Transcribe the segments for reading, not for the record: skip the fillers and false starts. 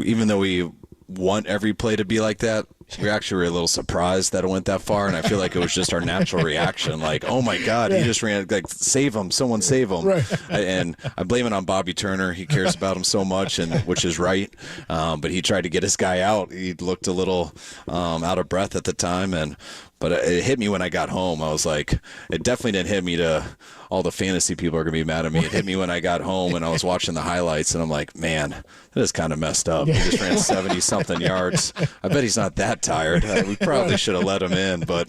Even though we want every play to be like that, we actually were a little surprised that it went that far, and I feel like it was just our natural reaction, like, oh my God, he just ran, like, save him, someone save him. Right. And I blame it on Bobby Turner. He cares about him so much, and which is right. But he tried to get his guy out. He looked a little out of breath at the time, but it hit me when I got home. I was like, it definitely didn't hit me to all the fantasy people are going to be mad at me. It hit me when I got home and I was watching the highlights, and I'm like, man, that is kind of messed up. He just ran 70-something yards. I bet he's not that tired. We probably should have let him in, but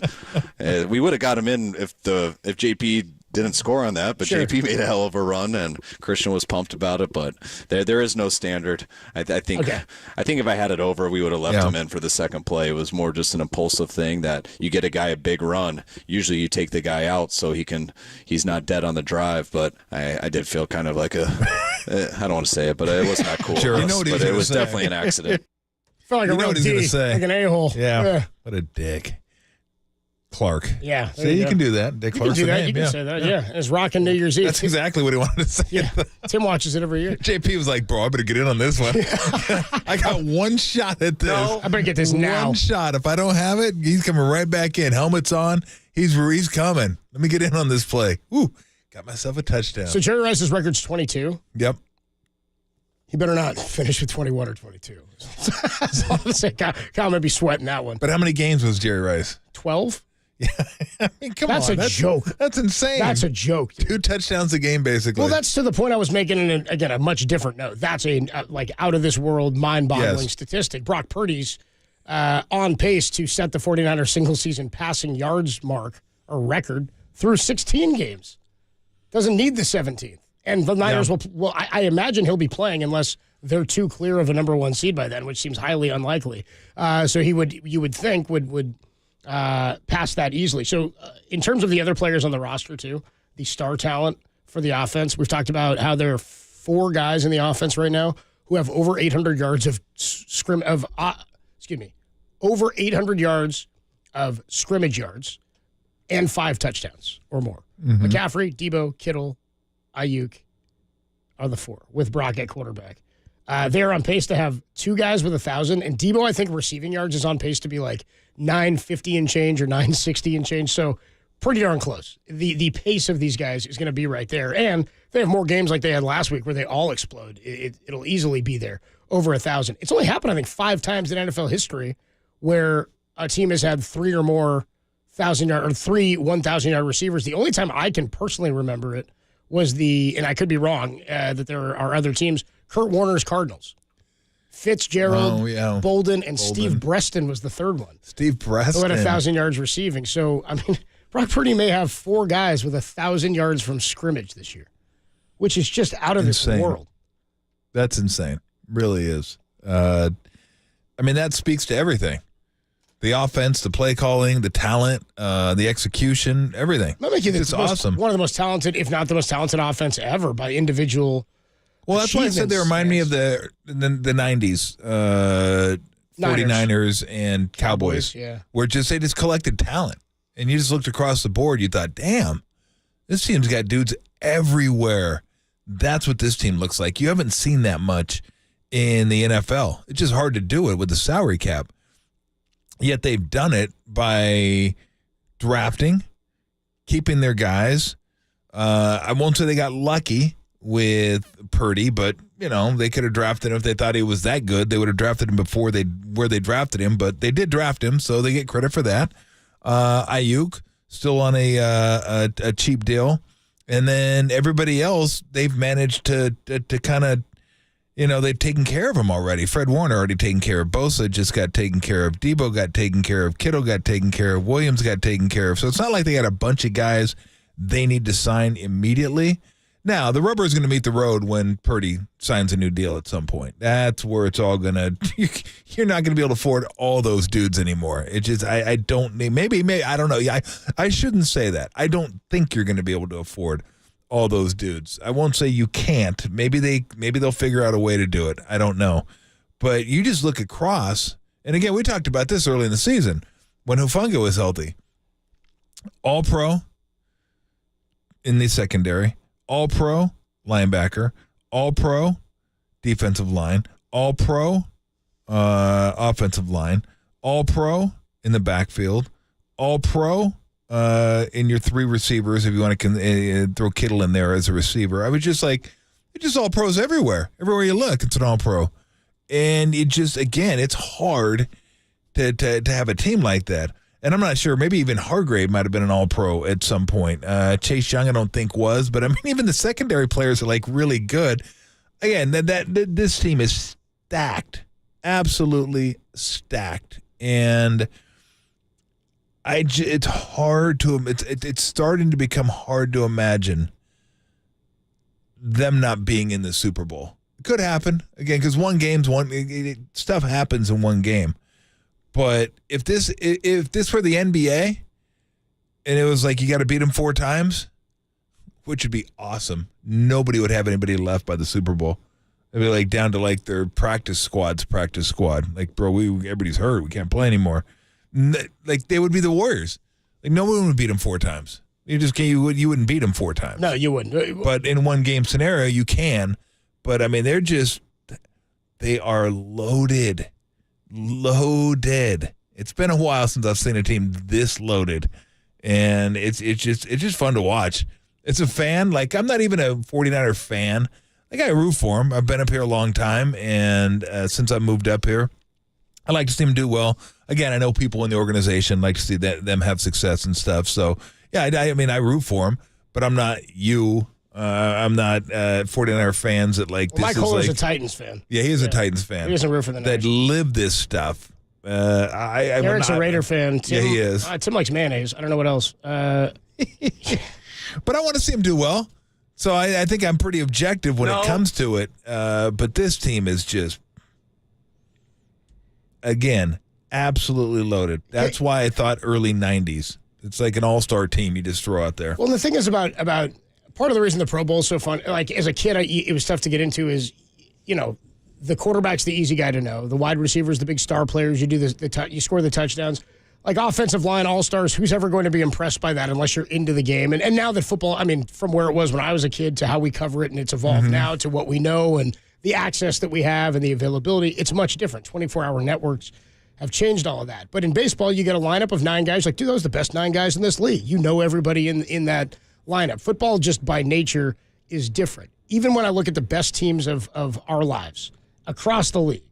we would have got him in if JP didn't score on that, but JP made a hell of a run, and Christian was pumped about it. But there is no standard. I think if I had it over, we would have left him in for the second play. It was more just an impulsive thing that you get a guy a big run. Usually you take the guy out so he's not dead on the drive. But I did feel kind of like I don't want to say it, but it was not cool. Sure. But it was definitely an accident. Felt like a real D, like an a-hole. Yeah. What a dick. Clark. Yeah. See, you can do that. Dick Clark's you can do that. name. You can say that. Yeah. It's rocking New Year's Eve. That's exactly what he wanted to say. Yeah. Tim watches it every year. JP was like, bro, I better get in on this one. I got one shot at this. No, I better get this now. One shot. If I don't have it, he's coming right back in. Helmet's on. He's coming. Let me get in on this play. Woo. Got myself a touchdown. So Jerry Rice's record's 22. Yep. He better not finish with 21 or 22. So I'm say, Kyle might be sweating that one. But how many games was Jerry Rice? 12? Yeah. I mean, come on. That's a joke. That's insane. That's a joke. Dude. 2 touchdowns a game, basically. Well, that's to the point I was making in, again, a much different note. That's a like out-of-this-world, mind-boggling statistic. Brock Purdy's on pace to set the 49ers single-season passing yards mark, or record, through 16 games. Doesn't need the 17th. And the Niners will I imagine he'll be playing unless they're too clear of a number 1 seed by then, which seems highly unlikely. So you would think would pass that easily. So in terms of the other players on the roster too, the star talent for the offense, we've talked about how there are 4 guys in the offense right now who have over 800 yards of over 800 yards of scrimmage yards and 5 touchdowns or more. Mm-hmm. McCaffrey, Debo, Kittle, Ayuk are the 4 with Brock at quarterback. They're on pace to have 2 guys with 1,000, and Debo, I think, receiving yards is on pace to be like 950 and change or 960 and change. So pretty darn close. The pace of these guys is going to be right there, and they have more games like they had last week where they all explode. It'll easily be there over 1,000. It's only happened, I think, 5 times in NFL history where a team has had 3 or more 1,000-yard or 3 1,000-yard receivers. The only time I can personally remember it was and I could be wrong, that there are other teams, Kurt Warner's Cardinals. Fitzgerald, Bolden, and Steve Breston was the third one. Steve Breston. Who had 1,000 yards receiving. So, I mean, Brock Purdy may have 4 guys with 1,000 yards from scrimmage this year, which is just out of this world. That's insane. Really is. I mean, that speaks to everything. The offense, the play calling, the talent, the execution, everything. It's awesome. One of the most talented, if not the most talented offense ever by individual. Well, that's why I said they remind me of the 90s 49ers and Cowboys. Yeah. Where they just collected talent. And you just looked across the board, you thought, damn, this team's got dudes everywhere. That's what this team looks like. You haven't seen that much in the NFL. It's just hard to do it with the salary cap. Yet they've done it by drafting, keeping their guys. I won't say they got lucky with Purdy, but, they could have drafted him if they thought he was that good. They would have drafted him where they drafted him, but they did draft him, so they get credit for that. Ayuk, still on a cheap deal. And then everybody else, they've managed to kind of, they've taken care of him already. Fred Warner already taken care of. Bosa just got taken care of. Debo got taken care of. Kittle got taken care of. Williams got taken care of. So it's not like they got a bunch of guys they need to sign immediately. Now, the rubber is going to meet the road when Purdy signs a new deal at some point. That's where it's all going to – you're not going to be able to afford all those dudes anymore. It's just I don't – maybe I don't know. I shouldn't say that. I don't think you're going to be able to afford all those dudes. I won't say you can't. Maybe they'll figure out a way to do it. I don't know. But you just look across – and, again, we talked about this early in the season when Hufanga was healthy. All-pro in the secondary. All-pro linebacker, all-pro defensive line, all-pro offensive line, all-pro in the backfield, all-pro in your 3 receivers if you want to throw Kittle in there as a receiver. I was just like, it's just all-pros everywhere. Everywhere you look, it's an all-pro. And it just, again, it's hard to have a team like that. And I'm not sure, maybe even Hargrave might have been an all-pro at some point. Chase Young I don't think was, but I mean, even the secondary players are like really good. Again, this team is stacked, absolutely stacked. And it's hard to, it's starting to become hard to imagine them not being in the Super Bowl. It could happen, again, because stuff happens in one game. But if this were the NBA and it was like you got to beat them 4 times, which would be awesome. Nobody would have anybody left by the Super Bowl. It'd be like down to like their practice squad. Like, bro, everybody's hurt. We can't play anymore. Like they would be the Warriors. Like no one would beat them 4 times. You wouldn't beat them 4 times. No, you wouldn't. But in one game scenario, you can. But I mean, they are loaded. Loaded. It's been a while since I've seen a team this loaded, and it's just fun to watch. It's a fan. Like, I'm not even a 49er fan. Like, I root for them. I've been up here a long time, and since I moved up here, I like to see them do well. Again, I know people in the organization like to see them have success and stuff. So yeah, I mean, I root for them, but I'm not you. I'm not 49er fans that like. Mike Holler's a Titans fan. Yeah, he is a Titans fan. He doesn't root for the Niners. That live this stuff. Eric's a Raider fan. Tim, yeah, he is. Tim likes mayonnaise. I don't know what else. But I want to see him do well. So I think I'm pretty objective when it comes to it. But this team is just, again, absolutely loaded. That's why I thought early 90s. It's like an all-star team you just throw out there. Well, the thing is about part of the reason the Pro Bowl is so fun, like as a kid, it was tough to get into is, the quarterback's the easy guy to know. The wide receivers, the big star players, you do you score the touchdowns. Like offensive line, all-stars, who's ever going to be impressed by that unless you're into the game? And now that football, I mean, from where it was when I was a kid to how we cover it and it's evolved now to what we know and the access that we have and the availability, it's much different. 24-hour networks have changed all of that. But in baseball, you get a lineup of 9 guys. Like, dude, those are the best 9 guys in this league. You know everybody in that lineup. Football, just by nature, is different. Even when I look at the best teams of our lives across the league,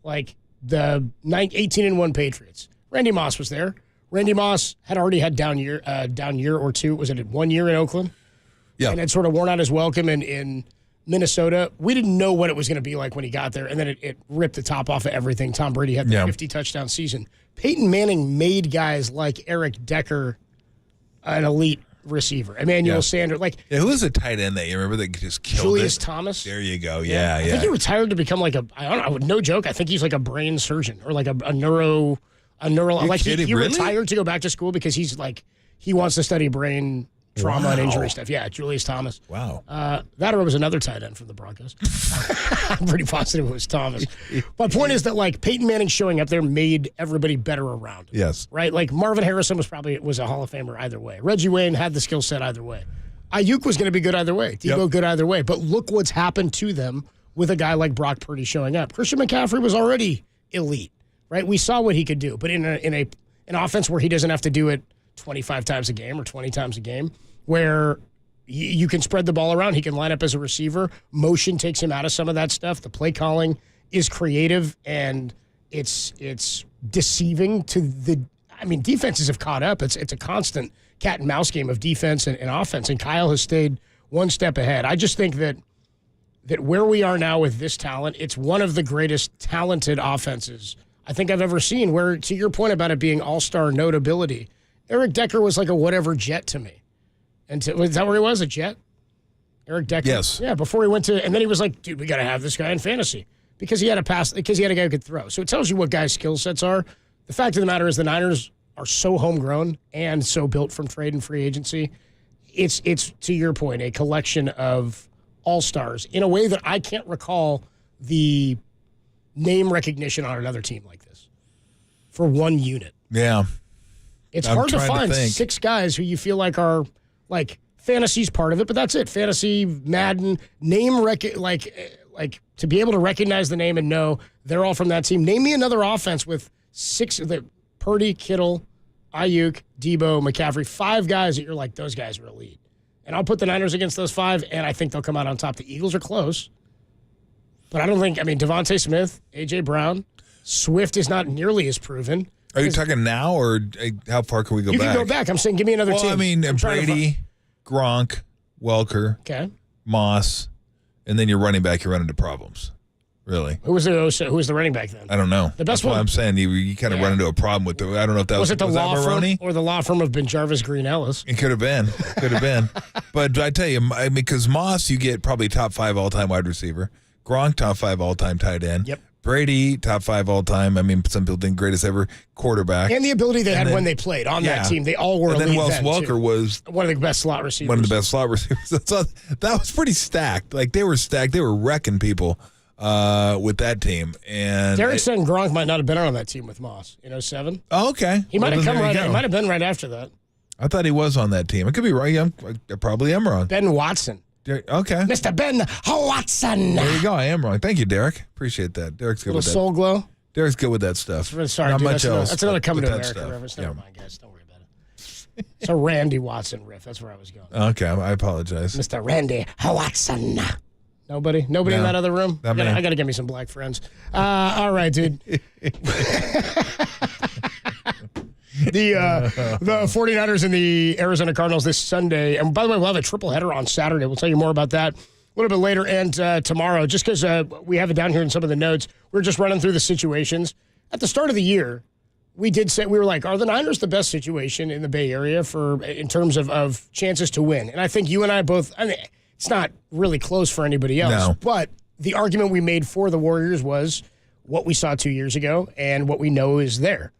like the 18-1 Patriots, Randy Moss was there. Randy Moss had already had down year or two. Was it 1 year in Oakland? Yeah. And had sort of worn out his welcome in Minnesota. We didn't know what it was going to be like when he got there, and then it ripped the top off of everything. Tom Brady had the 50-touchdown season. Peyton Manning made guys like Eric Decker an elite receiver. Emmanuel Sanders. Who was a tight end that you remember that just killed Julius it? Thomas. There you go. Yeah. I think he retired to become like I don't know, no joke, I think he's like a brain surgeon or like a neuro. Like he really? retired to go back to school because he's like he wants to study brain trauma and injury stuff. Yeah, Julius Thomas. Wow. That or it was another tight end from the Broncos. I'm pretty positive it was Thomas. My point is that like Peyton Manning showing up there made everybody better around him. Yes. Right? Like Marvin Harrison was a Hall of Famer either way. Reggie Wayne had the skill set either way. Ayuk was going to be good either way. Debo good either way. But look what's happened to them with a guy like Brock Purdy showing up. Christian McCaffrey was already elite. Right? We saw what he could do. But in an offense where he doesn't have to do it 25 times a game or 20 times a game, where you can spread the ball around, he can line up as a receiver. Motion takes him out of some of that stuff. The play calling is creative, and it's deceiving to defenses have caught up. It's a constant cat and mouse game of defense and offense, and Kyle has stayed one step ahead. I just think that where we are now with this talent, it's one of the greatest talented offenses I think I've ever seen, where, to your point about it being all-star notability, Eric Decker was like a whatever Jet to me. Was that where he was, a Jet? Eric Decker? Yes. Yeah, before he went to, and then he was like, dude, we got to have this guy in fantasy because he had a guy who could throw. So it tells you what guys' skill sets are. The fact of the matter is the Niners are so homegrown and so built from trade and free agency. It's to your point, a collection of all-stars in a way that I can't recall the name recognition on another team like this for one unit. Yeah. It's hard to find 6 guys who you feel like are, like, fantasy's part of it, but that's it. Fantasy, Madden, name like To be able to recognize the name and know they're all from that team. Name me another offense with Purdy, Kittle, Ayuk, Debo, McCaffrey, 5 guys that you're like, those guys are elite. And I'll put the Niners against those 5, and I think they'll come out on top. The Eagles are close. But I don't think, Devontae Smith, A.J. Brown, Swift is not nearly as proven. Are you talking now, or how far can we go back? You can go back. I'm saying give me another team. Brady, Gronk, Welker, okay, Moss, and then your running back, you run into problems. Really? Who was the running back then? I don't know. The best That's one. I'm saying you kind of run into a problem with I don't know if that was it the law firm or the law firm of Ben Jarvis Green Ellis. It could have been. But I tell you, because Moss, you get probably top 5 all-time wide receiver. Gronk, top 5 all-time tight end. Yep. Brady, top 5 all-time. Some people think greatest ever quarterback. And the ability they had when they played on that team. They all were elite. And then Wes Welker too. Was one of the best slot receivers. So that was pretty stacked. Like, they were stacked. They were wrecking people with that team. And Derek said Gronk might not have been on that team with Moss in 07. Oh, okay. He might have come right. He might have been right after that. I thought he was on that team. I could be right. I probably am wrong. Ben Watson. Okay. Mr. Ben Watson. There you go. I am wrong. Thank you, Derek. Appreciate that. Derek's good with that. Soul glow. Derek's good with that stuff. Sorry, not dude, much else. That's another coming to America stuff. reference. Never mind, guys. Don't worry about it. It's a Randy Watson riff. That's where I was going. Okay, I apologize. Mr. Randy Watson. Nobody in that other room? I got to get me some black friends. All right, dude. The 49ers and the Arizona Cardinals this Sunday. And by the way, we'll have a triple header on Saturday. We'll tell you more about that a little bit later and tomorrow. Just because we have it down here in some of the notes, we're just running through the situations. At the start of the year, we were like, are the Niners the best situation in the Bay Area in terms of chances to win? And I think you and I both, it's not really close for anybody else. But the argument we made for the Warriors was what we saw 2 years ago and what we know is there.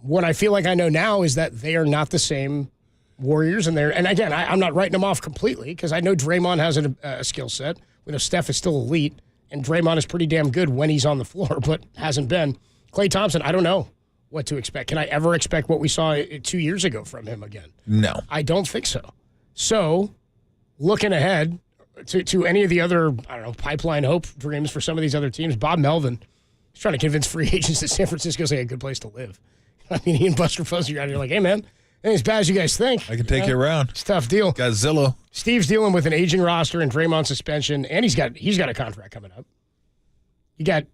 What I feel like I know now is that they are not the same Warriors. And again, I'm not writing them off completely because I know Draymond has a skill set. We know Steph is still elite, and Draymond is pretty damn good when he's on the floor, but hasn't been. Klay Thompson, I don't know what to expect. Can I ever expect what we saw 2 years ago from him again? No. I don't think so. So, looking ahead to any of the other, pipeline hope dreams for some of these other teams, Bob Melvin is trying to convince free agents that San Francisco's a good place to live. He and Buster Posey are out here like, hey, man, it ain't as bad as you guys think. I can take you around. It's a tough deal. Got Zillow. Steve's dealing with an aging roster and Draymond suspension, and he's got a contract coming up. You got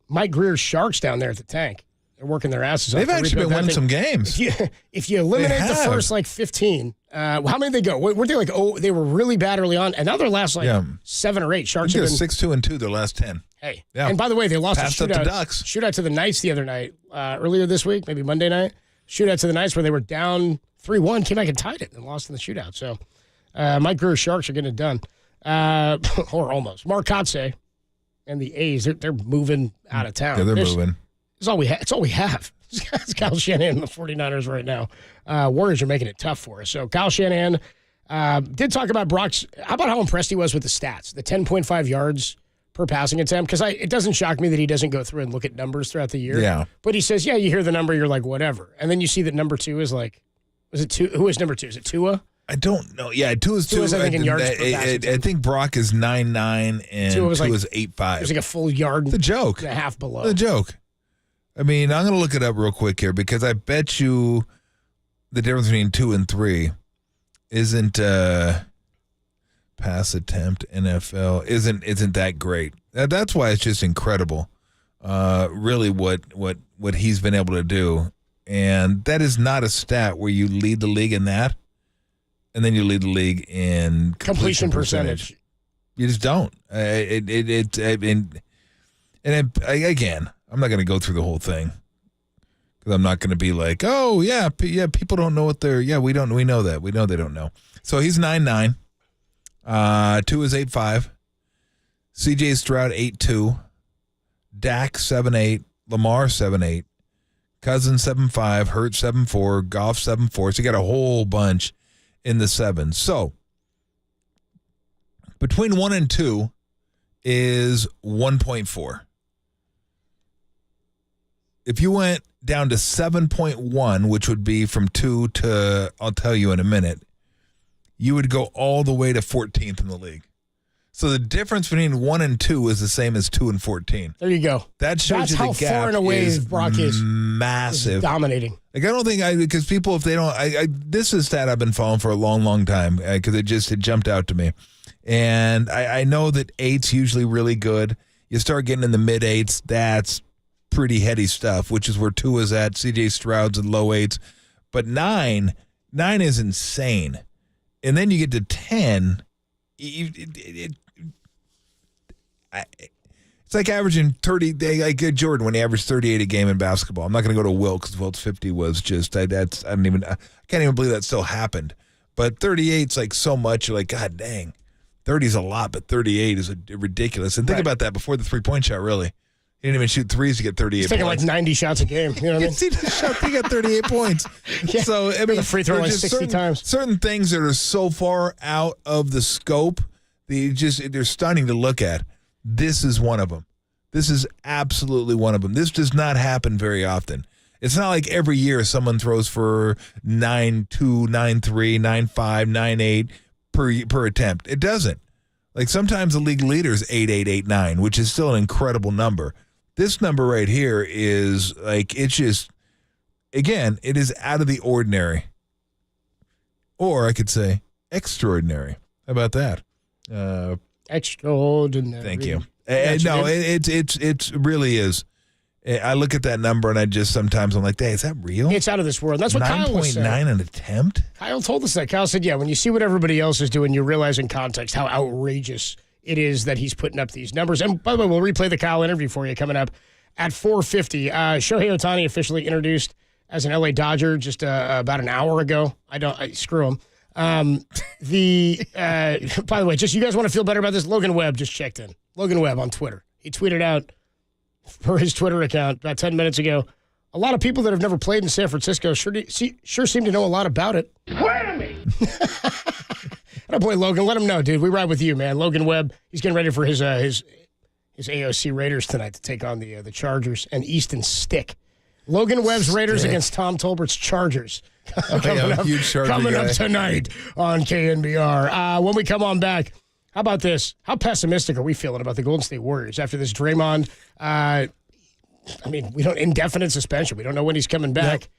Mike Greer's Sharks down there at the tank. They're working their asses off. They've actually been winning some games. If you eliminate the first 15, how many did they go? Were they they were really bad early on, and now they're last 7 or 8. Sharks have been 6-2-2 their last 10. Hey, and by the way, they lost a shootout to the Knights the other night, earlier this week, maybe Monday night. Shootout to the Knights where they were down 3-1, came back and tied it and lost in the shootout. So Mike Greer's Sharks are getting it done, or almost. Mark Kotze and the A's, they're moving out of town. Yeah, they're moving. It's all we have. It's Kyle Shanahan and the 49ers right now. Warriors are making it tough for us. So Kyle Shanahan did talk about how about how impressed he was with the stats, the 10.5 yards per passing attempt, because it doesn't shock me that he doesn't go through and look at numbers throughout the year. Yeah. But he says, you hear the number, you're like, whatever. And then you see that number 2 is like, was it 2? Who is number 2? Is it Tua? I don't know. Yeah, Tua's 2. I think in yards per passing attempt. I think Brock is 9.9 and Tua is 8.5. It was like a full yard and a half below. The joke. I'm going to look it up real quick here because I bet you the difference between 2 and 3 isn't pass attempt NFL isn't that great. That's why it's just incredible. Really what he's been able to do. And that is not a stat where you lead the league in that and then you lead the league in completion percentage. You just don't. Again, I'm not going to go through the whole thing because I'm not going to be like, oh yeah, people don't know what they're. Yeah, we don't. We know that. We know they don't know. So he's 9.9. 2 is 8.5. C.J. Stroud 8.2. Dak 7.8. Lamar 7.8. Cousins 7.5. Hurts 7.4. Goff 7.4. So you got a whole bunch in the 7s. So between 1 and 2 is 1.4. If you went down to 7.1, which would be from 2 to, I'll tell you in a minute, you would go all the way to 14th in the league. So the difference between 1 and 2 is the same as 2 and 14. There you go. That shows That's you the how gap far and away is Brock is massive. dominating. Like, I don't think because people, if they don't, this is a stat I've been following for a long, long time because it jumped out to me. And I know that 8's usually really good. You start getting in the mid 8s, that's pretty heady stuff, which is where 2 is at. CJ Stroud's in low 8s. But 9 is insane. And then you get to 10. It's like averaging 30, like Jordan when he averaged 38 a game in basketball. I'm not going to go to Wilt because Wilt's 50 was just, I can't even believe that still happened. But 38's like so much, you're like, God dang, 30 is a lot, but 38 is ridiculous. And think about that before the 3-point shot, really. He didn't even shoot threes to get 38 He's taking points. like 90 shots a game. You know what I mean? He got 38 points. Yeah. So, I mean, a free throw like 60 times. Certain things that are so far out of the scope, they're stunning to look at. This is one of them. This is absolutely one of them. This does not happen very often. It's not like every year someone throws for 9.2, 9.3, 9.5, 9.8 per attempt. It doesn't. Like sometimes the league leader is 8.8, 8.9, which is still an incredible number. This number right here is like, it's just, again, it is out of the ordinary. Or I could say extraordinary. How about that? Extraordinary. Thank you. No, it really is. I look at that number and I just sometimes I'm like, hey, is that real? It's out of this world. That's what Kyle was saying. 9.9 an attempt? Kyle told us that. Kyle said, yeah, when you see what everybody else is doing, you realize in context how outrageous it is that he's putting up these numbers. And by the way, we'll replay the Kyle interview for you coming up at 4:50. Shohei Ohtani officially introduced as an LA Dodger just about an hour ago. Screw him. By the way, just you guys want to feel better about this? Logan Webb just checked in. Logan Webb on Twitter. He tweeted out for his Twitter account about 10 minutes ago, a lot of people that have never played in San Francisco sure seem to know a lot about it. Wait a minute. Oh, boy, Logan, let him know, dude. We ride with you, man. Logan Webb, he's getting ready for his AOC Raiders tonight to take on the Chargers and Easton Stick. Logan Webb's Raiders against Tom Tolbert's Chargers. Coming up tonight on KNBR. When we come on back, how about this? How pessimistic are we feeling about the Golden State Warriors after this Draymond? We don't indefinite suspension. We don't know when he's coming back. Yep.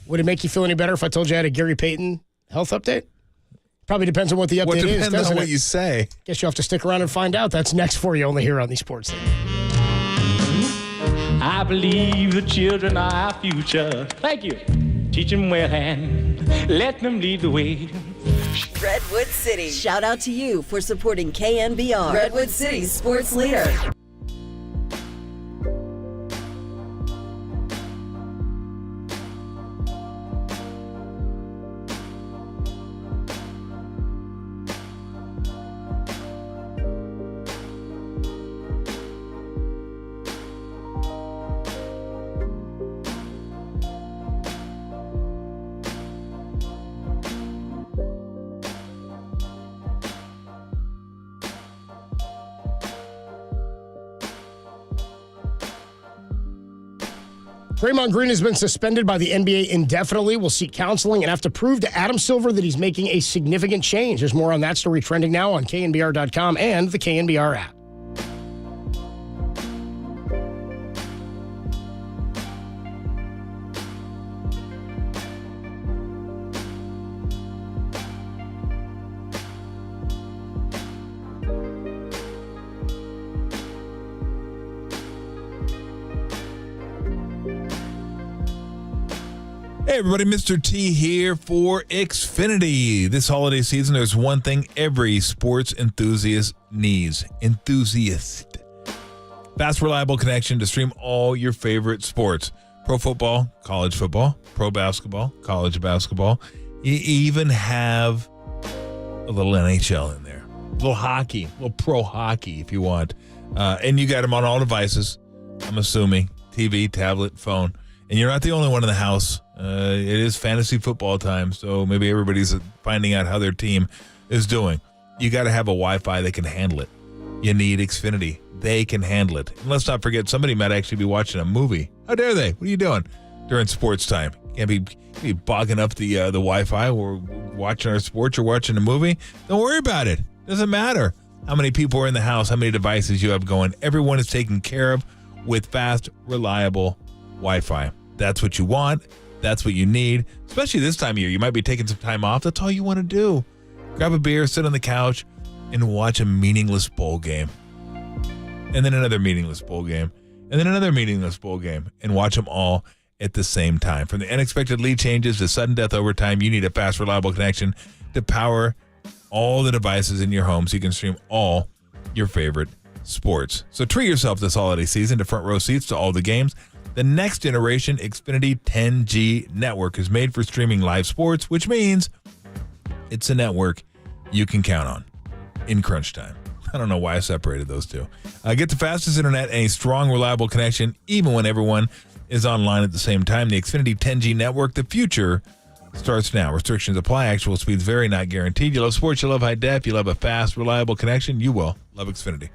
Would it make you feel any better if I told you I had a Gary Payton health update? Probably depends on what the update is. Depends on what you say. Guess you'll have to stick around and find out. That's next for you, only here on the Sports Thing. I believe the children are our future. Thank you. Teach them well and let them lead the way. Redwood City. Shout out to you for supporting KNBR, Redwood City's sports leader. Draymond Green has been suspended by the NBA indefinitely, will seek counseling and have to prove to Adam Silver that he's making a significant change. There's more on that story trending now on KNBR.com and the KNBR app. Hey everybody, Mr. T here for Xfinity. This holiday season, there's one thing every sports enthusiast needs. Fast, reliable connection to stream all your favorite sports. Pro football, college football, pro basketball, college basketball. You even have a little NHL in there. A little hockey, a little pro hockey if you want. And you got them on all devices, I'm assuming. TV, tablet, phone. And you're not the only one in the house. It is fantasy football time, so maybe everybody's finding out how their team is doing. You got to have a Wi-Fi that can handle it. You need Xfinity. They can handle it. And let's not forget, somebody might actually be watching a movie. How dare they? What are you doing during sports time? Can't be bogging up the Wi-Fi. We're watching our sports or watching a movie. Don't worry about it. Doesn't matter. how many people are in the house, how many devices you have going. Everyone is taken care of with fast, reliable Wi-Fi. That's what you want. That's what you need, especially this time of year. You might be taking some time off. That's all you want to do. Grab a beer, sit on the couch, and watch a meaningless bowl game. And then another meaningless bowl game. And then another meaningless bowl game. And watch them all at the same time. From the unexpected lead changes to sudden death overtime, you need a fast, reliable connection to power all the devices in your home so you can stream all your favorite sports. So treat yourself this holiday season to front row seats to all the games. The next generation Xfinity 10G network is made for streaming live sports, which means it's a network you can count on in crunch time. I don't know why I separated those two. Get the fastest internet and a strong, reliable connection, even when everyone is online at the same time. The Xfinity 10G network, the future starts now. Restrictions apply. Actual speeds vary, not guaranteed. You love sports, you love high def, you love a fast, reliable connection. You will love Xfinity.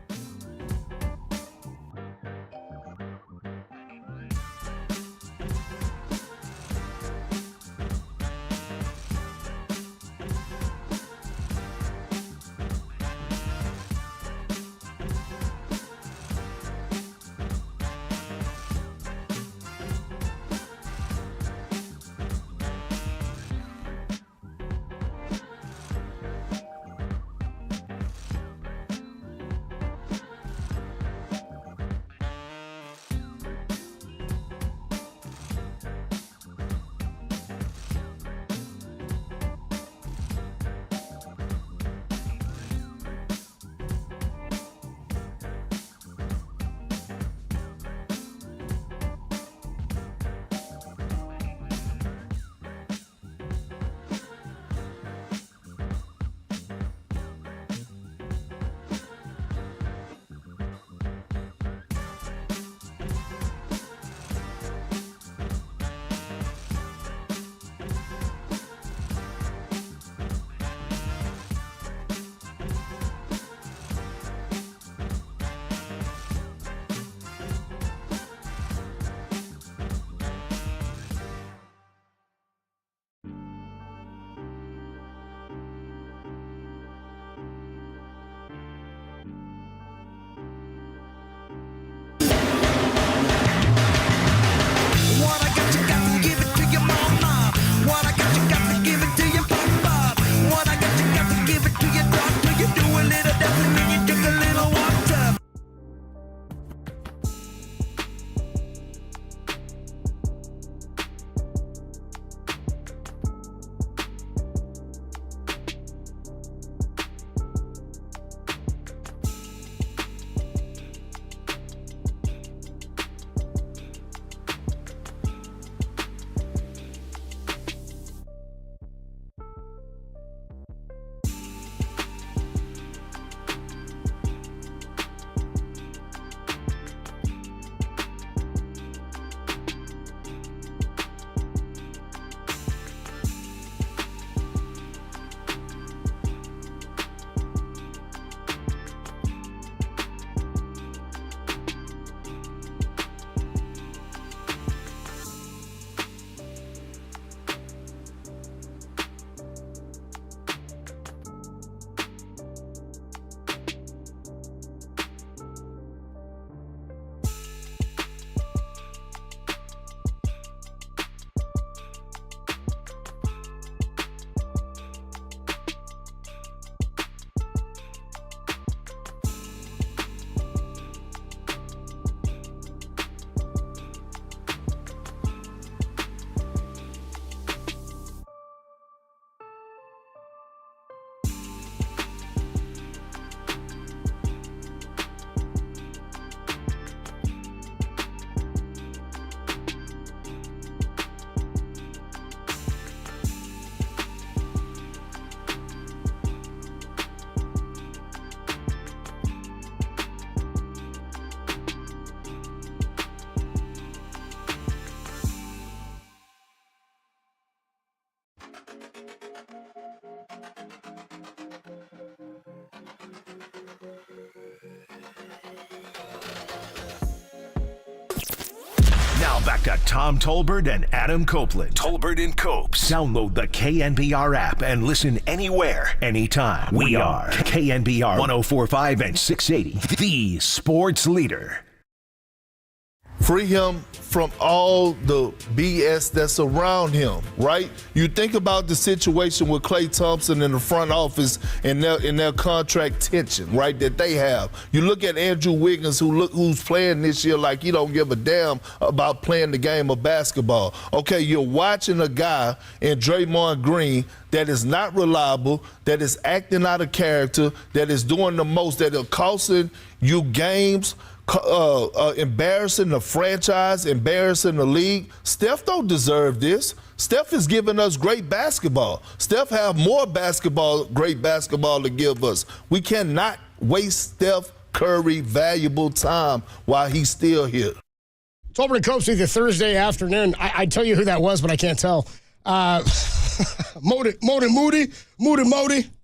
Now back to Tom Tolbert and Adam Copeland. Tolbert and Copes. Download the KNBR app and listen anywhere, anytime. We are KNBR 104.5 and 680, the sports leader. Free him from all the BS that's around him, right? You think about the situation with Klay Thompson in the front office and their contract tension, right, that they have. You look at Andrew Wiggins, who's playing this year like he don't give a damn about playing the game of basketball. Okay, you're watching a guy in Draymond Green that is not reliable, that is acting out of character, that is doing the most, that are costing you games, embarrassing the franchise, embarrassing the league. Steph don't deserve this. Steph is giving us great basketball. Steph have more great basketball to give us. We cannot waste Steph Curry valuable time while he's still here. Tolbert and Copes the Thursday afternoon. I'd tell you who that was, but I can't tell. Moody. I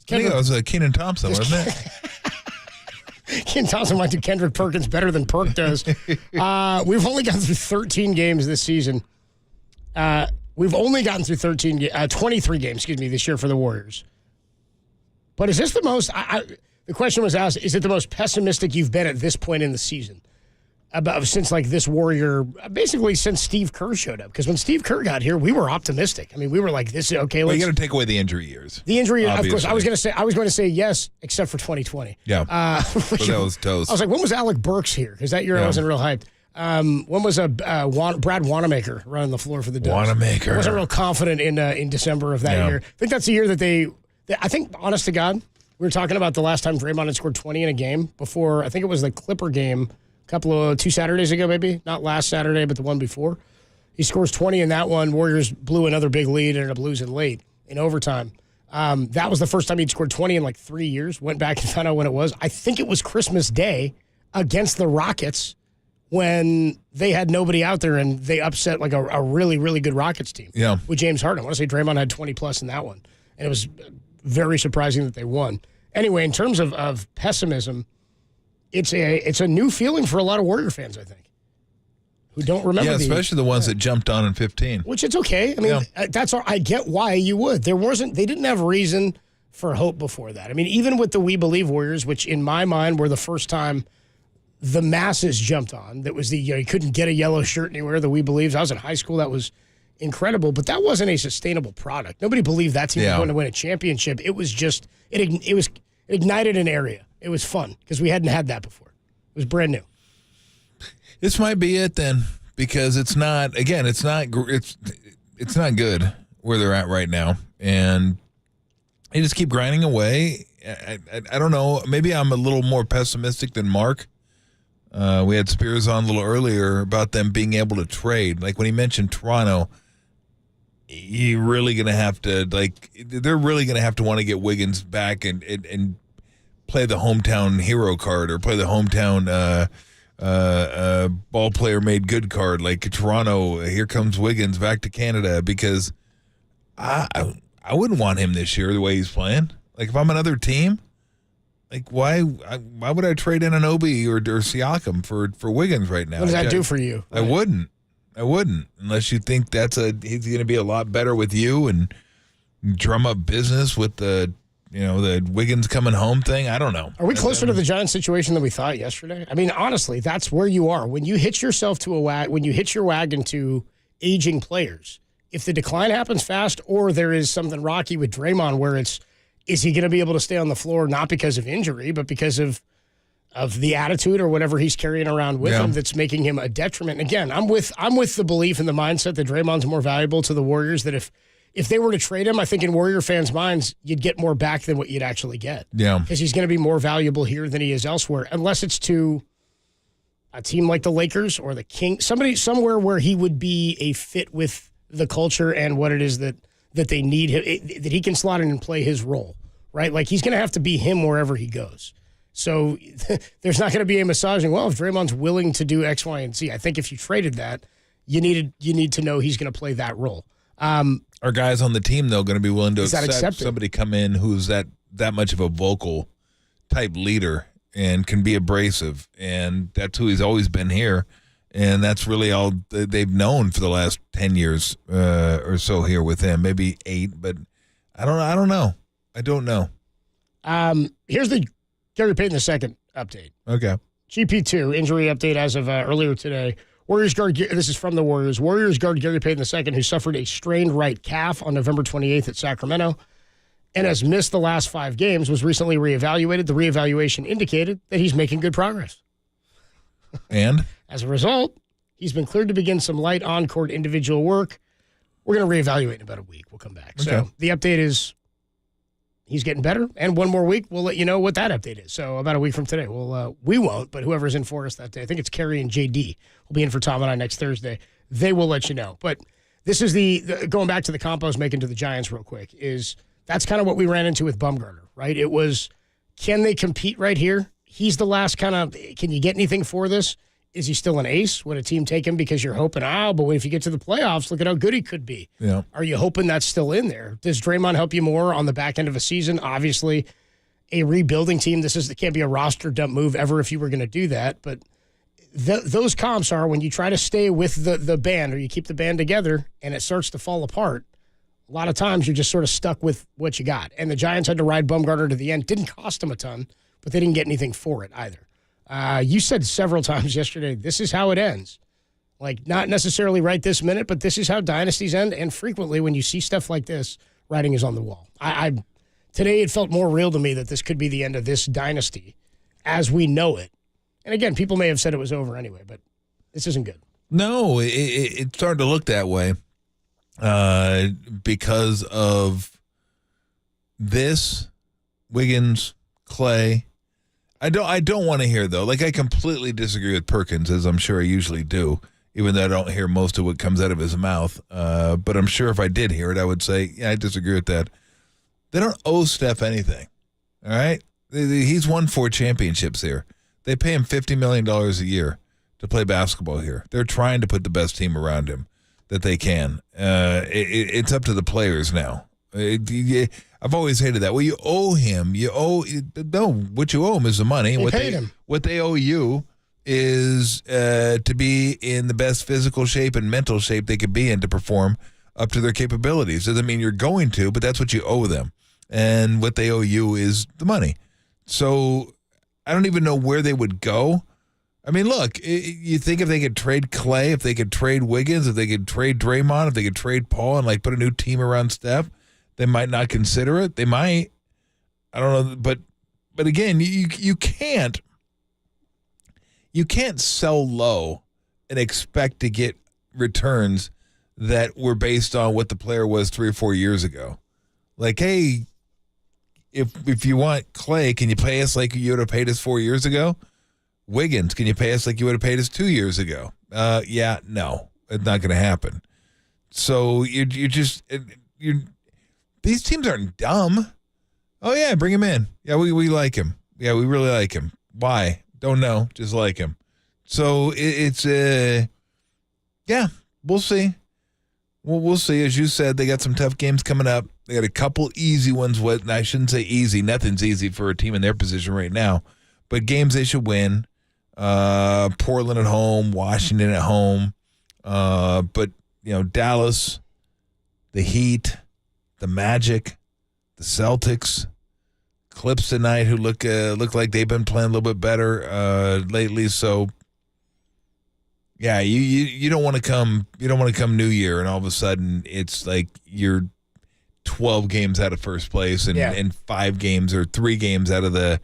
think that was Kenan Thompson, wasn't it? Ken Thompson might do Kendrick Perkins better than Perk does. We've only gotten through 13 games this season. We've only gotten through 23 games, this year for the Warriors. But is this the most, the question was asked, is it the most pessimistic you've been at this point in the season? Since this Warrior, basically since Steve Kerr showed up. Because when Steve Kerr got here, we were optimistic. I mean, we were like, this is okay. Well, you got to take away the injury years. The injury, obviously. Of course. I was going to say yes, except for 2020. Yeah. So that was toast. I was like, when was Alec Burks here? Because that year I wasn't real hyped. When was Brad Wanamaker running the floor for the Dubs? Wanamaker. I wasn't real confident in December of that year. I think that's the year that I think, honest to God, we were talking about the last time Draymond had scored 20 in a game before, I think it was the Clipper game. Two Saturdays ago, maybe. Not last Saturday, but the one before. He scores 20 in that one. Warriors blew another big lead and ended up losing late in overtime. That was the first time he'd scored 20 in 3 years. Went back and found out when it was. I think it was Christmas Day against the Rockets when they had nobody out there and they upset a really, really good Rockets team with James Harden. I want to say Draymond had 20-plus in that one. And it was very surprising that they won. Anyway, in terms of pessimism, it's a new feeling for a lot of Warrior fans, I think, who don't remember. Yeah, especially the ones that jumped on in 15. Which it's okay. I mean, that's all. I get why you would. They didn't have reason for hope before that. I mean, even with the We Believe Warriors, which in my mind were the first time the masses jumped on. That was you couldn't get a yellow shirt anywhere. The We Believes. I was in high school. That was incredible, but that wasn't a sustainable product. Nobody believed that team was going to win a championship. It was just it ignited an area. It was fun because we hadn't had that before. It was brand new. This might be it then, because it's not good where they're at right now, and they just keep grinding away. I don't know. Maybe I'm a little more pessimistic than Mark. We had Spears on a little earlier about them being able to trade. Like when he mentioned Toronto, you're really going to have to they're really going to have to want to get Wiggins back and play the hometown hero card or play the hometown ball player made good card. Like Toronto, here comes Wiggins back to Canada, because I wouldn't want him this year the way he's playing. Like if I'm another team, like why would I trade Anunoby or Siakam for Wiggins right now? What does that do for you? I wouldn't unless you think he's going to be a lot better with you and drum up business with the Wiggins coming home thing. I don't know. Are we closer to the Giants situation than we thought yesterday? I mean, honestly, that's where you are. When you hitch yourself to when you hitch your wagon to aging players, if the decline happens fast or there is something rocky with Draymond where is he going to be able to stay on the floor, not because of injury, but because of the attitude or whatever he's carrying around with him that's making him a detriment. And again, I'm with the belief and the mindset that Draymond's more valuable to the Warriors, that if they were to trade him, I think in Warrior fans' minds, you'd get more back than what you'd actually get. Yeah. Because he's going to be more valuable here than he is elsewhere, unless it's to a team like the Lakers or the Kings, somewhere where he would be a fit with the culture and what it is that they need him, that he can slot in and play his role, right? Like he's going to have to be him wherever he goes. So there's not going to be a massaging, well, if Draymond's willing to do X, Y, and Z. I think if you traded that, you need to know he's going to play that role. Are guys on the team, though, going to be willing to accept somebody come in who's that much of a vocal type leader and can be abrasive? And that's who he's always been here. And that's really all they've known for the last 10 years or so here with him. Maybe 8, but I don't know. I don't know. Here's the Gary Payton II update. Okay. GP2 injury update as of earlier today. Warriors guard, this is from the Warriors. Warriors guard Gary Payton II, who suffered a strained right calf on November 28th at Sacramento and has missed the last 5 games, was recently reevaluated. The reevaluation indicated that he's making good progress. And? As a result, he's been cleared to begin some light on-court individual work. We're going to reevaluate in about a week. We'll come back. Okay. So the update is he's getting better, and one more week, we'll let you know what that update is. So about a week from today, we won't, but whoever's in for us that day, I think it's Kerry and JD, will be in for Tom and I next Thursday. They will let you know. But this is the going back to the comp I was making to the Giants real quick, is that's kind of what we ran into with Bumgarner, right? It was, can they compete right here? He's the last kind of, can you get anything for this? Is he still an ace? Would a team take him because you're hoping, but if you get to the playoffs, look at how good he could be. Yeah. Are you hoping that's still in there? Does Draymond help you more on the back end of a season? Obviously, a rebuilding team, it can't be a roster dump move ever if you were going to do that. But those comps are when you try to stay with the band or you keep the band together and it starts to fall apart, a lot of times you're just sort of stuck with what you got. And the Giants had to ride Bumgarner to the end. Didn't cost them a ton, but they didn't get anything for it either. You said several times yesterday, this is how it ends. Like, not necessarily right this minute, but this is how dynasties end. And frequently, when you see stuff like this, writing is on the wall. Today, it felt more real to me that this could be the end of this dynasty as we know it. And again, people may have said it was over anyway, but this isn't good. No, it started to look that way because of this, Wiggins, Clay. I don't want to hear, though. Like, I completely disagree with Perkins, as I'm sure I usually do, even though I don't hear most of what comes out of his mouth. But I'm sure if I did hear it, I would say, yeah, I disagree with that. They don't owe Steph anything, all right? He's won 4 championships here. They pay him $50 million a year to play basketball here. They're trying to put the best team around him that they can. It's up to the players now. I've always hated that. Well, you owe him. What you owe him is the money. They paid him. What they owe you is to be in the best physical shape and mental shape they could be in to perform up to their capabilities. Doesn't mean you're going to, but that's what you owe them. And what they owe you is the money. So I don't even know where they would go. I mean, look, you think if they could trade Clay, if they could trade Wiggins, if they could trade Draymond, if they could trade Paul and like put a new team around Steph, they might not consider it. They might. I don't know, but again, you can't sell low and expect to get returns that were based on what the player was 3 or 4 years ago. Like, hey, if you want Clay, can you pay us like you would have paid us 4 years ago? Wiggins, can you pay us like you would have paid us 2 years ago? Yeah, no, it's not going to happen. So these teams aren't dumb. Oh, yeah, bring him in. Yeah, we like him. Yeah, we really like him. Why? Don't know. Just like him. So yeah, we'll see. We'll see. As you said, they got some tough games coming up. They got a couple easy ones. I shouldn't say easy. Nothing's easy for a team in their position right now. But games they should win. Portland at home, Washington at home. But, Dallas, the Heat, the Magic, the Celtics, Clips tonight, who look like they've been playing a little bit better lately. So, yeah, you don't want to come. You don't want to come New Year and all of a sudden it's like you're 12 games out of first place and 5 games or 3 games out of the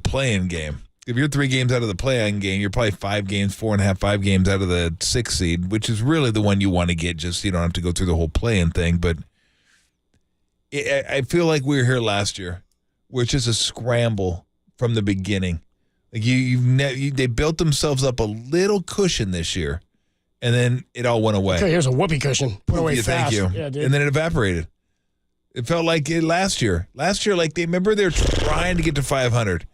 play-in game. If you're 3 games out of the play-in game, you're probably 5 games, 4.5, 5 games out of the 6th seed, which is really the one you want to get. Just you don't have to go through the whole play-in thing. But I feel like we were here last year, where it's just a scramble from the beginning. Like they built themselves up a little cushion this year, and then it all went away. Okay, here's a whoopee cushion. Went away fast. Thank you. Yeah, dude. And then it evaporated. It felt like it last year. Last year, like they were trying to get to 500.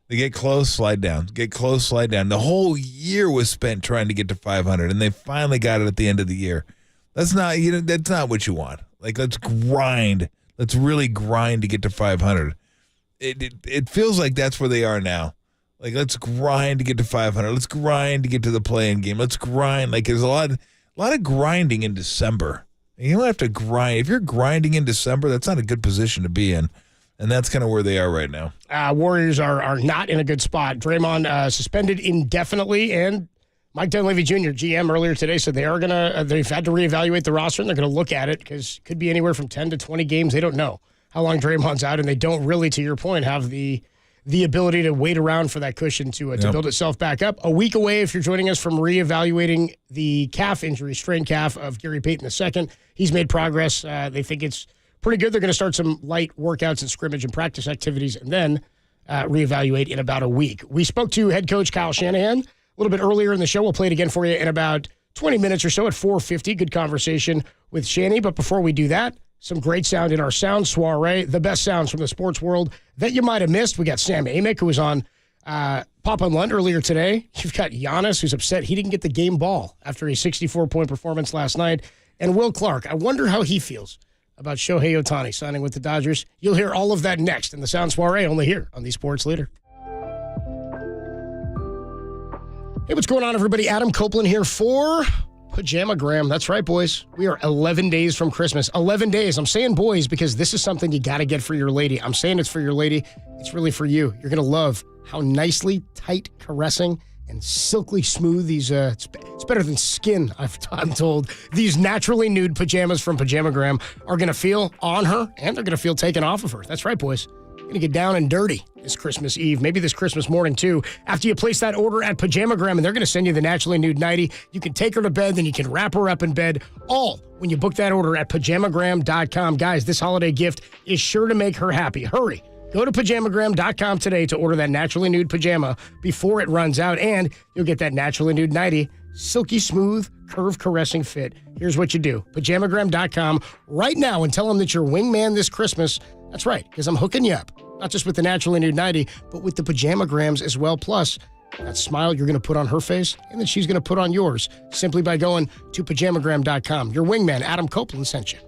They get close, slide down. Get close, slide down. The whole year was spent trying to get to 500, and they finally got it at the end of the year. That's not what you want. Like, let's grind. Let's really grind to get to 500. It feels like that's where they are now. Like, let's grind to get to 500. Let's grind to get to the play-in game. Let's grind. Like, there's a lot of grinding in December. You don't have to grind. If you're grinding in December, that's not a good position to be in. And that's kind of where they are right now. Warriors are not in a good spot. Draymond suspended indefinitely, and Mike Dunleavy Jr., GM, earlier today said they've had to reevaluate the roster, and they're going to look at it because it could be anywhere from 10 to 20 games. They don't know how long Draymond's out, and they don't really, to your point, have the ability to wait around for that cushion to build itself back up. A week away, if you're joining us, from reevaluating the calf injury, strained calf of Gary Payton II. He's made progress. They think it's pretty good. They're going to start some light workouts and scrimmage and practice activities and then reevaluate in about a week. We spoke to head coach Kyle Shanahan a little bit earlier in the show. We'll play it again for you in about 20 minutes or so at 4:50. Good conversation with Shanny. But before we do that, some great sound in our sound soiree, the best sounds from the sports world that you might have missed. We got Sam Amick, who was on Pop on Lund earlier today. You've got Giannis, who's upset he didn't get the game ball after a 64-point performance last night. And Will Clark, I wonder how he feels about Shohei Ohtani signing with the Dodgers. You'll hear all of that next in the sound soiree, only here on the Sports Leader. Hey, what's going on, everybody? Adam Copeland here for Pajamagram. That's right, boys. We are 11 days from Christmas. 11 days. I'm saying boys because this is something you got to get for your lady. I'm saying it's for your lady. It's really for you. You're going to love how nicely tight, caressing, and silkily smooth these, it's better than skin, I'm told. These naturally nude pajamas from Pajamagram are going to feel on her, and they're going to feel taken off of her. That's right, boys. Going to get down and dirty this Christmas Eve, maybe this Christmas morning, too. After you place that order at Pajamagram, and they're going to send you the naturally nude nightie. You can take her to bed, then you can wrap her up in bed, all when you book that order at Pajamagram.com. Guys, this holiday gift is sure to make her happy. Hurry. Go to Pajamagram.com today to order that naturally nude pajama before it runs out, and you'll get that naturally nude nightie, silky smooth, curve caressing fit. Here's what you do. Pajamagram.com right now and tell them that you're wingman this Christmas. That's right, because I'm hooking you up. Not just with the naturally nude nightie, but with the Pajamagrams as well. Plus, that smile you're going to put on her face and that she's going to put on yours simply by going to Pajamagram.com. Your wingman, Adam Copeland, sent you.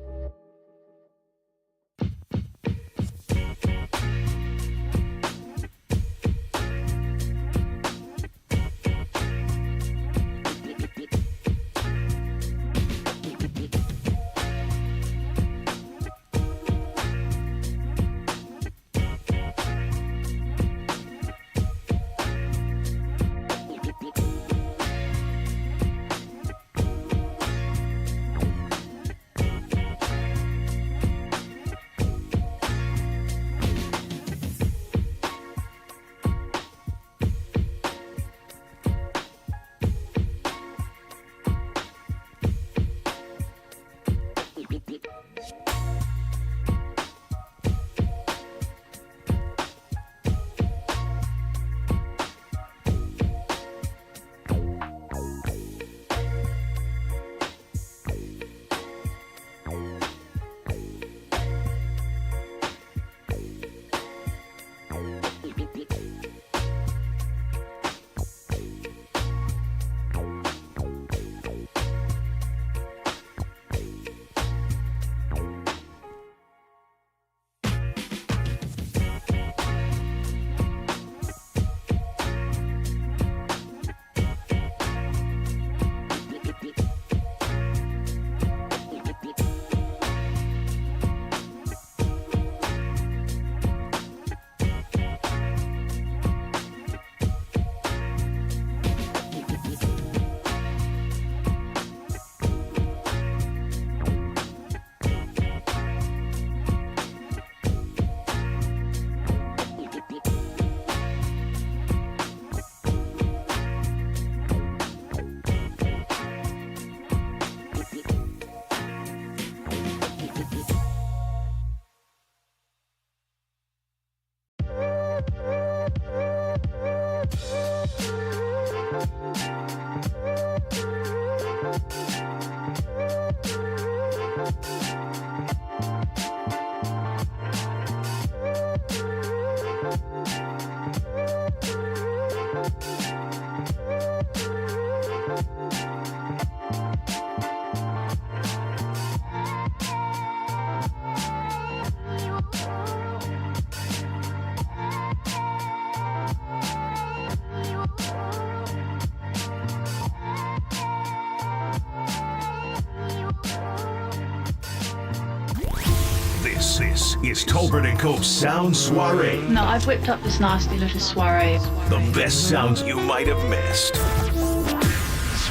This is Tolbert and Cope's Sound Soiree. No, I've whipped up this nasty little soiree. The best sounds you might have missed.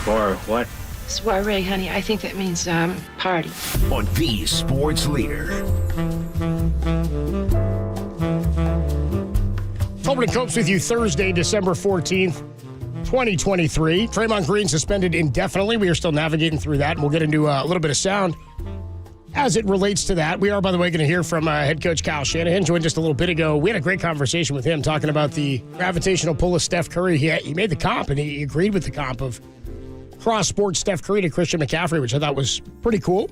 Soiree, what? Soiree, honey. I think that means party. On the sports leader. Tolbert and Copes with you Thursday, December 14th, 2023. Draymond Green suspended indefinitely. We are still navigating through that, and we'll get into a little bit of sound as it relates to that. We are, by the way, going to hear from head coach Kyle Shanahan. Joined just a little bit ago. We had a great conversation with him talking about the gravitational pull of Steph Curry. He made the comp, and he agreed with the comp of cross-sport Steph Curry to Christian McCaffrey, which I thought was pretty cool.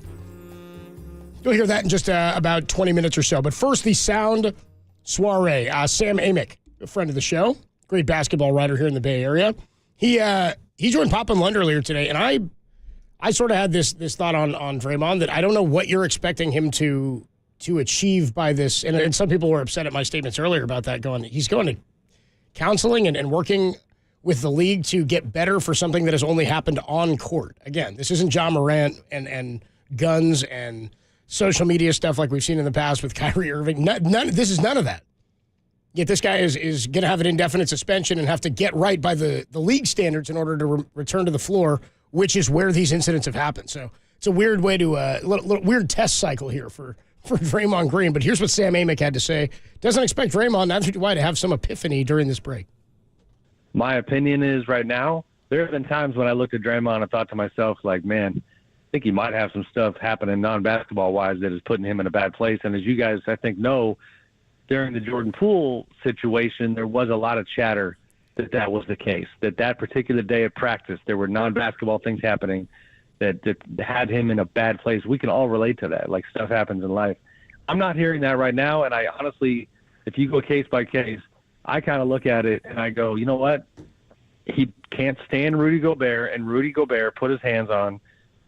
You'll hear that in just about 20 minutes or so. But first, the sound soiree. Sam Amick, a friend of the show, great basketball writer here in the Bay Area. He joined Pop and Lund earlier today, and I sort of had this thought on Draymond that I don't know what you're expecting him to achieve by this. And some people were upset at my statements earlier about that, he's going to counseling and working with the league to get better for something that has only happened on court. Again, this isn't John Morant and guns and social media stuff like we've seen in the past with Kyrie Irving. This is none of that. Yet this guy is going to have an indefinite suspension and have to get right by the league standards in order to return to the floor, which is where these incidents have happened. So it's a weird way to little weird test cycle here for Draymond Green. But here's what Sam Amick had to say. Doesn't expect Draymond, neither do I, to have some epiphany during this break. My opinion is right now, there have been times when I looked at Draymond and thought to myself, like, man, I think he might have some stuff happening non-basketball wise that is putting him in a bad place. And as you guys, I think, know, during the Jordan Poole situation, there was a lot of chatter that was the case, that particular day of practice, there were non-basketball things happening that had him in a bad place. We can all relate to that. Like, stuff happens in life. I'm not hearing that right now. And I honestly, if you go case by case, I kind of look at it and I go, you know what? He can't stand Rudy Gobert, and Rudy Gobert put his hands on,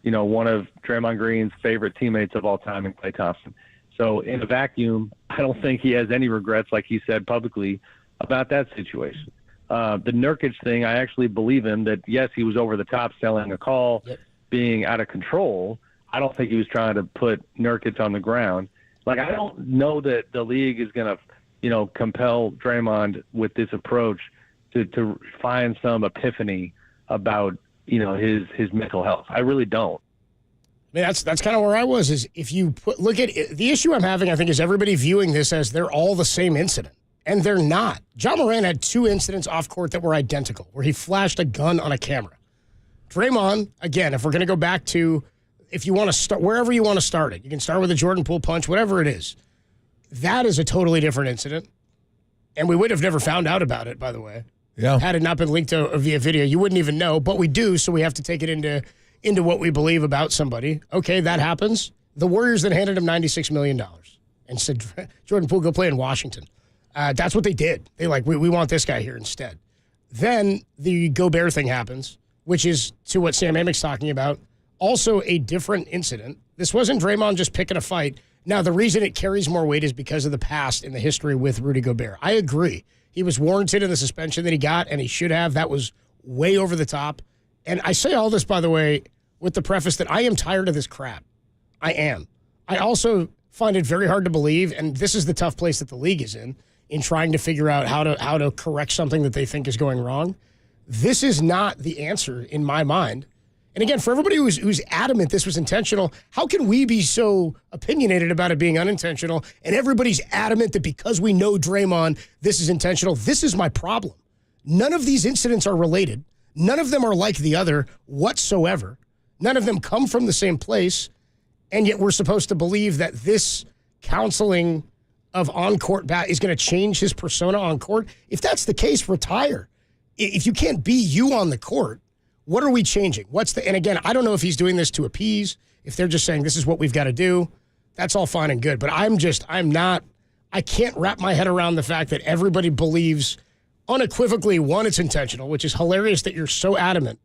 one of Draymond Green's favorite teammates of all time in Klay Thompson. So in a vacuum, I don't think he has any regrets, like he said publicly, about that situation. The Nurkic thing, I actually believe him that, yes, he was over the top selling a call, being out of control. I don't think he was trying to put Nurkic on the ground. Like, I don't know that the league is going to, compel Draymond with this approach to find some epiphany about, his mental health. I really don't. I mean, that's kind of where I was, is if you look at it, the issue I'm having, I think, is everybody viewing this as they're all the same incident. And they're not. John Morant had 2 incidents off court that were identical, where he flashed a gun on a camera. Draymond, again, if we're going to go back to, if you want to start, wherever you want to start it, you can start with a Jordan Poole punch, whatever it is. That is a totally different incident. And we would have never found out about it, by the way. Yeah. Had it not been leaked via video, you wouldn't even know. But we do, so we have to take it into what we believe about somebody. Okay, that happens. The Warriors then handed him $96 million and said, Jordan Poole, go play in Washington. That's what they did. They we want this guy here instead. Then the Gobert thing happens, which is, to what Sam Amick's talking about, also a different incident. This wasn't Draymond just picking a fight. Now, the reason it carries more weight is because of the past in the history with Rudy Gobert. I agree. He was warranted in the suspension that he got, and he should have. That was way over the top. And I say all this, by the way, with the preface that I am tired of this crap. I am. I also find it very hard to believe, and this is the tough place that the league is in trying to figure out how to correct something that they think is going wrong. This is not the answer in my mind. And again, for everybody who's adamant this was intentional, how can we be so opinionated about it being unintentional, and everybody's adamant that because we know Draymond, this is intentional? This is my problem. None of these incidents are related. None of them are like the other whatsoever. None of them come from the same place, and yet we're supposed to believe that this counseling of on-court is going to change his persona on court. If that's the case, retire. If you can't be you on the court, what are we changing? And again, I don't know if he's doing this to appease, if they're just saying this is what we've got to do. That's all fine and good. But I can't wrap my head around the fact that everybody believes unequivocally, one, it's intentional, which is hilarious that you're so adamant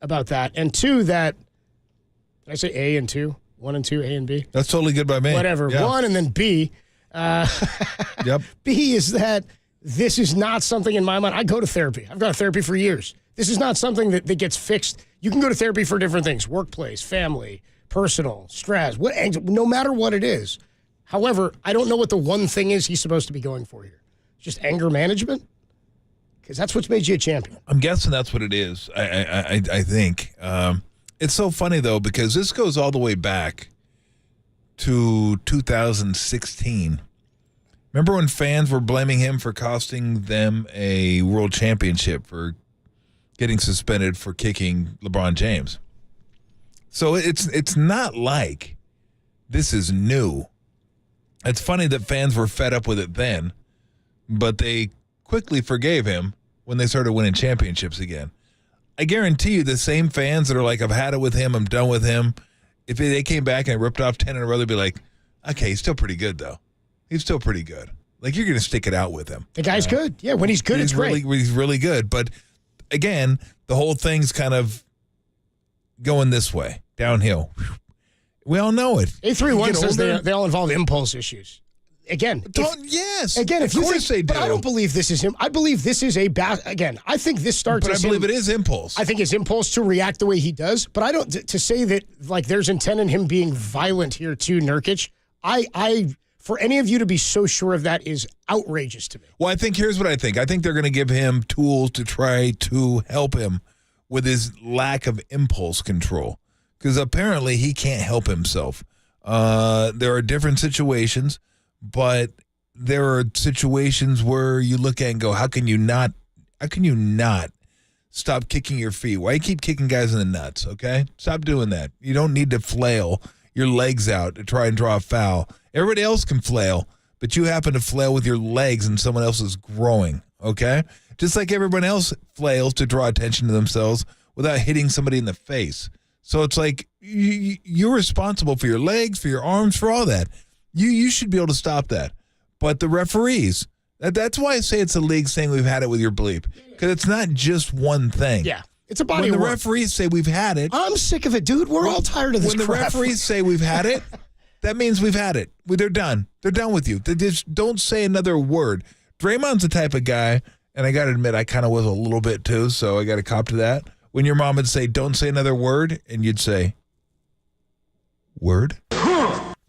about that. And 2, that, did I say A and 2? 1 and 2, A and B? That's totally good by me. Whatever. Yeah. 1 and then B. Yep. B is that this is not something in my mind. I go to therapy. I've gone to therapy for years. This is not something that gets fixed. You can go to therapy for different things, workplace, family, personal, stress, no matter what it is. However, I don't know what the one thing is he's supposed to be going for here. Just anger management? Because that's what's made you a champion. I'm guessing that's what it is. I think. It's so funny, though, because this goes all the way back to 2016. Remember when fans were blaming him for costing them a world championship for getting suspended for kicking LeBron James? So it's not like this is new. It's funny that fans were fed up with it then, but they quickly forgave him when they started winning championships again. I guarantee you the same fans that are like, I've had it with him, I'm done with him, if they came back and ripped off 10 in a row, they'd be like, okay, he's still pretty good, though. He's still pretty good. Like, you're going to stick it out with him. The guy's good. Yeah, when he's good, it's great. He's really good. But, again, the whole thing's kind of going this way, downhill. We all know it. A31 says they all involve impulse issues. Again, yes. Again, if of course you think, they do. But I don't believe this is him. I believe this is again, I think this starts. But I believe it is impulse. I think his impulse to react the way he does. But I don't to say that like there's intent in him being violent here too, Nurkic. I for any of you to be so sure of that is outrageous to me. Well, I think here's what I think. I think they're going to give him tools to try to help him with his lack of impulse control, because apparently he can't help himself. There are different situations. But there are situations where you look at and go, how can you not stop kicking your feet? Why you keep kicking guys in the nuts, okay? Stop doing that. You don't need to flail your legs out to try and draw a foul. Everybody else can flail, but you happen to flail with your legs and someone else is growing, okay? Just like everyone else flails to draw attention to themselves without hitting somebody in the face. So it's like you're responsible for your legs, for your arms, for all that. You should be able to stop that. But the referees, that's why I say it's a league saying we've had it with your bleep. Because it's not just one thing. Yeah. It's a body of work. work. When the referees say we've had it. I'm sick of it, dude. We're all tired of this crap. When the referees say we've had it, that means we've had it. They're done. They're done with you. They just don't say another word. Draymond's the type of guy, and I got to admit, I kind of was a little bit too, so I got to cop to that. When your mom would say, don't say another word, and you'd say, word?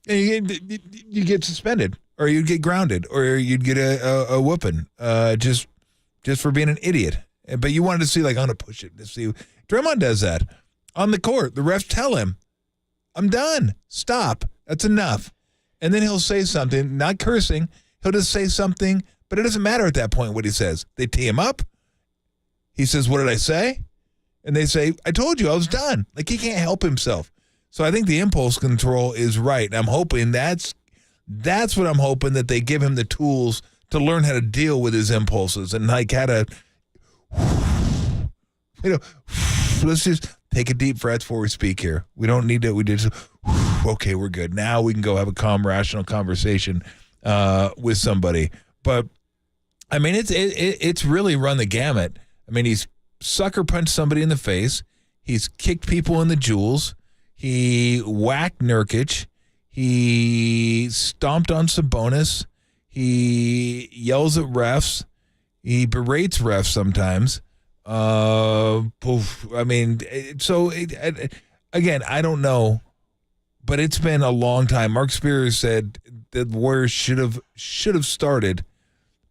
And you get suspended, or you'd get grounded, or you'd get a whooping, just for being an idiot. But you wanted to see, like, I'm going to push it to see. Draymond does that on the court. The refs tell him, I'm done. Stop. That's enough. And then he'll say something, not cursing. He'll just say something, but it doesn't matter at that point what he says. They tee him up. He says, what did I say? And they say, I told you I was done. Like, he can't help himself. So I think the impulse control is right. And I'm hoping that's what I'm hoping, that they give him the tools to learn how to deal with his impulses and like how to, let's just take a deep breath before we speak here. We don't need to. We just, okay, we're good. Now we can go have a calm, rational conversation with somebody. But I mean, it's really run the gamut. I mean, he's sucker punched somebody in the face. He's kicked people in the jewels. He whacked Nurkic. He stomped on Sabonis. He yells at refs. He berates refs sometimes. I mean, again, I don't know, but it's been a long time. Mark Spears said that the Warriors should have started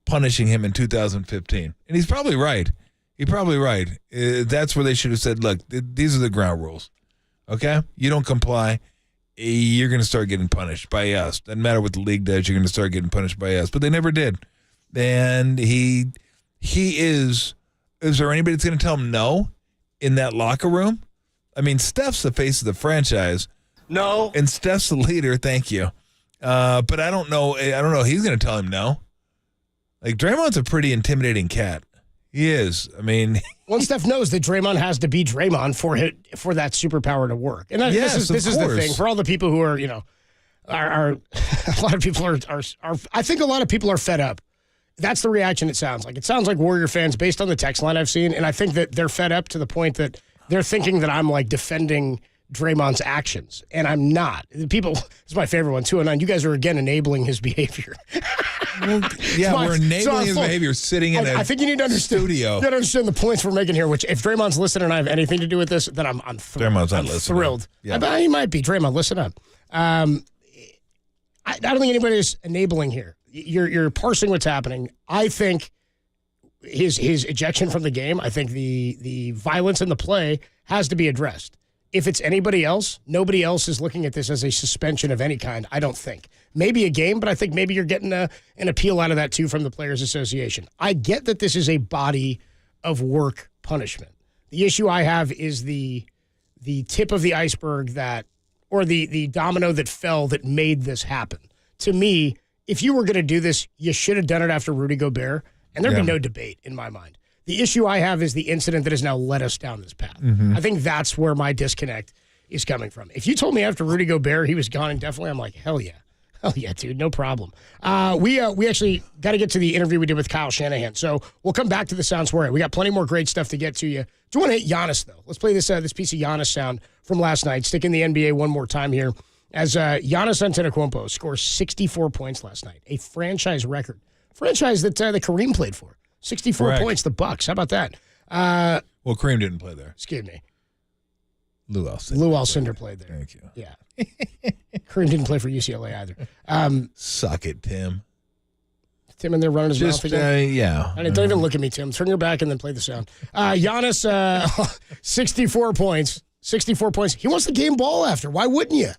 punishing him in 2015, and he's probably right. That's where they should have said, look, these are the ground rules. Okay? You don't comply, you're going to start getting punished by us. Doesn't matter what the league does, you're going to start getting punished by us. But they never did. And he is there anybody that's going to tell him no in that locker room? I mean, Steph's the face of the franchise. No. And Steph's the leader, thank you. But I don't know he's going to tell him no. Like, Draymond's a pretty intimidating cat. He is. I mean, well, Steph knows that Draymond has to be Draymond for that superpower to work. And this is the thing for all the people who are, are a lot of people are I think a lot of people are fed up. That's the reaction it sounds like. It sounds like Warrior fans based on the text line I've seen, and I think that they're fed up to the point that they're thinking that I'm like defending Draymond's actions, and I'm not. People, this is my favorite one, 209. You guys are again enabling his behavior. Well, yeah, we're enabling his behavior sitting in I think you need to understand, studio. You got to understand the points we're making here, which if Draymond's listening and I have anything to do with this, then I'm thrilled. Draymond's not listening. Thrilled. Yeah. He might be. Draymond, listen up. I I don't think anybody's enabling here. You're parsing what's happening. I think his ejection from the game, I think the violence in the play has to be addressed. If it's anybody else, nobody else is looking at this as a suspension of any kind, I don't think. Maybe a game, but I think maybe you're getting an appeal out of that too from the Players Association. I get that this is a body of work punishment. The issue I have is the tip of the iceberg or the domino that fell that made this happen. To me, if you were going to do this, you should have done it after Rudy Gobert, and there'd be no debate in my mind. The issue I have is the incident that has now led us down this path. Mm-hmm. I think that's where my disconnect is coming from. If you told me after Rudy Gobert he was gone indefinitely, I'm like, hell yeah. Hell yeah, dude, no problem. We actually got to get to the interview we did with Kyle Shanahan, so we'll come back to the sound Suare. We got plenty more great stuff to get to you. Do you want to hit Giannis, though? Let's play this piece of Giannis sound from last night. Stick in the NBA one more time here. As Giannis Antetokounmpo scores 64 points last night, a franchise record. Franchise that Kareem played for. 64 Correct. points, the Bucks. How about that? Well, Kareem didn't play there. Excuse me. Lou Alcindor played there. Thank you. Yeah. Kareem didn't play for UCLA either. Suck it, Tim. Tim in there running his mouth again. Yeah. Don't even look at me, Tim. Turn your back and then play the sound. Giannis, 64 points. 64 points. He wants the game ball after. Why wouldn't you?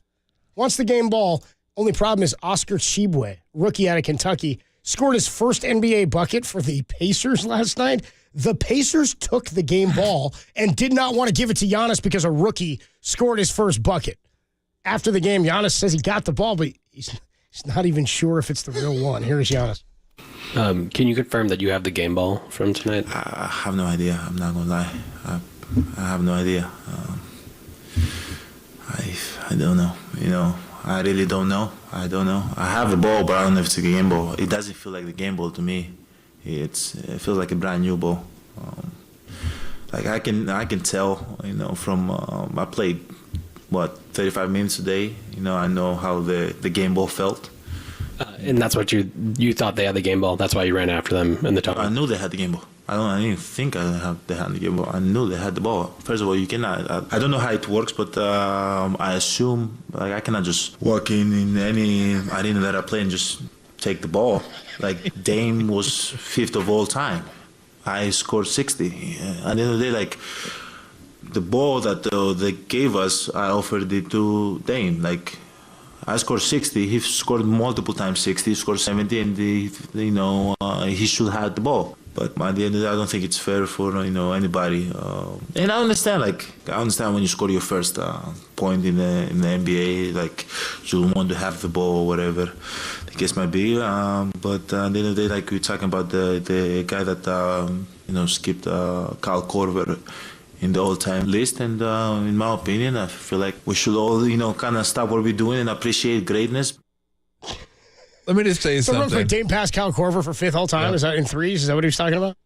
Wants the game ball. Only problem is Oscar Tshiebwe, rookie out of Kentucky, scored his first NBA bucket for the Pacers last night. The Pacers took the game ball and did not want to give it to Giannis because a rookie scored his first bucket. After the game, Giannis says he got the ball, but he's not even sure if it's the real one. Here's Giannis. Can you confirm that you have the game ball from tonight? I have no idea. I'm not going to lie. I have no idea. I don't know. I really don't know. I don't know. I have the ball, but I don't know if it's a game ball. It doesn't feel like the game ball to me. It feels like a brand new ball. Like I can tell, from I played 35 minutes a day. I know how the game ball felt. And that's what you thought they had the game ball. That's why you ran after them in the tunnel. I knew they had the game ball. I didn't think they had the game ball. I knew they had the ball. First of all, you cannot. I don't know how it works, but I assume I cannot just walk in any arena that I play and just take the ball. Like Dame was fifth of all time. I scored 60. At the end of the day, the ball that they gave us, I offered it to Dame. I scored 60. He scored multiple times 60. He scored 70, and he should have the ball. But at the end of the day, I don't think it's fair for anybody. And I understand. I understand when you score your first point in the NBA, you want to have the ball or whatever the case might be. But at the end of the day, we're talking about the guy that skipped Kyle Korver in the all-time list, and in my opinion, I feel like we should all, kind of stop what we're doing and appreciate greatness. Let me just say something. Real quick, Dame passed Kyle Korver for fifth all-time. Yeah. Is that in threes? Is that what he was talking about?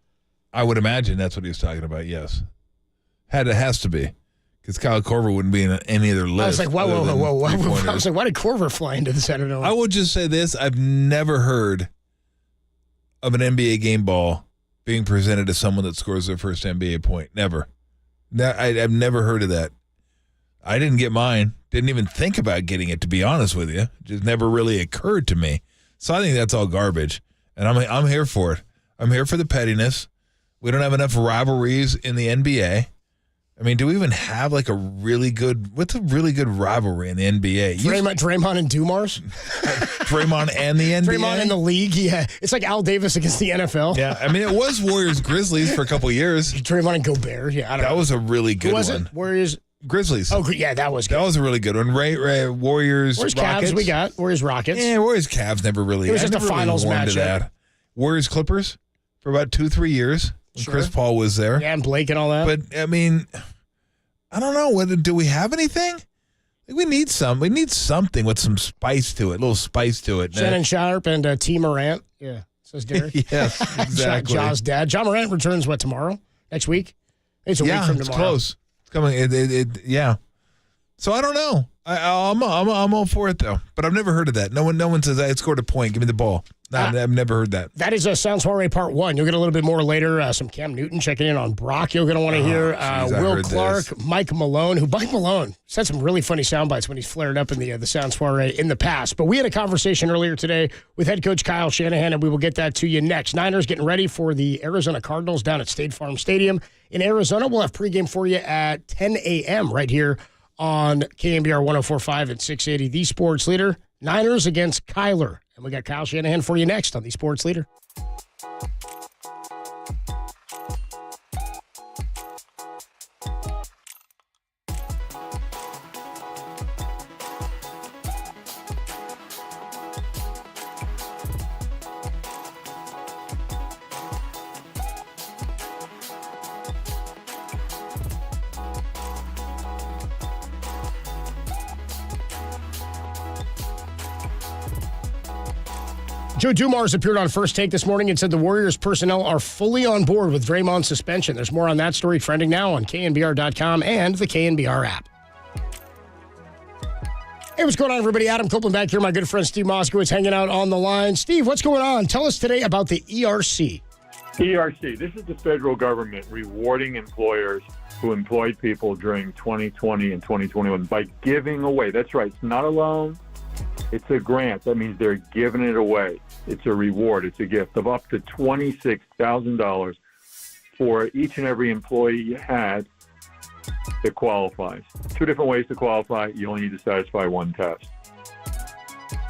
I would imagine that's what he was talking about, yes. It has to be, because Kyle Korver wouldn't be in any other list. I was like, whoa. I was like, why did Korver fly into the center? I will just say this. I've never heard of an NBA game ball being presented to someone that scores their first NBA point. Never. I've never heard of that. I didn't get mine. Didn't even think about getting it, to be honest with you. It just never really occurred to me. So I think that's all garbage, and I'm here for it. I'm here for the pettiness. We don't have enough rivalries in the NBA. I mean, do we even have what's a really good rivalry in the NBA? Draymond and Dumars? Draymond and the NBA? Draymond and the league, yeah. It's like Al Davis against the NFL. Yeah, I mean, it was Warriors-Grizzlies for a couple years. Draymond and Gobert, yeah. I don't know. That was a really good one. Who was it? Warriors... Grizzlies. Oh, yeah, that was good. That was a really good one. Warriors Rockets. Cavs we got. Warriors Rockets. Yeah, Warriors Cavs never really. It was just a finals matchup. Warriors Clippers for about 2-3 years when Chris Paul was there. Yeah, and Blake and all that. But I mean, I don't know. Do we have anything? We need something with some spice to it, a little spice to it. Shannon Sharp and T. Morant. Yeah, says Derek. Yes, exactly. Ja's dad. John Morant returns tomorrow? Next week? It's a week from tomorrow. It's close. Yeah. So I don't know. I'm all for it though. But I've never heard of that. No one says I scored a point. Give me the ball. I've never heard that. That is a Soare Part 1. You'll get a little bit more later. Some Cam Newton checking in on Brock. You're going to want to hear Will Clark, Mike Malone, who Mike Malone said some really funny sound bites when he's flared up in the Sound Soiree in the past. But we had a conversation earlier today with head coach Kyle Shanahan, and we will get that to you next. Niners getting ready for the Arizona Cardinals down at State Farm Stadium in Arizona. We'll have pregame for you at 10 a.m. right here on KNBR 104.5 and 680, the sports leader. Niners against Kyler. And we got Kyle Shanahan for you next on the Sports Leader. Joe Dumars appeared on First Take this morning and said the Warriors personnel are fully on board with Draymond's suspension. There's more on that story trending now on KNBR.com and the KNBR app. Hey, what's going on, everybody? Adam Copeland back here. My good friend Steve Moskowitz hanging out on the line. Steve, what's going on? Tell us today about the ERC. ERC, this is the federal government rewarding employers who employed people during 2020 and 2021 by giving away. That's right. It's not a loan. It's a grant. That means they're giving it away. It's a reward. It's a gift of up to $26,000 for each and every employee you had that qualifies. 2 different ways to qualify. You only need to satisfy one test.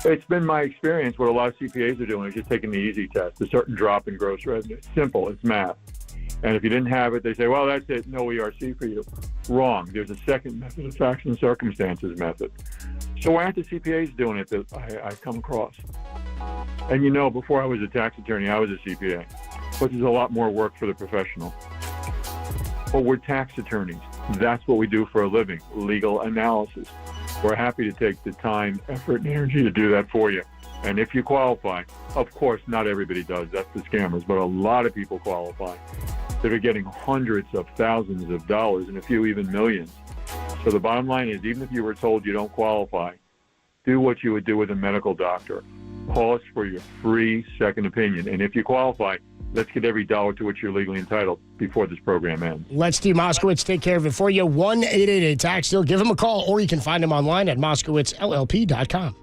It's been my experience what a lot of CPAs are doing is just taking the easy test, a certain drop in gross revenue. It's simple. It's math. And if you didn't have it, they say, well, that's it. No ERC for you. Wrong. There's a second method, a facts and circumstances method. So why aren't the CPAs doing it that I've come across? And you know, before I was a tax attorney, I was a CPA, which is a lot more work for the professional. But we're tax attorneys. That's what we do for a living, legal analysis. We're happy to take the time, effort, and energy to do that for you. And if you qualify, of course, not everybody does. That's the scammers, but a lot of people qualify that are getting hundreds of thousands of dollars and a few even millions. So the bottom line is, even if you were told you don't qualify, do what you would do with a medical doctor. Call us for your free second opinion. And if you qualify, let's get every dollar to which you're legally entitled before this program ends. Let Steve Moskowitz take care of it for you. 1-888-TAX-STEAL. Give him a call, or you can find him online at moskowitzllp.com.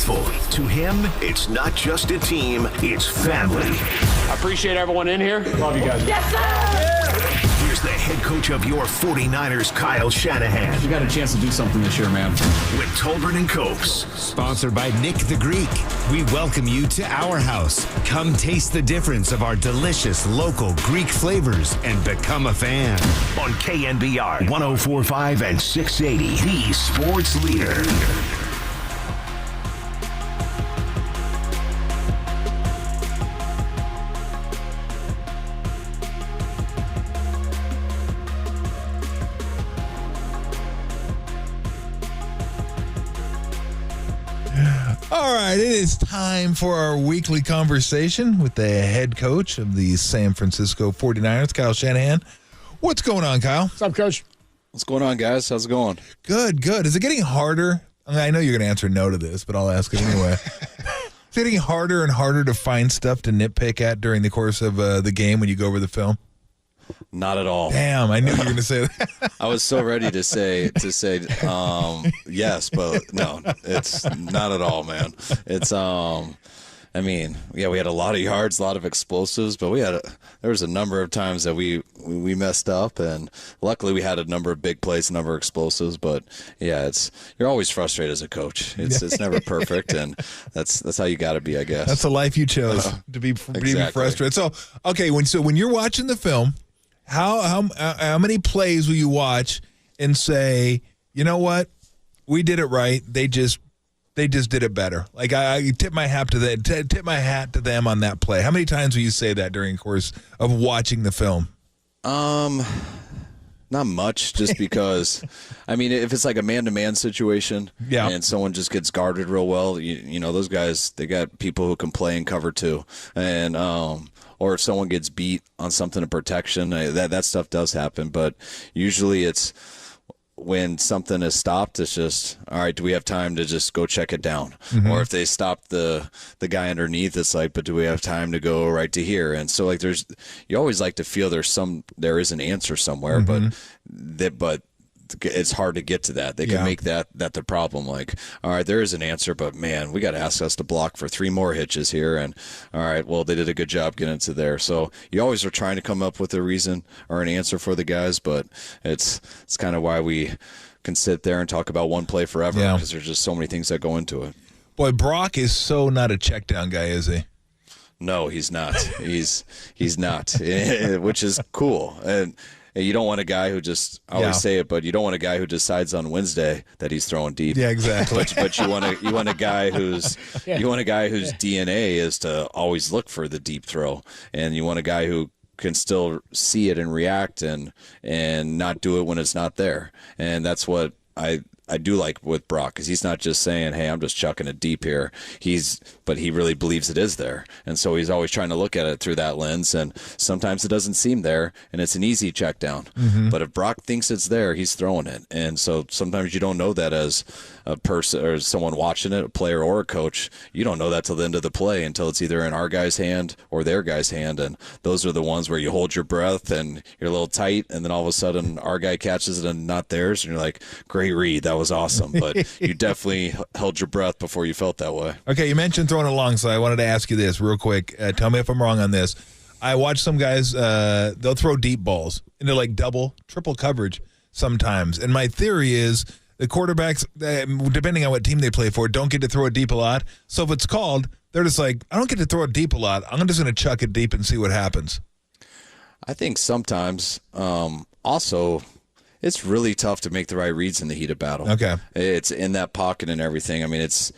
faithful. To him, it's not just a team, it's family. I appreciate everyone in here. Love you guys. Yes, sir! Here's the head coach of your 49ers, Kyle Shanahan. We got a chance to do something this year, man. With Tolbert and Copes. Sponsored by Nick the Greek. We welcome you to our house. Come taste the difference of our delicious local Greek flavors and become a fan. On KNBR 104.5 and 680, the sports leader. All right, it is time for our weekly conversation with the head coach of the San Francisco 49ers, Kyle Shanahan. What's going on, Kyle? What's up, Coach? What's going on, guys? How's it going? Good, good. Is it getting harder? I know you're going to answer no to this, but I'll ask it anyway. Is it getting harder and harder to find stuff to nitpick at during the course of the game when you go over the film? Not at all. Damn, I knew you were going to say that. I was so ready to say yes, but no, it's not at all, man. It's I mean, yeah, we had a lot of yards, a lot of explosives, but there was a number of times that we messed up, and luckily we had a number of big plays, a number of explosives. But yeah, you're always frustrated as a coach. It's never perfect, and that's how you got to be, I guess. That's the life you chose to be frustrated. So okay, when you're watching the film, how many plays will you watch and say, you know what, we did it right, they just did it better? Like I tip my hat to them on that play. How many times will you say that during the course of watching the film? Not much, just because, I mean, if it's like a man-to-man situation, yeah, and someone just gets guarded real well, you know, those guys, they got people who can play and cover too, and or if someone gets beat on something of protection, that stuff does happen. But usually it's when something is stopped, it's just, all right, do we have time to just go check it down? Mm-hmm. Or if they stop the guy underneath, it's like, but do we have time to go right to here? And so like you always like to feel there is an answer somewhere, mm-hmm. but it's hard to get to that. They can make that the problem. Like, all right, there is an answer, but man, we got to ask us to block for 3 more hitches here. And all right, well, they did a good job getting to there. So you always are trying to come up with a reason or an answer for the guys, but it's kind of why we can sit there and talk about one play forever, because there's just so many things that go into it. Boy, Brock is so not a check down guy, is he? No, he's not. He's not, which is cool. And you don't want a guy who just, I always say it, but you don't want a guy who decides on Wednesday that he's throwing deep. Yeah, exactly. But you want a guy whose DNA is to always look for the deep throw, and you want a guy who can still see it and react and not do it when it's not there. And that's what I do like with Brock, because he's not just saying, hey, I'm just chucking it deep here. But he really believes it is there. And so he's always trying to look at it through that lens. And sometimes it doesn't seem there, and it's an easy check down. Mm-hmm. But if Brock thinks it's there, he's throwing it. And so sometimes you don't know that as a person or someone watching it, a player or a coach. You don't know that till the end of the play, until it's either in our guy's hand or their guy's hand. And those are the ones where you hold your breath and you're a little tight, and then all of a sudden our guy catches it and not theirs. And you're like, great read. That was awesome. But you definitely held your breath before you felt that way. Okay, you mentioned throwing it long, so I wanted to ask you this real quick. Tell me if I'm wrong on this. I watch some guys, they'll throw deep balls into like double, triple coverage sometimes. And my theory is the quarterbacks, depending on what team they play for, don't get to throw it deep a lot. So if it's called, they're just like, I don't get to throw it deep a lot. I'm just going to chuck it deep and see what happens. I think sometimes also it's really tough to make the right reads in the heat of battle. Okay. It's in that pocket and everything. I mean, it's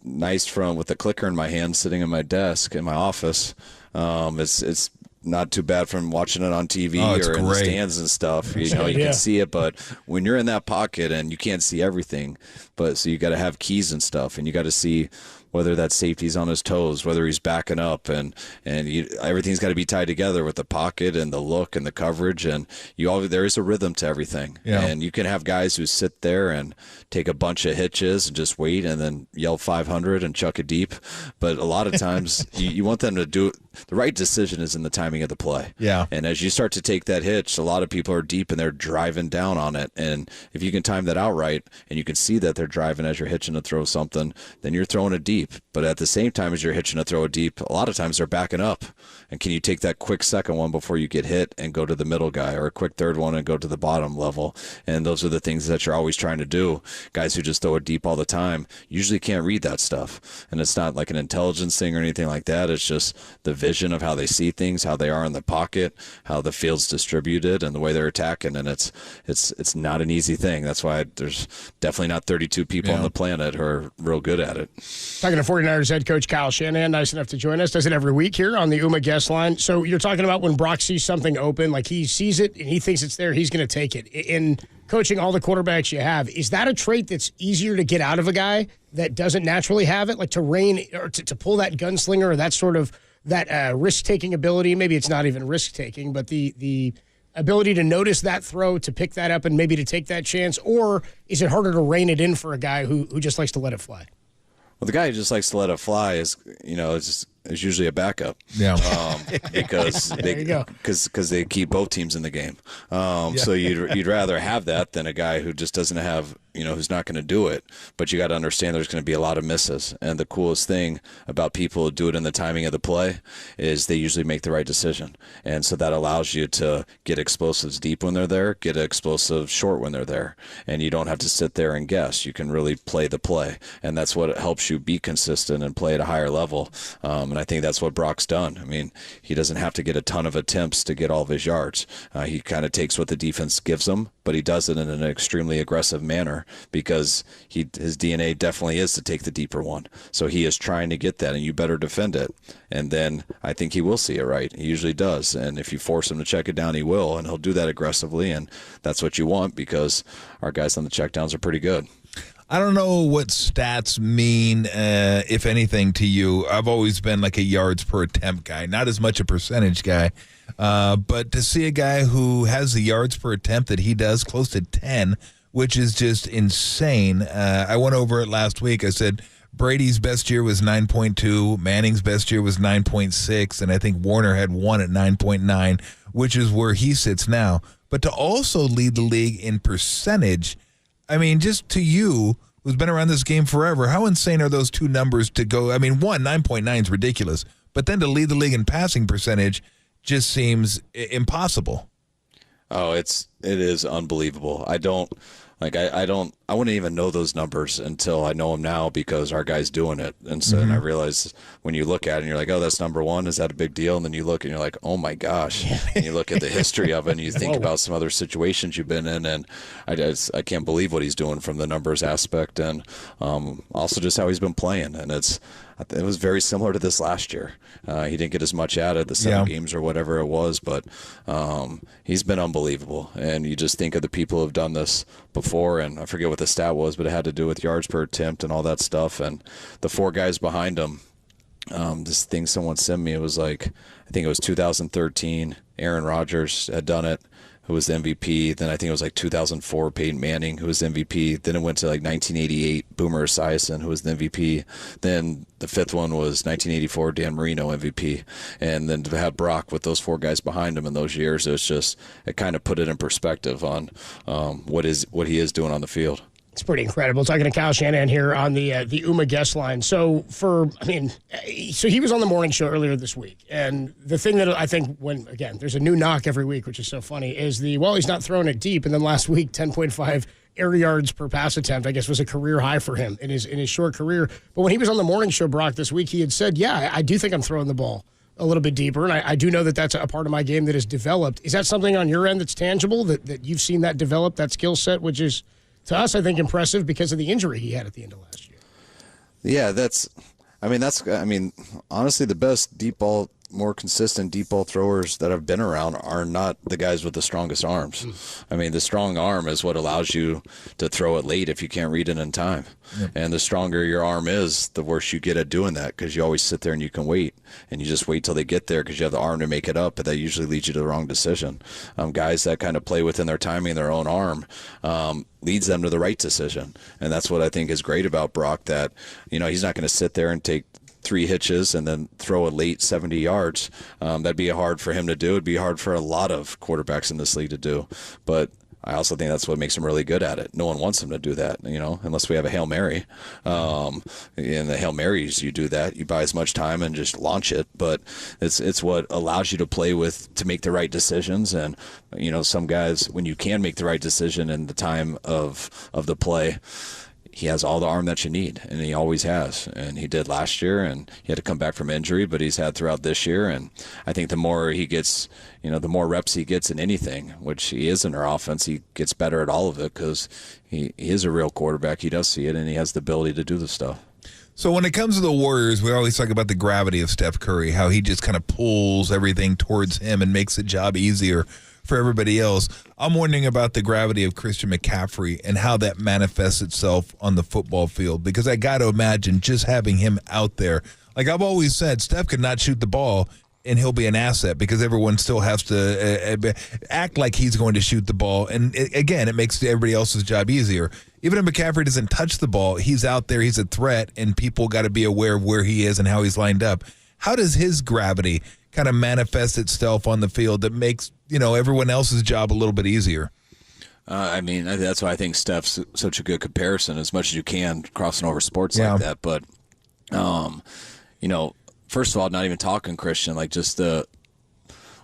nice with the clicker in my hand sitting in my desk in my office. It's not too bad from watching it on TV or in the stands and stuff. You know, you can see it, but when you're in that pocket and you can't see everything, so you got to have keys and stuff, and you got to see whether that safety's on his toes, whether he's backing up, and everything's got to be tied together with the pocket and the look and the coverage, and there is a rhythm to everything. Yeah. And you can have guys who sit there and take a bunch of hitches and just wait and then yell 500 and chuck it deep. But a lot of times you want them to do it. The right decision is in the timing of the play. Yeah. And as you start to take that hitch, a lot of people are deep and they're driving down on it. And if you can time that out right and you can see that they're driving as you're hitching to throw something, then you're throwing it deep. But at the same time as you're hitching to throw it deep, a lot of times they're backing up. And can you take that quick second one before you get hit and go to the middle guy, or a quick third one and go to the bottom level? And those are the things that you're always trying to do. Guys who just throw it deep all the time usually can't read that stuff. And it's not like an intelligence thing or anything like that. It's just the vision of how they see things, how they are in the pocket, how the field's distributed, and the way they're attacking. And it's not an easy thing. That's why there's definitely not 32 people on the planet who are real good at it. Talking to 49ers head coach Kyle Shanahan, nice enough to join us. Does it every week here on the UMA guest line. So you're talking about when Brock sees something open, like he sees it and he thinks it's there, he's going to take it. In coaching all the quarterbacks you have, is that a trait that's easier to get out of a guy that doesn't naturally have it, like to rein or to pull that gunslinger or that sort of that risk-taking ability? Maybe it's not even risk-taking, but the ability to notice that throw, to pick that up and maybe to take that chance? Or is it harder to rein it in for a guy who just likes to let it fly? Well, the guy who just likes to let it fly is usually a backup. Yeah. Because they keep both teams in the game. So you'd rather have that than a guy who just doesn't have, who's not going to do it. But you got to understand there's going to be a lot of misses. And the coolest thing about people who do it in the timing of the play is they usually make the right decision. And so that allows you to get explosives deep when they're there, get explosives short when they're there. And you don't have to sit there and guess. You can really play the play. And that's what helps you be consistent and play at a higher level. And I think that's what Brock's done. I mean, he doesn't have to get a ton of attempts to get all of his yards. He kind of takes what the defense gives him, but he does it in an extremely aggressive manner because his DNA definitely is to take the deeper one. So he is trying to get that, and you better defend it. And then I think he will see it right. He usually does. And if you force him to check it down, he will, and he'll do that aggressively. And that's what you want because our guys on the checkdowns are pretty good. I don't know what stats mean, if anything, to you. I've always been like a yards per attempt guy, not as much a percentage guy. But to see a guy who has the yards per attempt that he does, close to 10, which is just insane. I went over it last week. I said Brady's best year was 9.2, Manning's best year was 9.6, and I think Warner had one at 9.9, which is where he sits now. But to also lead the league in percentage, I mean, just to you, who's been around this game forever, how insane are those two numbers to go? I mean, 9.9 is ridiculous, but then to lead the league in passing percentage just seems impossible. Oh, it is unbelievable. I wouldn't even know those numbers until I know them now because our guy's doing it. And so and I realize when you look at it and you're like, oh, that's number one. Is that a big deal? And then you look and you're like, oh my gosh. And you look at the history of it and you think about some other situations you've been in. And I can't believe what he's doing from the numbers aspect. And also just how he's been playing. And it was very similar to this last year. He didn't get as much out of the 7 games or whatever it was, but he's been unbelievable. And you just think of the people who have done this before, and I forget what the stat was, but it had to do with yards per attempt and all that stuff. And the 4 guys behind him, this thing someone sent me, it was like, I think it was 2013, Aaron Rodgers had done it, who was the MVP. Then I think it was like 2004, Peyton Manning, who was the MVP. Then it went to like 1988, Boomer Esiason, who was the MVP. Then the 5th one was 1984, Dan Marino, MVP. And then to have Brock with those 4 guys behind him in those years, it kind of put it in perspective on what he is doing on the field. It's pretty incredible. Talking to Kyle Shanahan here on the UMA guest line. So he was on the morning show earlier this week. And the thing that I think there's a new knock every week, which is so funny, is he's not throwing it deep. And then last week, 10.5 air yards per pass attempt, I guess, was a career high for him in his short career. But when he was on the morning show, Brock, this week, he had said, I do think I'm throwing the ball a little bit deeper. And I do know that that's a part of my game that has developed. Is that something on your end that's tangible, that you've seen that develop, that skill set, which is, to us, I think, impressive because of the injury he had at the end of last year? Yeah, honestly, the best deep ball more consistent deep ball throwers that have been around are not the guys with the strongest arms. I mean, the strong arm is what allows you to throw it late if you can't read it in time. And the stronger your arm is, the worse you get at doing that, because you always sit there and you can wait, and you just wait till they get there because you have the arm to make it up, but that usually leads you to the wrong decision. Guys that kind of play within their timing, their own arm, leads them to the right decision. And that's what I think is great about Brock, that, he's not going to sit there and take 3 hitches and then throw a late 70 yards. That'd be hard for him to do. It'd be hard for a lot of quarterbacks in this league to do. But I also think that's what makes him really good at it. No one wants him to do that, unless we have a Hail Mary. In the Hail Marys, you do that. You buy as much time and just launch it. But it's what allows you to play with, to make the right decisions. And, some guys, when you can make the right decision in the time of the play, he has all the arm that you need, and he always has. And he did last year, and he had to come back from injury, but he's had throughout this year. And I think the more he gets, the more reps he gets in anything, which he is in our offense, he gets better at all of it, because he is a real quarterback. He does see it, and he has the ability to do the stuff. So when it comes to the Warriors, we always talk about the gravity of Steph Curry, how he just kind of pulls everything towards him and makes the job easier for everybody else. I'm wondering about the gravity of Christian McCaffrey and how that manifests itself on the football field, because I got to imagine just having him out there. Like I've always said, Steph could not shoot the ball and he'll be an asset, because everyone still has to act like he's going to shoot the ball. And again, it makes everybody else's job easier. Even if McCaffrey doesn't touch the ball, he's out there, he's a threat, and people got to be aware of where he is and how he's lined up. How does his gravity kind of manifest itself on the field that makes, everyone else's job a little bit easier? That's why I think Steph's such a good comparison, as much as you can, crossing over sports like that. But, first of all, not even talking Christian, like just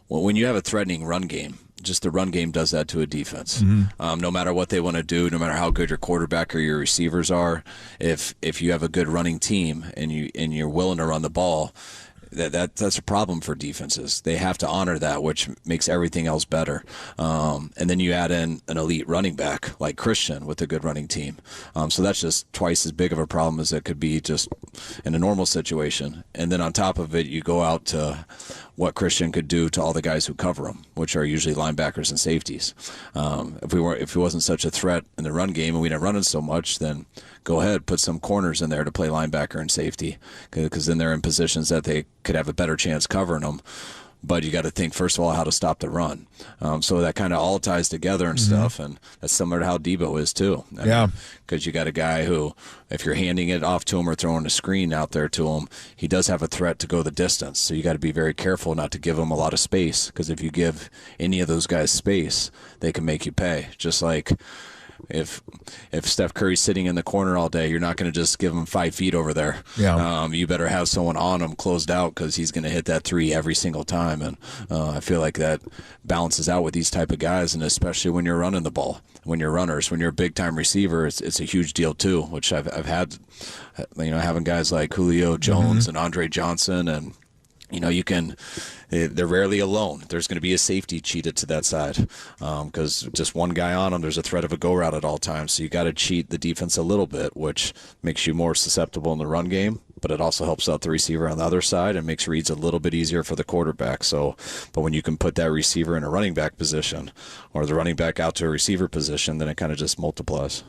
when you have a threatening run game, just the run game does that to a defense. No matter what they want to do, no matter how good your quarterback or your receivers are, if you have a good running team and you're willing to run the ball, that's a problem for defenses. They have to honor that, which makes everything else better. And then you add in an elite running back like Christian with a good running team. So that's just twice as big of a problem as it could be just in a normal situation. And then on top of it, you go out to what Christian could do to all the guys who cover him, which are usually linebackers and safeties. If he wasn't such a threat in the run game and we didn't run it so much, then go ahead, put some corners in there to play linebacker and safety, because then they're in positions that they could have a better chance covering them. But you got to think, first of all, how to stop the run. So that kind of all ties together and stuff, and that's similar to how Debo is too. Because you got a guy who, if you're handing it off to him or throwing a screen out there to him, he does have a threat to go the distance. So you got to be very careful not to give him a lot of space, because if you give any of those guys space, they can make you pay. Just like if Steph Curry's sitting in the corner all day, you're not going to just give him 5 feet over there. You better have someone on him closed out, because he's going to hit that 3 every single time. And I feel like that balances out with these type of guys, and especially when you're running the ball, when you're runners, when you're a big time receiver, it's a huge deal too. Which I've had, having guys like Julio Jones and Andre Johnson, and they're rarely alone. There's going to be a safety cheated to that side, because just one guy on them, there's a threat of a go route at all times. So you got to cheat the defense a little bit, which makes you more susceptible in the run game, but it also helps out the receiver on the other side and makes reads a little bit easier for the quarterback. But when you can put that receiver in a running back position, or the running back out to a receiver position, then it kind of just multiplies.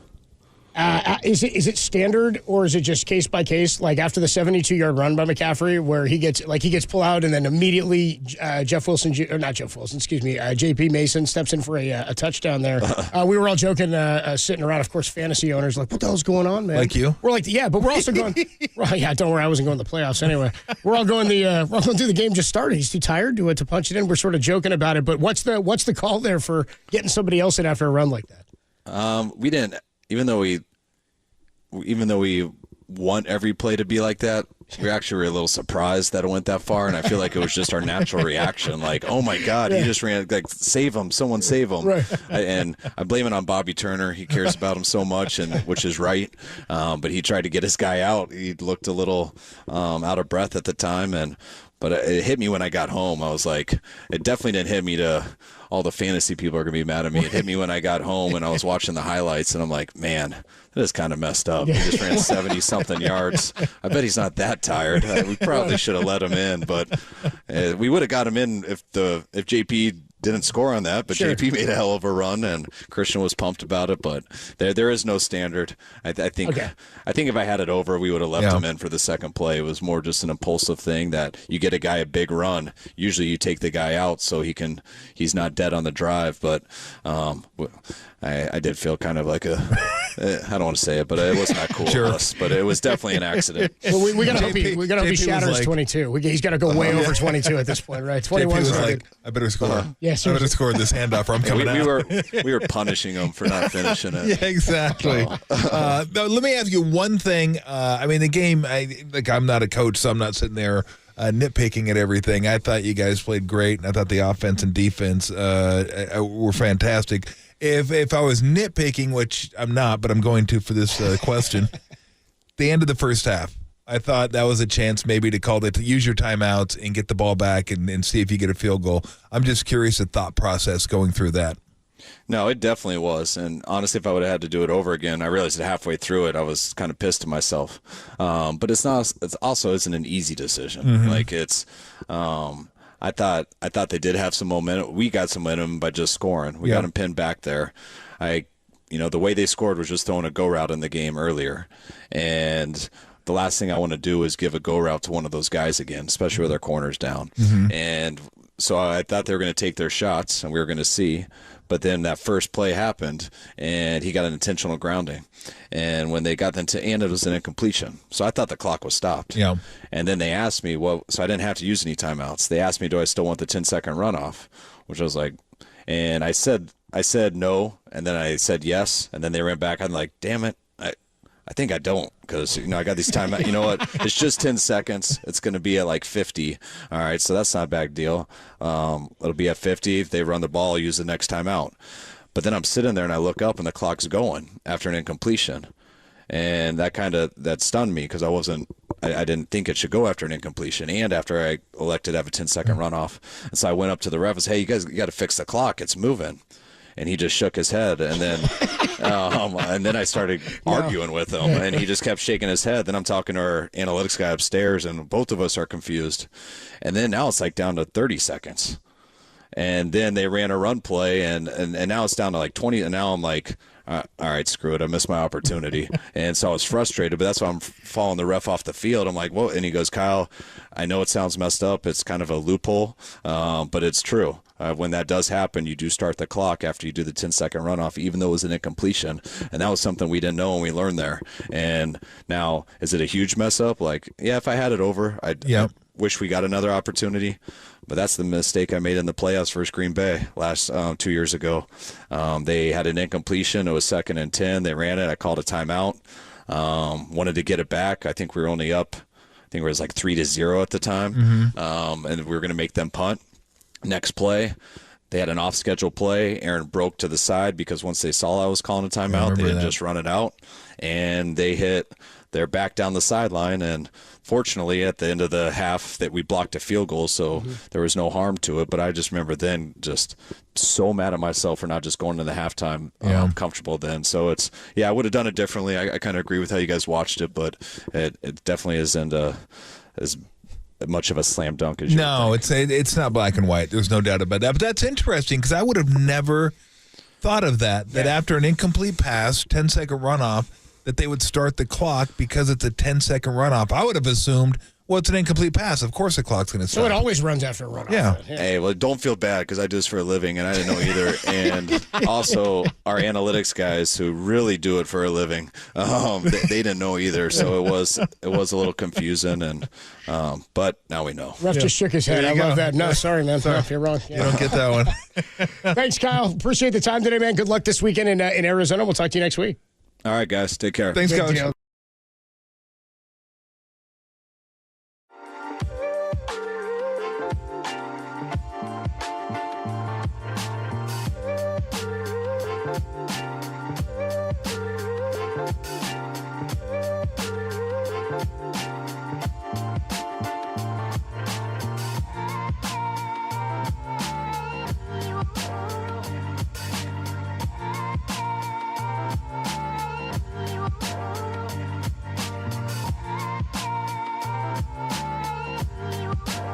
Is it standard, or is it just case by case? Like after the 72-yard run by McCaffrey, where he gets pulled out, and then immediately JP Mason steps in for a touchdown there. We were all joking, sitting around, of course, fantasy owners like, what the hell's going on, man? Like you? We're like, yeah, but we're also going. Well, yeah, don't worry, I wasn't going to the playoffs anyway. We're all going through the game just started. He's too tired to punch it in. We're sort of joking about it, but what's the call there for getting somebody else in after a run like that? We didn't. Even though we want every play to be like that, we actually were a little surprised that it went that far, and I feel like it was just our natural reaction, like, oh my God, he just ran, like, save him, someone save him. Right. And I blame it on Bobby Turner. He cares about him so much, and which is right. But he tried to get his guy out. He looked a little out of breath at the time, But it hit me when I got home. I was like, it definitely didn't hit me to all the fantasy people are going to be mad at me. It hit me when I got home and I was watching the highlights, and I'm like, man, that is kind of messed up. He just ran 70-something yards. I bet he's not that tired. We probably should have let him in, but we would have got him in if JP didn't score on that, but Sure. JP made a hell of a run, and Christian was pumped about it. But there is no standard. I think if I had it over, we would have left him in for the second play. It was more just an impulsive thing that you get a guy a big run. Usually you take the guy out so he's not dead on the drive. But I did feel kind of like I don't want to say it, but it wasn't that cool of us. But it was definitely an accident. Well, we got to hope he shatters like, 22. He's got to go way over 22 at this point, right? 21 was is like, I better score. Yeah, I better score this handoff or I'm coming out. We were punishing him for not finishing it. Yeah, exactly. Now, let me ask you one thing. I mean, the game, I'm not a coach, so I'm not sitting there nitpicking at everything. I thought you guys played great, and I thought the offense and defense were fantastic. If I was nitpicking, which I'm not, but I'm going to for this question, the end of the first half, I thought that was a chance maybe to use your timeouts and get the ball back and see if you get a field goal. I'm just curious the thought process going through that. No, it definitely was. And honestly, if I would have had to do it over again, I realized that halfway through it, I was kind of pissed at myself. But it also isn't an easy decision. Mm-hmm. Like I thought they did have some momentum. We got some momentum by just scoring. We got them pinned back there. The way they scored was just throwing a go route in the game earlier. And the last thing I want to do is give a go route to one of those guys again, especially with our corners down. Mm-hmm. And so I thought they were going to take their shots, and we were going to see. But then that first play happened, and he got an intentional grounding. And when they got them and it was an incompletion. So I thought the clock was stopped. Yeah. And then they asked me, so I didn't have to use any timeouts. They asked me, do I still want the 10-second runoff? Which I was like, and I said no, and then I said yes, and then they ran back. I'm like, damn it, I think I don't, because I got these timeouts. You know what? It's just 10 seconds. It's going to be at like 50. All right, so that's not a bad deal. It'll be at 50. If they run the ball, I'll use the next timeout. But then I'm sitting there and I look up and the clock's going after an incompletion, and that stunned me because I didn't think it should go after an incompletion, and after I elected to have a 10-second runoff. And so I went up to the ref and said, hey, you guys got to fix the clock. It's moving. And he just shook his head, and then I started arguing with him, and he just kept shaking his head. Then I'm talking to our analytics guy upstairs, and both of us are confused. And then now it's like down to 30 seconds. And then they ran a run play, and now it's down to like 20. And now I'm like, all right, screw it. I missed my opportunity. And so I was frustrated, but that's why I'm following the ref off the field. I'm like, whoa. And he goes, Kyle, I know it sounds messed up. It's kind of a loophole, but it's true. When that does happen, you do start the clock after you do the 10-second runoff, even though it was an incompletion. And that was something we didn't know and we learned there. And now, is it a huge mess up? Like, yeah, if I had it over, I wish we got another opportunity. But that's the mistake I made in the playoffs versus Green Bay last 2 years ago. They had an incompletion. It was 2nd and 10. They ran it. I called a timeout. Wanted to get it back. I think we were only up. I think it was like 3-0 at the time. Mm-hmm. And we were going to make them punt. Next play, they had an off-schedule play. Aaron broke to the side because once they saw I was calling a timeout, they didn't just run it out. And they're back down the sideline. And fortunately, at the end of the half, that we blocked a field goal, so there was no harm to it. But I just remember then just so mad at myself for not just going to the halftime comfortable then. So I would have done it differently. I kind of agree with how you guys watched it, but it definitely isn't as much of a slam dunk as you would think. it's not black and white. There's no doubt about that. But that's interesting because I would have never thought of that after an incomplete pass, 10-second runoff, that they would start the clock because it's a 10-second runoff. I would have assumed, well, it's an incomplete pass. Of course the clock's going to start. So it always runs after a runoff. Yeah. Hey, well, don't feel bad because I do this for a living, and I didn't know either. And also, our analytics guys who really do it for a living, they didn't know either. So it was a little confusing, and but now we know. Ref just shook his head. I love that. No, sorry, man. Sorry. You're wrong. You don't get that one. Thanks, Kyle. Appreciate the time today, man. Good luck this weekend in Arizona. We'll talk to you next week. All right, guys. Take care. Thanks, Coach. Deal.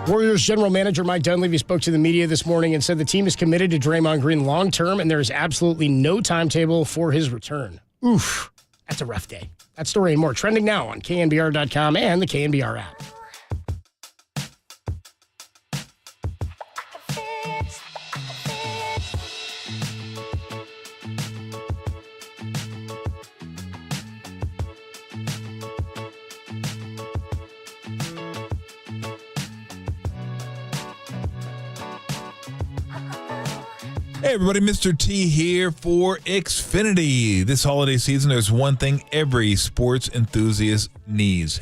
Warriors general manager Mike Dunleavy spoke to the media this morning and said the team is committed to Draymond Green long term, and there is absolutely no timetable for his return. Oof, that's a rough day. That story and more trending now on KNBR.com and the KNBR app. Hey everybody, Mr. T here for Xfinity. This holiday season, there's one thing every sports enthusiast needs.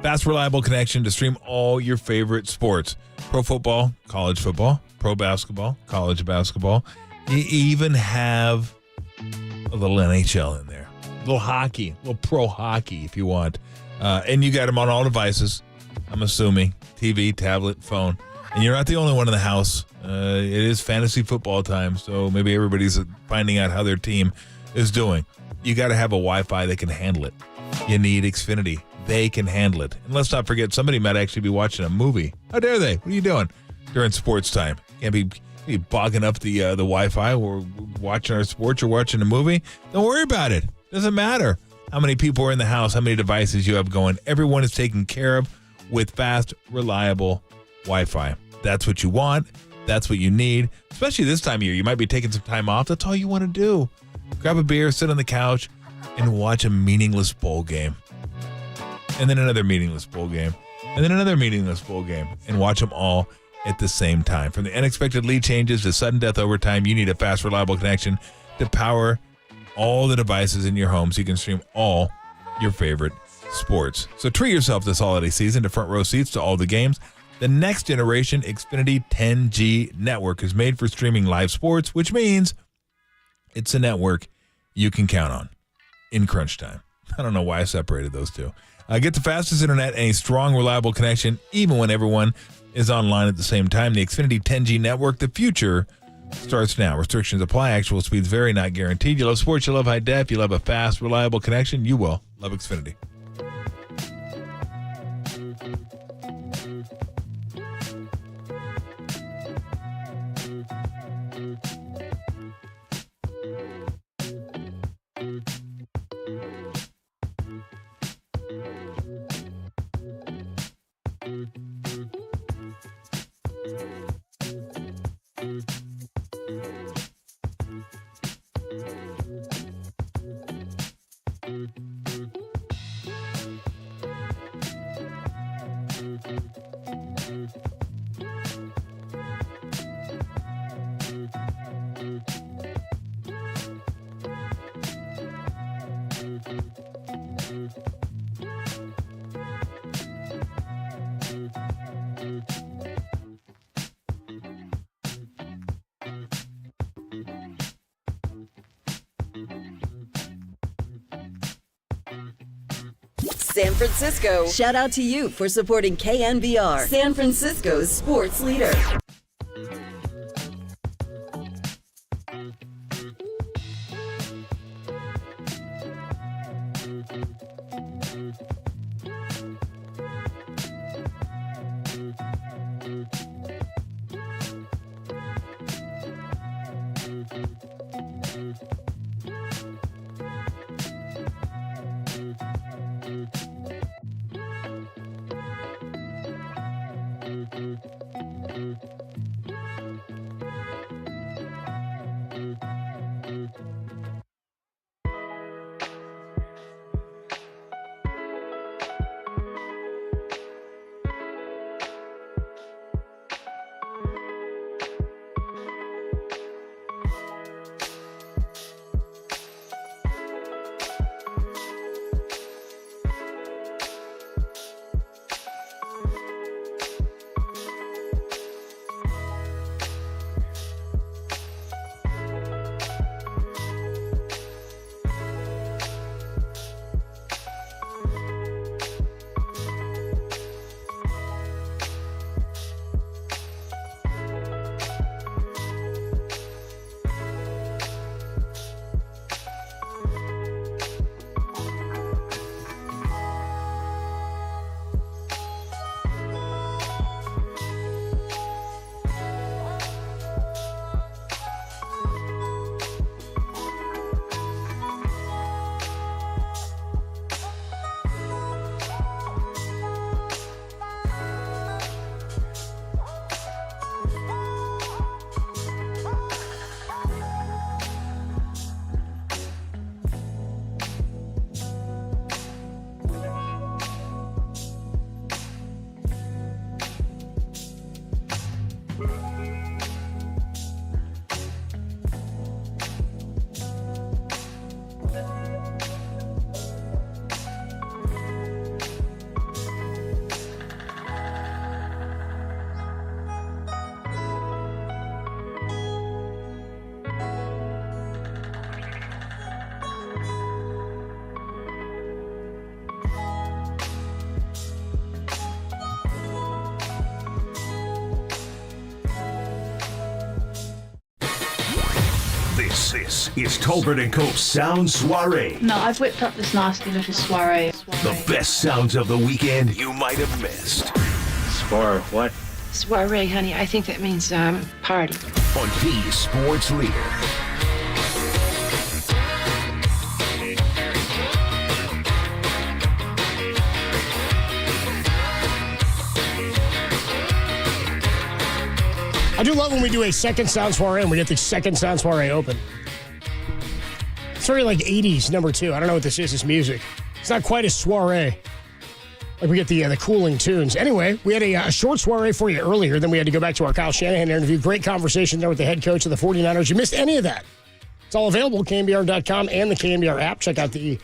Fast, reliable connection to stream all your favorite sports. Pro football, college football, pro basketball, college basketball. You even have a little NHL in there. A little hockey, a little pro hockey if you want. And you got them on all devices, I'm assuming. TV, tablet, phone. And you're not the only one in the house. It is fantasy football time, so maybe everybody's finding out how their team is doing. You got to have a Wi-Fi that can handle it. You need Xfinity. They can handle it. And let's not forget, somebody might actually be watching a movie. How dare they? What are you doing during sports time? Can't be bogging up the Wi-Fi. We're watching our sports or watching a movie. Don't worry about it. Doesn't matter how many people are in the house, how many devices you have going. Everyone is taken care of with fast, reliable Wi-Fi. That's what you want. That's what you need, especially this time of year. You might be taking some time off. That's all you want to do. Grab a beer, sit on the couch, and watch a meaningless bowl game. And then another meaningless bowl game. And then another meaningless bowl game. And watch them all at the same time. From the unexpected lead changes to sudden death overtime, you need a fast, reliable connection to power all the devices in your home so you can stream all your favorite sports. So treat yourself this holiday season to front row seats to all the games. The next generation Xfinity 10G network is made for streaming live sports, which means it's a network you can count on in crunch time. I don't know why I separated those two. Get the fastest internet and a strong, reliable connection, even when everyone is online at the same time. The Xfinity 10G network, the future starts now. Restrictions apply. Actual speeds vary, not guaranteed. You love sports, you love high def, you love a fast, reliable connection. You will love Xfinity. San Francisco, shout out to you for supporting KNBR, San Francisco's sports leader. This is Tolbert and Cope's Sound Soiree. No, I've whipped up this nasty little soiree. The best sounds of the weekend you might have missed. Soiree, what? Soiree, honey, I think that means party. On the Sports Leader. I do love when we do a second Sound Soiree and we get the second Sound Soiree open. It's very like 80s number 2. I don't know what this is. It's music. It's not quite a soiree. Like we get the cooling tunes. Anyway, we had a short soiree for you earlier. Then we had to go back to our Kyle Shanahan interview. Great conversation there with the head coach of the 49ers. You missed any of that. It's all available at KNBR.com and the KNBR app. Check out the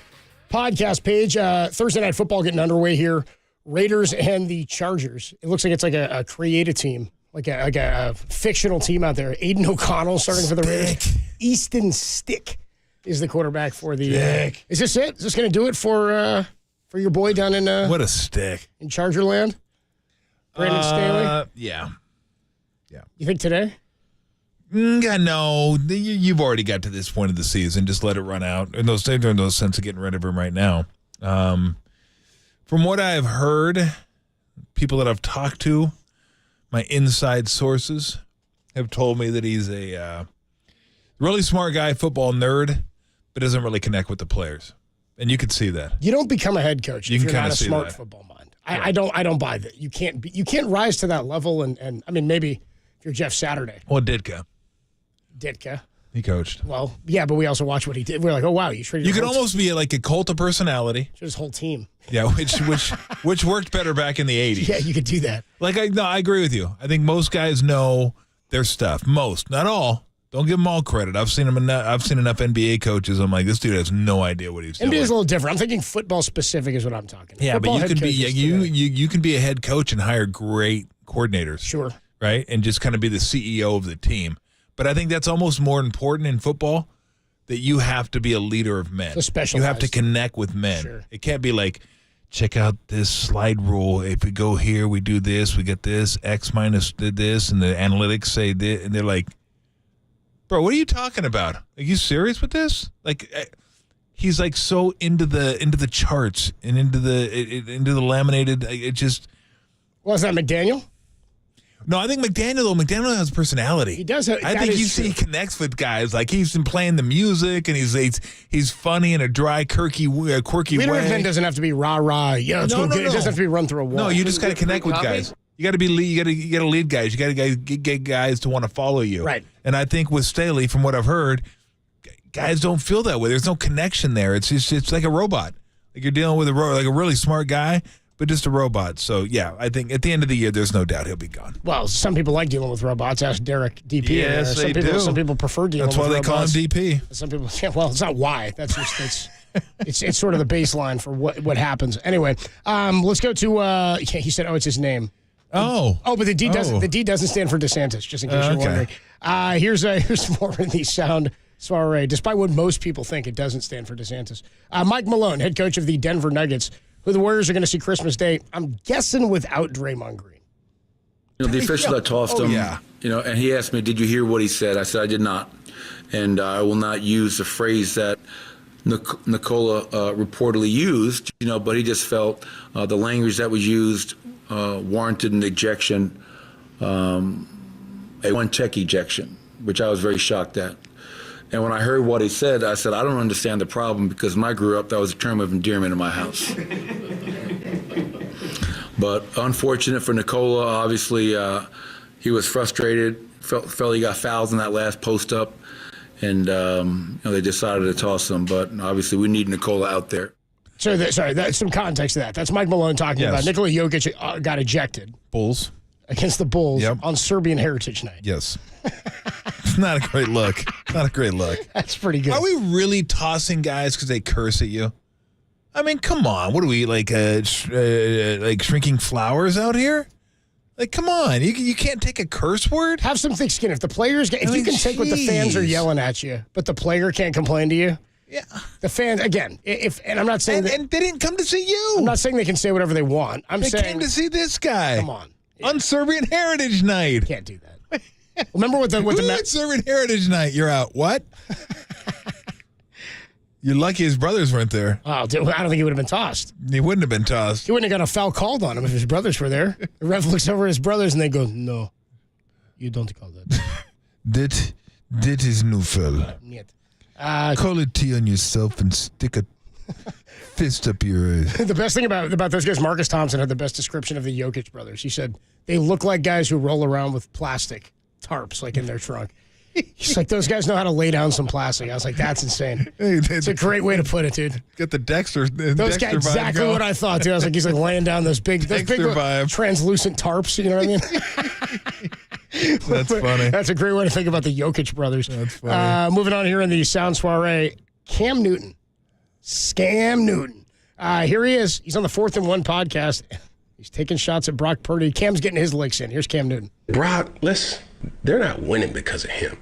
podcast page. Thursday Night Football getting underway here. Raiders and the Chargers. It looks like it's like a creative team. Like a fictional team out there. Aiden O'Connell starting for the Raiders. Easton Stick is the quarterback for the. Is this it? Is this going to do it for your boy down in what a stick in Chargerland? Brandon Staley. Yeah. You think today? No, you've already got to this point of the season. Just let it run out. And those things are in no sense of getting rid of him right now. From what I've heard, people that I've talked to. My inside sources have told me that he's a really smart guy, football nerd, but doesn't really connect with the players. And you could see that. You don't become a head coach if you're not a smart that. football mind. I don't buy that. You can't rise to that level. And I mean, maybe if you're Jeff Saturday. Well, Ditka. He coached. Well, yeah, but we also watch what he did. We're like, oh wow, you treated. You could almost be like a cult of personality. His whole team. Yeah, which worked better back in the 80s. Yeah, you could do that. I agree with you. I think most guys know their stuff. Most, not all. Don't give them all credit. I've seen enough NBA coaches. I'm like, this dude has no idea what he's doing. NBA is a little different. I'm thinking football specific is what I'm talking about. Yeah, football but you can be a head coach and hire great coordinators. Sure. Right? And just kind of be the CEO of the team. But I think that's almost more important in football, that you have to be a leader of men. You have to connect with men. Sure. It can't be like, check out this slide rule. If we go here, we do this, we get this, X minus did this, and the analytics say this, and they're like, bro, what are you talking about? Are you serious with this? Like, he's like so into the charts and into the laminated. It just. Well, is that McDaniel? No, I think McDaniel has personality. He does. I think he connects with guys. Like, he's been playing the music, and he's funny in a dry, quirky way. Leader of men doesn't have to be rah-rah. Yeah, it's good. It doesn't have to be run through a wall. No, you just got to connect with guys. You got to be lead. You got to lead guys. You got to get guys to want to follow you. Right. And I think with Staley, from what I've heard, guys don't feel that way. There's no connection there. It's like a robot. Like you're dealing with a really smart guy, but just a robot. So, yeah, I think at the end of the year, there's no doubt he'll be gone. Well, some people like dealing with robots. Ask Derek DP. Yes, they do. Some people prefer dealing with robots. That's why they call him DP. Some people, well, it's not why. That's just, it's sort of the baseline for what happens. Anyway, let's go to, he said, it's his name. But the D doesn't stand for DeSantis, just in case you're wondering. Here's more in the Sound Soiree. Despite what most people think, it doesn't stand for DeSantis. Mike Malone, head coach of the Denver Nuggets, who the Warriors are going to see Christmas Day, I'm guessing without Draymond Green. The official that tossed him, and he asked me, did you hear what he said? I said, I did not. And I will not use the phrase that Nikola reportedly used, but he just felt the language that was used warranted an ejection, a one-check ejection, which I was very shocked at. And when I heard what he said, I said, I don't understand the problem, because when I grew up, that was a term of endearment in my house. But unfortunate for Nikola, obviously, he was frustrated, felt he got fouls in that last post-up, and they decided to toss him. But obviously, we need Nikola out there. So, that's some context to that. That's Mike Malone talking about Nikola Jokic got ejected. Bulls. Against the Bulls on Serbian Heritage Night. Yes. Not a great look. That's pretty good. Are we really tossing guys because they curse at you? I mean, come on. What are we, like shrinking flowers out here? Like, come on. You can't take a curse word? Have some thick skin. If the players if you can take what the fans are yelling at you, but the player can't complain to you. Yeah. The fans, again, and I'm not saying and they didn't come to see you. I'm not saying they can say whatever they want. They came to see this guy. Come on. On Serbian Heritage Night. Can't do that. Remember what the it's serving Heritage Night. You're out. What? You're lucky his brothers weren't there. Oh, dude, I don't think he would have been tossed. He wouldn't have been tossed. He wouldn't have got a foul called on him if his brothers were there. The ref looks over at his brothers and they go, "No, you don't call that." That is no foul. Call it tea on yourself and stick a fist up your ass. The best thing about those guys, Marcus Thompson had the best description of the Jokic brothers. He said they look like guys who roll around with plastic tarps like in their trunk. He's like, those guys know how to lay down some plastic. I was like, that's insane. It's a great way to put it, dude. Get the Dexter. Those guys, exactly what I thought, dude. I was like, he's like laying down those big translucent tarps. You know what I mean? That's funny. That's a great way to think about the Jokic brothers. That's funny. Moving on here in the Sound Soiree, Cam Newton. Scam Newton. Here he is. He's on the 4th and 1 podcast. He's taking shots at Brock Purdy. Cam's getting his licks in. Here's Cam Newton. Brock, they're not winning because of him.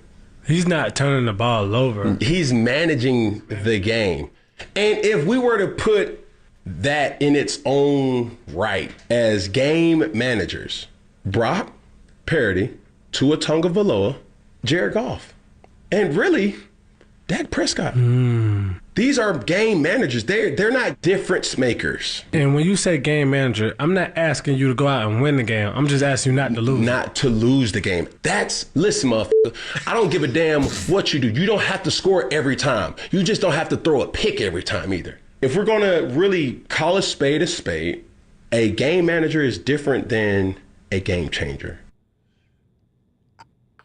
He's not turning the ball over. He's managing the game. And if we were to put that in its own right as game managers, Brock, Purdy, Tua Tagovailoa, Jared Goff, and really, Dak Prescott. These are game managers. They're not difference makers. And when you say game manager, I'm not asking you to go out and win the game. I'm just asking you not to lose. Not to lose the game. Listen, motherfucker, I don't give a damn what you do. You don't have to score every time. You just don't have to throw a pick every time either. If we're going to really call a spade, a game manager is different than a game changer.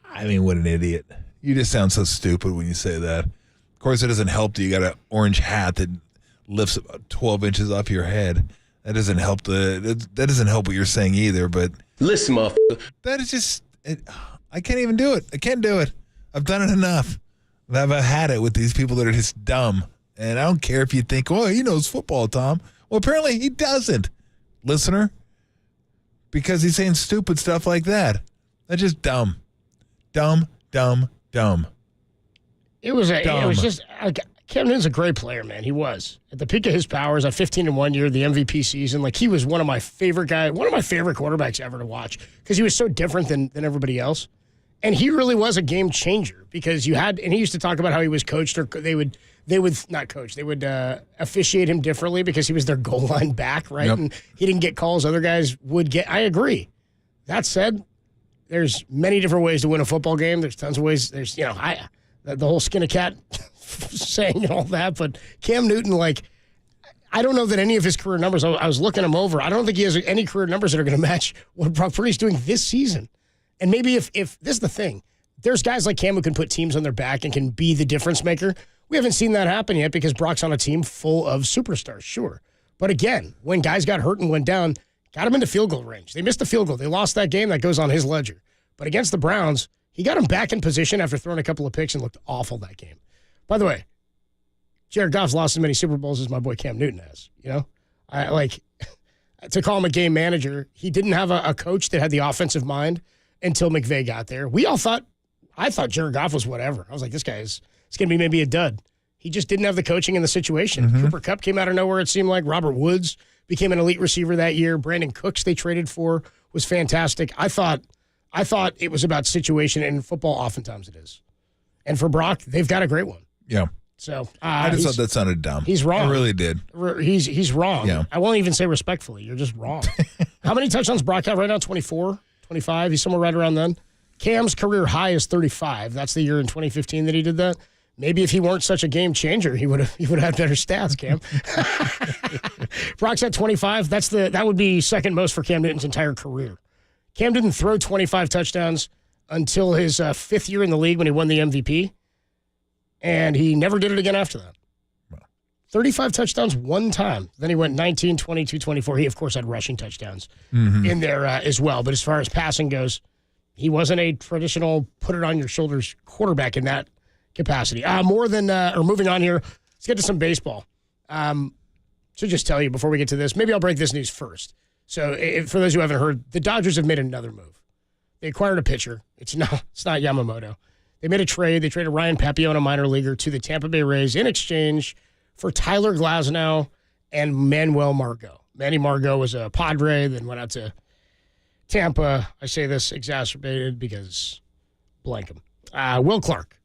I mean, what an idiot. You just sound so stupid when you say that. Of course, it doesn't help that you got an orange hat that lifts about 12 inches off your head. That doesn't help that doesn't help what you're saying either, but listen, motherfucker. That is just I can't even do it. I can't do it. I've done it enough. I've had it with these people that are just dumb. And I don't care if you think, oh, he knows football, Tom. Well, apparently he doesn't, listener, because he's saying stupid stuff like that. That's just dumb. Dumb. It was just Cam Newton's a great player, man. He was at the peak of his powers at 15 in 1 year, the MVP season. Like, he was one of my favorite quarterbacks ever to watch because he was so different than everybody else, and he really was a game changer because and he used to talk about how he was coached, or they would not coach, they would officiate him differently because he was their goal line back, right? Yep. And he didn't get calls other guys would get. I agree. That said, there's many different ways to win a football game. There's tons of ways. There's the whole skin a cat saying and all that, but Cam Newton, like, I don't know that any of his career numbers, I was looking him over, I don't think he has any career numbers that are going to match what Brock Purdy's doing this season. And maybe if this is the thing, there's guys like Cam who can put teams on their back and can be the difference maker. We haven't seen that happen yet because Brock's on a team full of superstars, sure. But again, when guys got hurt and went down, got him into field goal range. They missed the field goal. They lost that game. That goes on his ledger. But against the Browns, he got him back in position after throwing a couple of picks and looked awful that game. By the way, Jared Goff's lost as many Super Bowls as my boy Cam Newton has. You know, to call him a game manager, he didn't have a coach that had the offensive mind until McVay got there. I thought Jared Goff was whatever. I was like, this guy it's going to be maybe a dud. He just didn't have the coaching and the situation. Mm-hmm. Cooper Kupp came out of nowhere, it seemed like. Robert Woods became an elite receiver that year. Brandon Cooks they traded for was fantastic. I thought it was about situation, and in football oftentimes it is. And for Brock, they've got a great one. Yeah. So I just thought that sounded dumb. He's wrong. I really did. He's wrong. Yeah. I won't even say respectfully. You're just wrong. How many touchdowns Brock have right now? 24, 25? He's somewhere right around then. Cam's career high is 35. That's the year in 2015 that he did that. Maybe if he weren't such a game changer, he would have had better stats, Cam. Brock's at 25. That would be second most for Cam Newton's entire career. Cam didn't throw 25 touchdowns until his fifth year in the league when he won the MVP, and he never did it again after that. Wow. 35 touchdowns one time. Then he went 19, 22, 24. He, of course, had rushing touchdowns in there as well. But as far as passing goes, he wasn't a traditional put-it-on-your-shoulders quarterback in that capacity. Moving on here, let's get to some baseball. Should just tell you before we get to this, maybe I'll break this news first. So for those who haven't heard, the Dodgers have made another move. They acquired a pitcher. It's not Yamamoto. They made a trade. They traded Ryan Papillon, a minor leaguer, to the Tampa Bay Rays in exchange for Tyler Glasnow and Manuel Margot. Manny Margot was a Padre, then went out to Tampa. I say this exacerbated because blank him. Will Clark.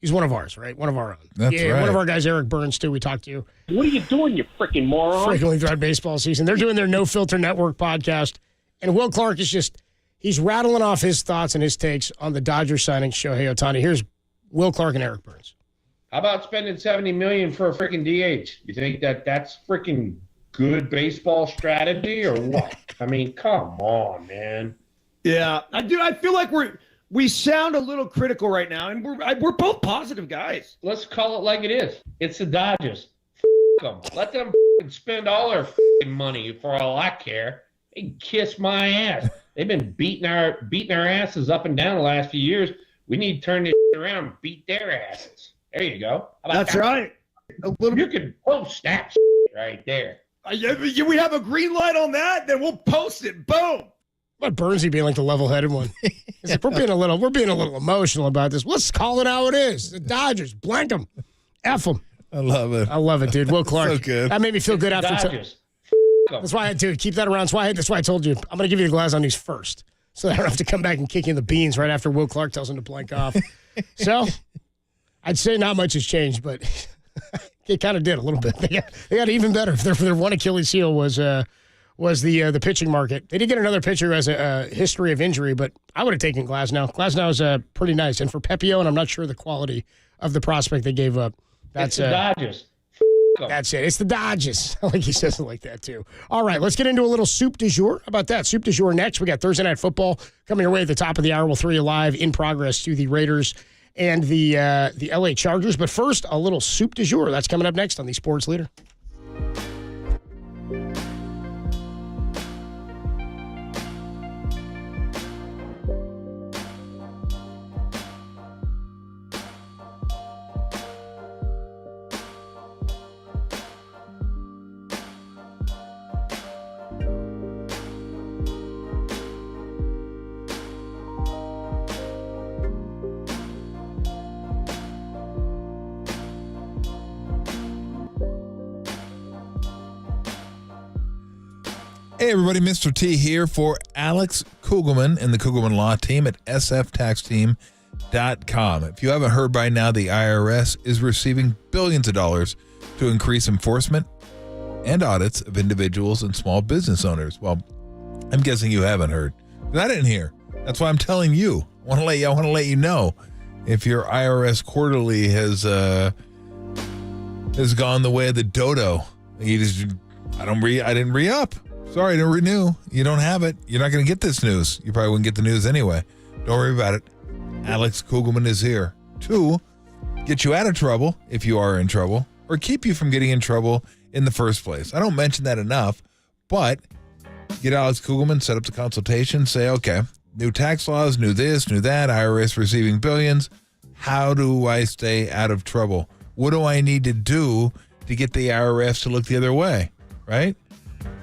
He's one of ours, right? One of our own. That's right. One of our guys, Eric Burns, too. We talked to. What are you doing, you freaking moron? Frequently throughout baseball season. They're doing their No Filter Network podcast. And Will Clark is he's rattling off his thoughts and his takes on the Dodgers signing Shohei Ohtani. Here's Will Clark and Eric Burns. How about spending $70 million for a freaking DH? You think that's freaking good baseball strategy or what? I mean, come on, man. Yeah, I do. I feel like we sound a little critical right now, and we're both positive guys. Let's call it like it is. It's the Dodgers. Them. Let them spend all their money for all I care. They can kiss my ass. They've been beating our asses up and down the last few years. We need to turn this around and beat their asses. There you go. That's right. You can post that right there. We have a green light on that, then we'll post it. Boom. But Burnsy being like the level-headed one. He's like, we're being a little emotional about this. Let's call it how it is. The Dodgers, blank them, F them. I love it, dude. Will Clark. So good. That made me feel good after. That's why I had to keep that around. That's why I told you I'm going to give you the glass on these first, so I don't have to come back and kick you in the beans right after Will Clark tells him to blank off. So I'd say not much has changed, but it kind of did a little bit. They got even better. Their one Achilles heel was the pitching market. They did get another pitcher who has a history of injury, but I would have taken Glasnow. Glasnow is pretty nice, and for Pepio, and I'm not sure the quality of the prospect they gave up. That's the Dodgers. That's it. It's the Dodgers. I think he says it like that, too. All right, let's get into a little soup du jour. How about that? Soup du jour next. We got Thursday Night Football coming your way at the top of the hour. We'll throw you live in progress to the Raiders and the L.A. Chargers. But first, a little soup du jour. That's coming up next on the Sports Leader. Hey, everybody, Mr. T here for Alex Kugelman and the Kugelman Law Team at sftaxteam.com. If you haven't heard by now, the IRS is receiving billions of dollars to increase enforcement and audits of individuals and small business owners. Well, I'm guessing you haven't heard. I didn't hear. That's why I'm telling you. I want to let you know if your IRS quarterly has gone the way of the dodo. I didn't re-up. Sorry, to renew. You don't have it. You're not going to get this news. You probably wouldn't get the news anyway. Don't worry about it. Alex Kugelman is here to get you out of trouble if you are in trouble, or keep you from getting in trouble in the first place. I don't mention that enough, but get Alex Kugelman, set up the consultation, say, okay, new tax laws, new this, new that, IRS receiving billions. How do I stay out of trouble? What do I need to do to get the IRS to look the other way, right?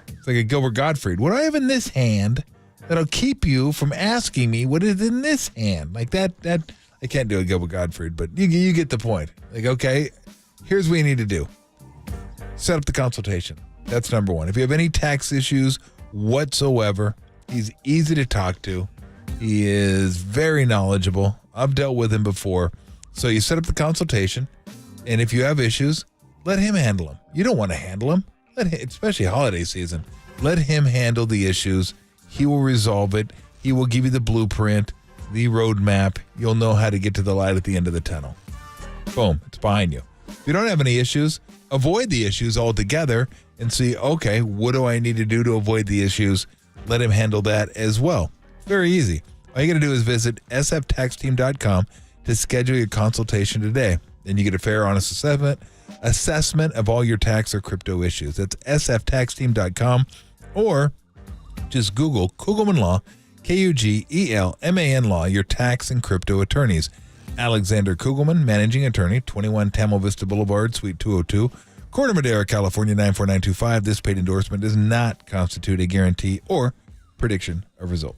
It's like a Gilbert Gottfried. What do I have in this hand that'll keep you from asking me what is in this hand? Like that I can't do a Gilbert Gottfried, but you get the point. Like, okay, here's what you need to do. Set up the consultation. That's number one. If you have any tax issues whatsoever, he's easy to talk to. He is very knowledgeable. I've dealt with him before. So you set up the consultation, and if you have issues, let him handle them. You don't want to handle them. Especially holiday season. Let him handle the issues. He will resolve it. He will give you the blueprint, the roadmap. You'll know how to get to the light at the end of the tunnel. Boom, it's behind you. If you don't have any issues, avoid the issues altogether and see, okay, what do I need to do to avoid the issues? Let him handle that as well. Very easy. All you got to do is visit sftaxteam.com to schedule your consultation today. Then you get a fair, honest assessment of all your tax or crypto issues. That's sftaxteam.com, or just Google Kugelman Law, Kugelman Law, your tax and crypto attorneys. Alexander Kugelman, managing attorney, 21 Tamil Vista Boulevard, Suite 202, Corte Madera, California, 94925. This paid endorsement does not constitute a guarantee or prediction of result.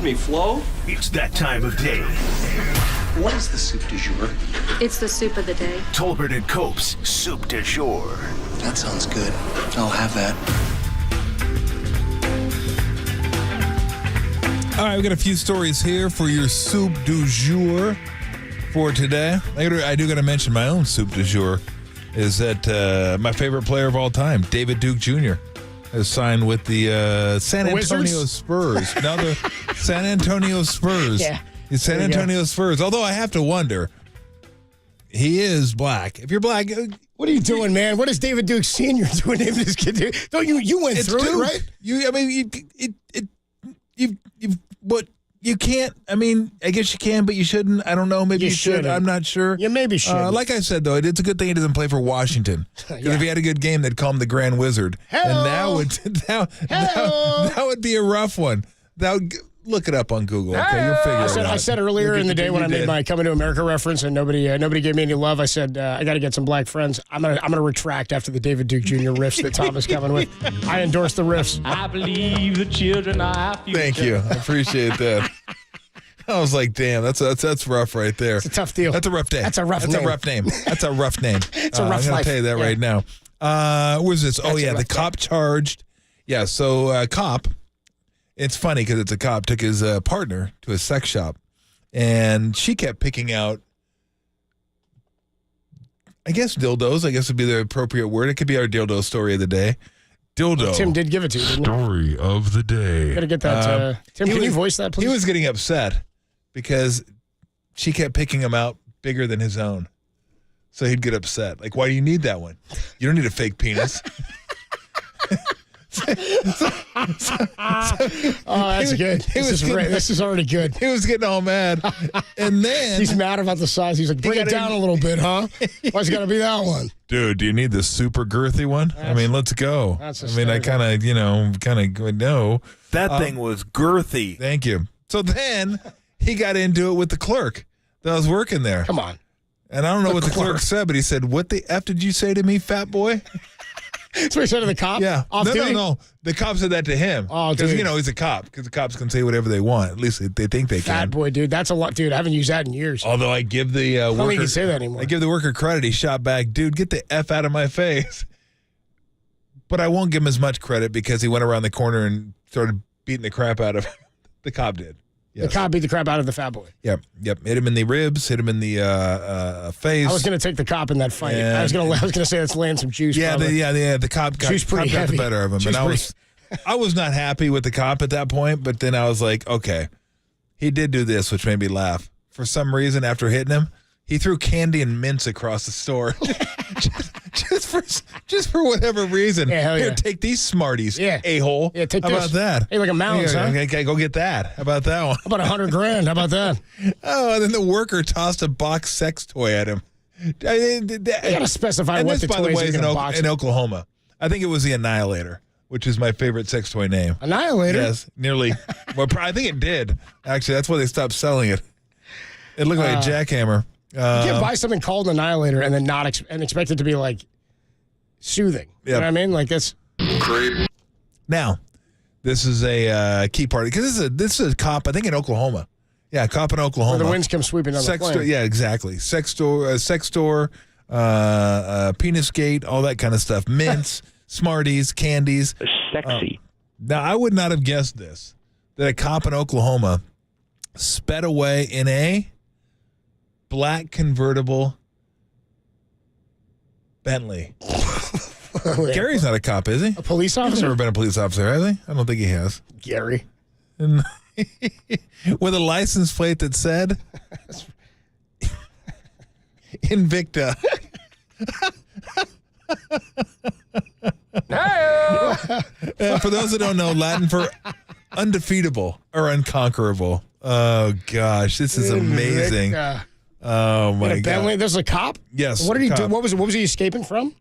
Excuse me, Flo? It's that time of day. What is the soup du jour? It's the soup of the day. Tolbert and Cope's Soup du Jour. That sounds good. I'll have that. All right, we got a few stories here for your soup du jour for today. I do got to mention my own soup du jour is that my favorite player of all time, David Duke Jr., has signed with the San Antonio Spurs. Now the San Antonio Spurs. Yeah. The San Antonio Spurs. Although I have to wonder, he is black. If you're black, what are you doing, man? What is David Duke Sr. doing? Naming this kid? Don't you went through it, right? You can't. I mean, I guess you can, but you shouldn't. I don't know. Maybe you should. I'm not sure. You maybe should. Like I said, though, it's a good thing he doesn't play for Washington. Because if he had a good game, they'd call him the Grand Wizard. Hello. And that would be a rough one. Look it up on Google. Okay, you'll figure it out. I said earlier in the day when I made my Coming to America reference, and nobody gave me any love. I said I got to get some black friends. I'm gonna retract after the David Duke Jr. riffs that Tom is coming with. I endorse the riffs. I believe the children are our future. Thank you. I appreciate that. I was like, damn, that's rough right there. It's a tough deal. That's a rough day. That's a rough name. That's a rough name. That's a rough name. It's a rough I'm going life. to tell you that right now. What was this? The cop charged. Yeah, so cop, it's funny because it's a cop, took his partner to a sex shop, and she kept picking out, I guess, dildos. I guess would be the appropriate word. It could be our dildo story of the day. Dildo. Tim did give it to you, didn't he? Story of the day. Got to get that. Tim, can you voice that, please? He was getting upset because she kept picking him out bigger than his own. So he'd get upset. Like, why do you need that one? You don't need a fake penis. That's good. This is already good. He was getting all mad. And then he's mad about the size. He's like, bring it down a little bit, huh? Why's it got to be that one? Dude, do you need the super girthy one? I mean, let's go. I kind of know. That thing was girthy. Thank you. So then he got into it with the clerk that was working there. Come on. And I don't know what the clerk said, but he said, "What the F did you say to me, fat boy?" That's what he said to the cop? Yeah. Off-duty? No. The cop said that to him. Oh, because, dude. he's a cop. Because the cops can say whatever they want. At least they think they can. Fat boy, dude. That's a lot. Dude, I haven't used that in years. Although I give the worker... I don't think you can say that anymore. I give the worker credit. He shot back, dude, get the F out of my face. But I won't give him as much credit because he went around the corner and started beating the crap out of him. The cop did. Yes. The cop beat the crap out of the fat boy. Yep. Hit him in the ribs, hit him in the face. I was going to take the cop in that fight. I was going to say let's land some juice. Yeah, the cop got the better of him. And I was not happy with the cop at that point, but then I was like, okay, he did do this, which made me laugh. For some reason, after hitting him, he threw candy and mints across the store. just for whatever reason. Yeah, hell yeah. Here, take these Smarties, a-hole. Yeah, take How this. about that? Hey, like a mouse, huh? Okay, go get that. How about that one? How about $100,000? How about that? Oh, and then the worker tossed a box sex toy at him. You got to specify what the toys are going to box. In Oklahoma. I think it was the Annihilator, which is my favorite sex toy name. Annihilator? Yes, nearly. Well, I think it did. Actually, that's why they stopped selling it. It looked like a jackhammer. You can't buy something called an Annihilator and then and expect it to be like soothing. You know what I mean? Like that's creep. Now, this is a key part because this is a cop. I think in Oklahoma. Yeah, a cop in Oklahoma. Where the winds come sweeping on the plane. Store, yeah, exactly. Sex store, penis gate, all that kind of stuff. Mints, Smarties, candies. Sexy. Now, I would not have guessed this that a cop in Oklahoma sped away in a black convertible Bentley. Gary's not a cop, is he? A police officer? He's never been a police officer, has he? I don't think he has. Gary. With a license plate that said Invicta. For those that don't know, Latin for undefeatable or unconquerable. Oh, gosh. This is amazing. Oh, my God. Bentley, there's a cop? Yes. What did he do? What was he escaping from?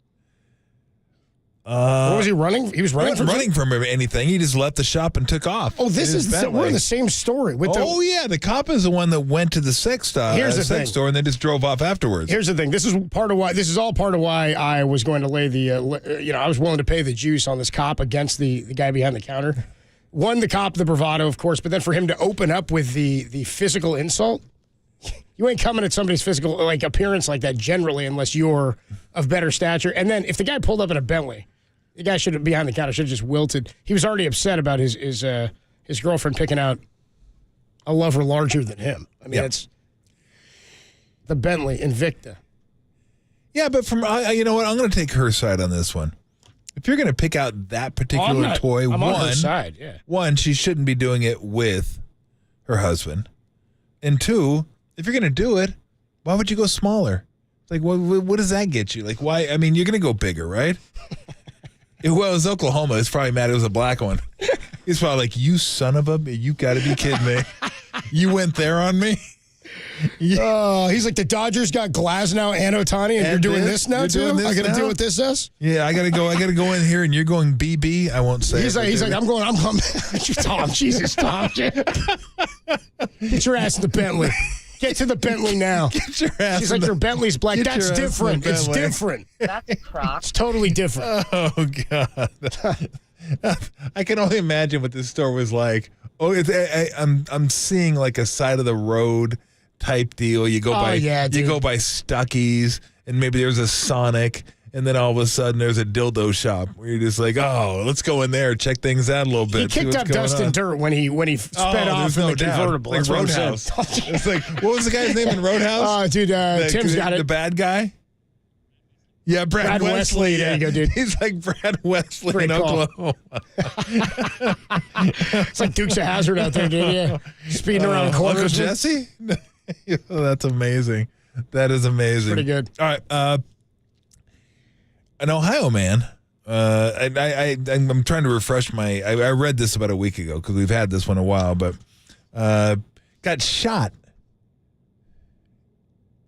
What was he running? He was running from anything. He just left the shop and took off. Oh, we're in the same story. The cop is the one that went to the sex store and then just drove off afterwards. Here's the thing. This is all part of why I was going to lay I was willing to pay the juice on this cop against the guy behind the counter. one, the cop, the bravado, of course, but then for him to open up with the physical insult, you ain't coming at somebody's physical like appearance like that generally unless you're of better stature. And then if the guy pulled up in a Bentley, the guy should have behind the counter should have just wilted. He was already upset about his girlfriend picking out a lover larger than him. I mean, it's the Bentley Invicta. Yeah, but you know what? I'm going to take her side on this one. If you're going to pick out that particular toy, I'm on her side, one, she shouldn't be doing it with her husband. And two, if you're going to do it, why would you go smaller? Like, what does that get you? Like, why? I mean, you're going to go bigger, right? Well, it was Oklahoma. It's probably mad it was a black one. He's probably like, you son of a... You got to be kidding me. You went there on me? He's like, the Dodgers got Glasnow and Ohtani, and you're doing this now, too? I got to deal with this, is? Yeah, I got to go in here, and you're going BB. I won't say He's like, I'm Tom, Jesus, Tom. Get your ass in the Bentley. Get to the Bentley now. Get your ass. She's like, your Bentley's black. That's different. It's different. That's Croc. It's totally different. Oh, God. I can only imagine what this store was like. Oh, I'm seeing like a side of the road type deal. You go you go by Stuckey's, and maybe there's a Sonic, and then all of a sudden there's a dildo shop where you're just like, oh, let's go in there, check things out a little bit. He kicked up dust and dirt when he sped off in the convertible. Like Roadhouse. It's like, what was the guy's name in Roadhouse? Oh, dude, Tim's got it. The bad guy? Yeah, Brad Wesley. There you go, dude. He's like Brad Wesley in Oklahoma. It's like Dukes of Hazzard out there, dude. Yeah. Speeding around corners. Uncle Jesse? That's amazing. That is amazing. Pretty good. All right. An Ohio man. I'm trying to refresh my. I read this about a week ago because we've had this one a while, but got shot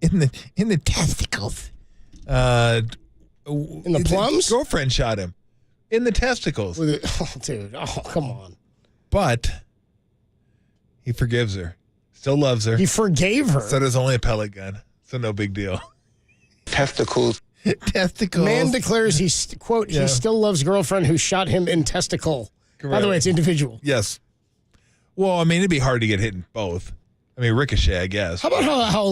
in the testicles. In the plums? His girlfriend shot him in the testicles. Dude, come on. But he forgives her. Still loves her. He forgave her. So there's only a pellet gun. So no big deal. Testicles. Testicles. Man declares he still loves girlfriend who shot him in testicle. Correct. By the way, it's individual. Yes. Well, I mean, it'd be hard to get hit in both. I mean, ricochet, I guess. How about how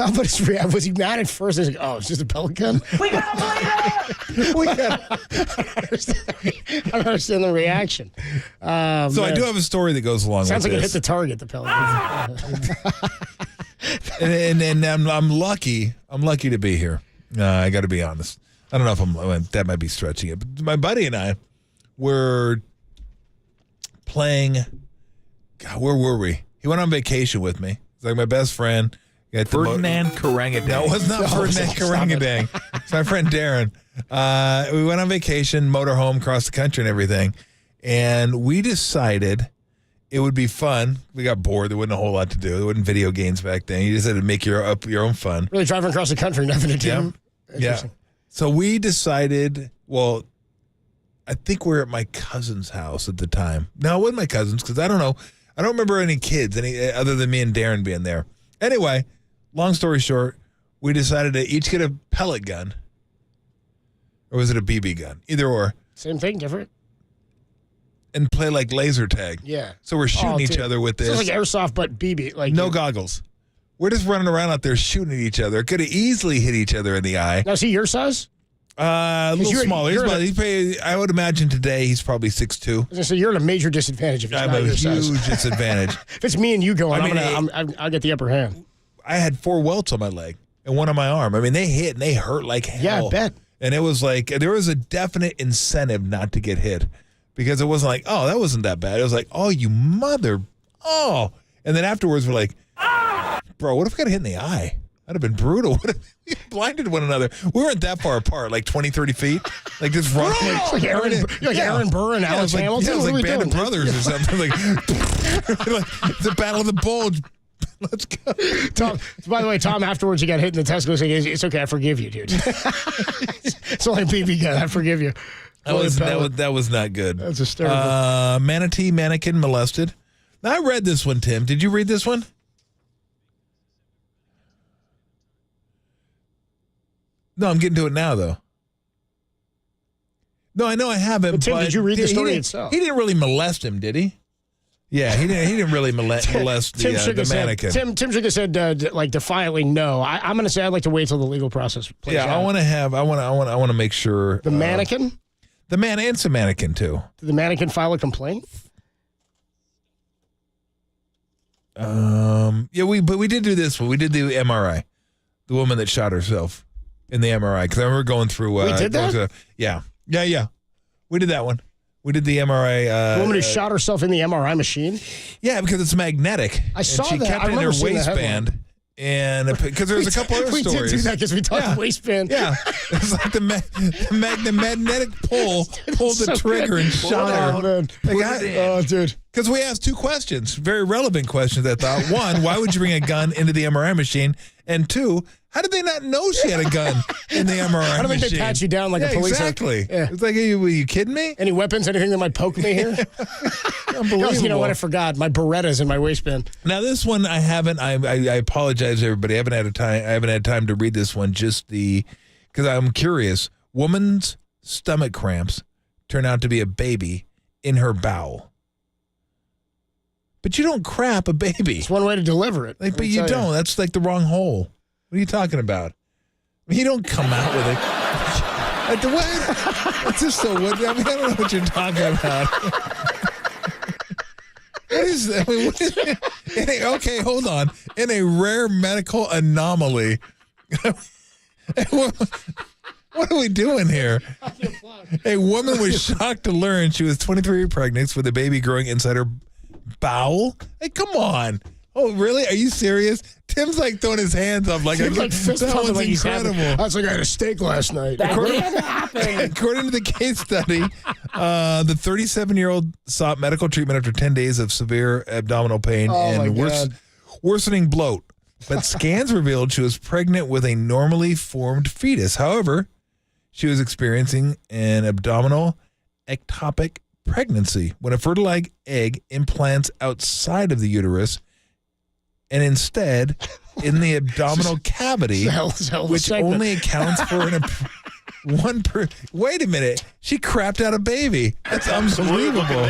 about his reaction? Was he mad at first? He's like, oh, it's just a pellet gun? We gotta believe it! I don't understand the reaction. So I do have a story that goes along with this. Sounds like it hit the target, the pellet gun. and I'm lucky. I'm lucky to be here. I got to be honest. I don't know if that might be stretching it. But my buddy and I were playing. God, where were we? He went on vacation with me. He's like my best friend. Ferdinand Karangadang. No, it was not Ferdinand Karangadang. It's my friend Darren. We went on vacation, motorhome across the country and everything. And we decided it would be fun. We got bored. There wasn't a whole lot to do. There wasn't video games back then. You just had to make your own fun. Really driving across the country, nothing to do. Yeah. So we decided, well, I think we were at my cousin's house at the time. No, it wasn't my cousin's because I don't know. I don't remember any kids other than me and Darren being there. Anyway, long story short, we decided to each get a pellet gun. Or was it a BB gun? Either or. Same thing, different. And play like laser tag. Yeah. So we're shooting each other with this. It's like airsoft, but BB. Like no goggles. We're just running around out there shooting at each other. Could have easily hit each other in the eye. Now, is he your size? A little smaller. I would imagine today he's probably 6'2". So you're at a major disadvantage if he's not your size. I have a huge disadvantage. If it's me and you going, I'll get the upper hand. I had 4 welts on my leg and 1 on my arm. I mean, they hit and they hurt like hell. Yeah, I bet. And it was like, there was a definite incentive not to get hit because it wasn't like, oh, that wasn't that bad. It was like, oh, you mother, oh. And then afterwards we're like, bro, what if I got hit in the eye? That'd have been brutal. What if we blinded one another? We weren't that far apart, like 20, 30 feet. Like just running. Like Aaron Burr and Alex Hamilton. It was like Band of Brothers or something. Like the Battle of the Bulge. Let's go. Tom, by the way, Tom, afterwards you got hit in the testicles. It's okay, I forgive you, dude. It's only a BB gun. I forgive you. That was not good. That's hysterical. Manatee mannequin molested. Now, I read this one, Tim. Did you read this one? No, I'm getting to it now, though. No, I know I haven't. But Tim, did you read the story he itself? He didn't really molest him, did he? Yeah, he didn't really molest the mannequin. Tim should have said like defiantly no. I'm going to say I'd like to wait till the legal process plays out. I want to make sure the mannequin, the man, and some mannequin too. Did the mannequin file a complaint? Yeah, we did do this one. We did the MRI, the woman that shot herself in the MRI. Because I remember going through. We did that. Yeah. We did that one. We did the MRI. The woman who shot herself in the MRI machine? Yeah, because it's magnetic. I saw and she that. kept it in her waistband. And because there's a couple other stories. We did do that because we talked waistband. Yeah. It's like the magnetic pulled the trigger and shot her. Oh, dude. Because we asked two questions, very relevant questions, I thought. One, why would you bring a gun into the MRI machine? And two, how did they not know she had a gun in the MRI machine? I don't think they pat you down like a police. Exactly. Yeah. It's like, were you kidding me? Any weapons, anything that might poke me here? Unbelievable. You know what? I forgot. My Beretta's in my waistband. Now, this one I haven't. I apologize to everybody. I haven't had time to read this one. Just because I'm curious. Woman's stomach cramps turn out to be a baby in her bowel. But you don't crap a baby. It's one way to deliver it. But you don't. That's like the wrong hole. What are you talking about? You don't come out with it. What? It's just so what? I don't know what you're talking about. What is that? Okay, hold on. In a rare medical anomaly, what are we doing here? A woman was shocked to learn she was 23 pregnant with a baby growing inside her bowel. Hey, come on. Oh, really? Are you serious? Tim's like throwing his hands up like, that was incredible. I was like, I had a steak last night. According to the case study, the 37-year-old sought medical treatment after 10 days of severe abdominal pain and worsening bloat. But scans revealed she was pregnant with a normally formed fetus. However, she was experiencing an abdominal ectopic pregnancy when a fertilized egg implants outside of the uterus and instead in the abdominal cavity, which only accounts for wait a minute, she crapped out a baby. That's unbelievable.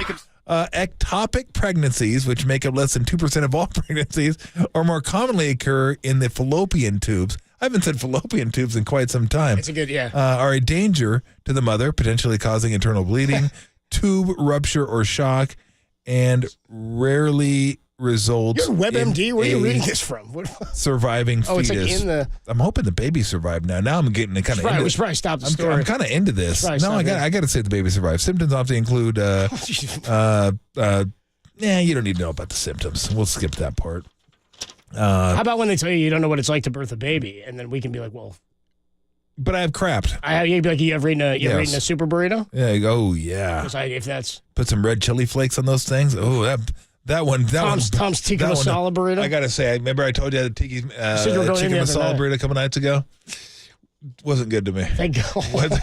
Ectopic pregnancies, which make up less than 2% of all pregnancies, or more commonly occur in the fallopian tubes. I haven't said fallopian tubes in quite some time. It's a good, are a danger to the mother, potentially causing internal bleeding, tube rupture or shock, and rarely results. You're WebMD. Where are you reading this from? Surviving fetus. It's like in the. I'm hoping the baby survived. Now I'm getting kind of. We should probably stop the story. I'm kind of into this. No, I got to say the baby survived. Symptoms often include. You don't need to know about the symptoms. We'll skip that part. How about when they tell you don't know what it's like to birth a baby, and then we can be like, well. But I've crapped. You'd be like, you ever eaten a super burrito? Yeah. Oh yeah. If that's. Put some red chili flakes on those things. Oh Tom's Tikka masala burrito. I gotta say, remember I told you I had a chicken masala burrito a couple nights ago. Wasn't good to me. Thank God.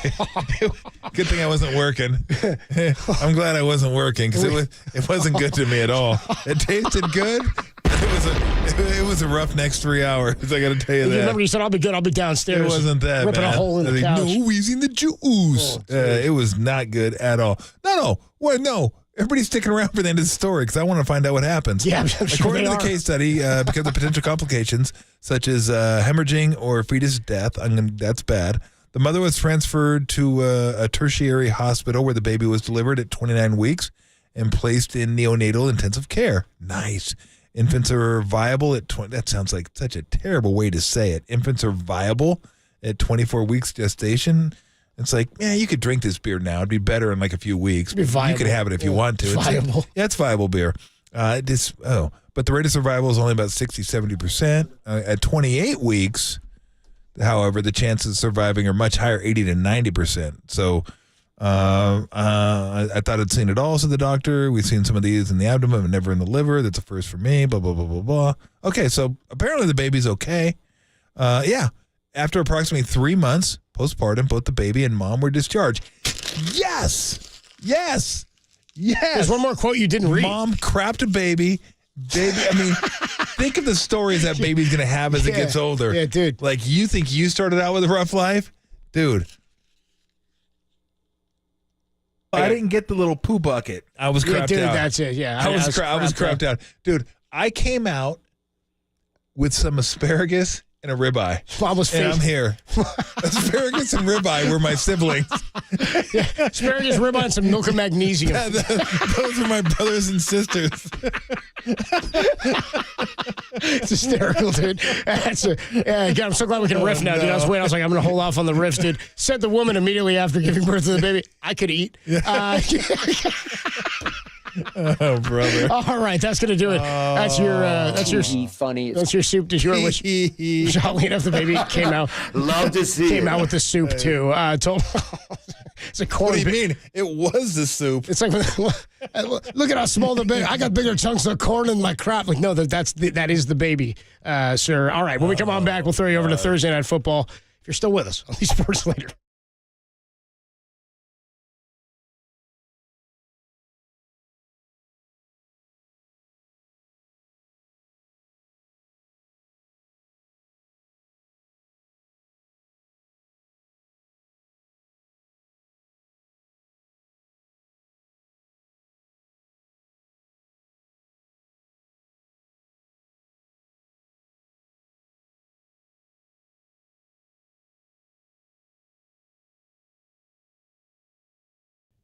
Good thing I wasn't working. I'm glad I wasn't working because it wasn't good to me at all. It tasted good. It was a rough next 3 hours. I got to tell you that. Remember you said I'll be good. I'll be downstairs. It wasn't that ripping bad. A hole in the couch. No, wheezing the juice. It was not good at all. No. What? No. Everybody's sticking around for the end of the story because I want to find out what happens. Yeah, I'm sure According to the case study, because of potential complications such as hemorrhaging or fetus death, that's bad. The mother was transferred to a tertiary hospital where the baby was delivered at 29 weeks and placed in neonatal intensive care. Nice. Infants are viable at 20. That sounds like such a terrible way to say it. Infants are viable at 24 weeks gestation. It's like, you could drink this beer now. It'd be better in like a few weeks. You could have it if you want to. It's viable. It's viable beer. But the rate of survival is only about 60-70%. At 28 weeks, however, the chances of surviving are much higher, 80 to 90%. So I thought I'd seen it all, said the doctor. We've seen some of these in the abdomen, but never in the liver. That's a first for me, blah, blah, blah, blah, blah. Okay, so apparently the baby's okay. After approximately 3 months postpartum, both the baby and mom were discharged. Yes! There's one more quote you didn't read. Mom crapped a baby. Think of the stories that baby's going to have as it gets older. Yeah, dude. Like, you think you started out with a rough life? Dude. I didn't get the little poo bucket. I was crapped dude, out. That's it. Yeah, I was crapped out. Dude, I came out with some asparagus and a ribeye. And I'm here. Asparagus and ribeye were my siblings. Yeah, asparagus, ribeye, and some milk and magnesium. Those are my brothers and sisters. It's hysterical, dude. God, I'm so glad we can riff now, dude. I was waiting. I was like, I'm going to hold off on the riff, dude. Said the woman immediately after giving birth to the baby, I could eat. Oh, brother. All right, that's going to do it. That's your funny. That's your soup du jour, which oddly enough, the baby came out. Love to see Came it. out with the soup, too. It's a corn. What do you mean? It was the soup. It's like, look at how small the baby. I got bigger chunks of corn in my crop. Like, no, that is the baby, sir. All right, when we come on back, we'll throw you over to Thursday Night Football. If you're still with us on these Sports Later.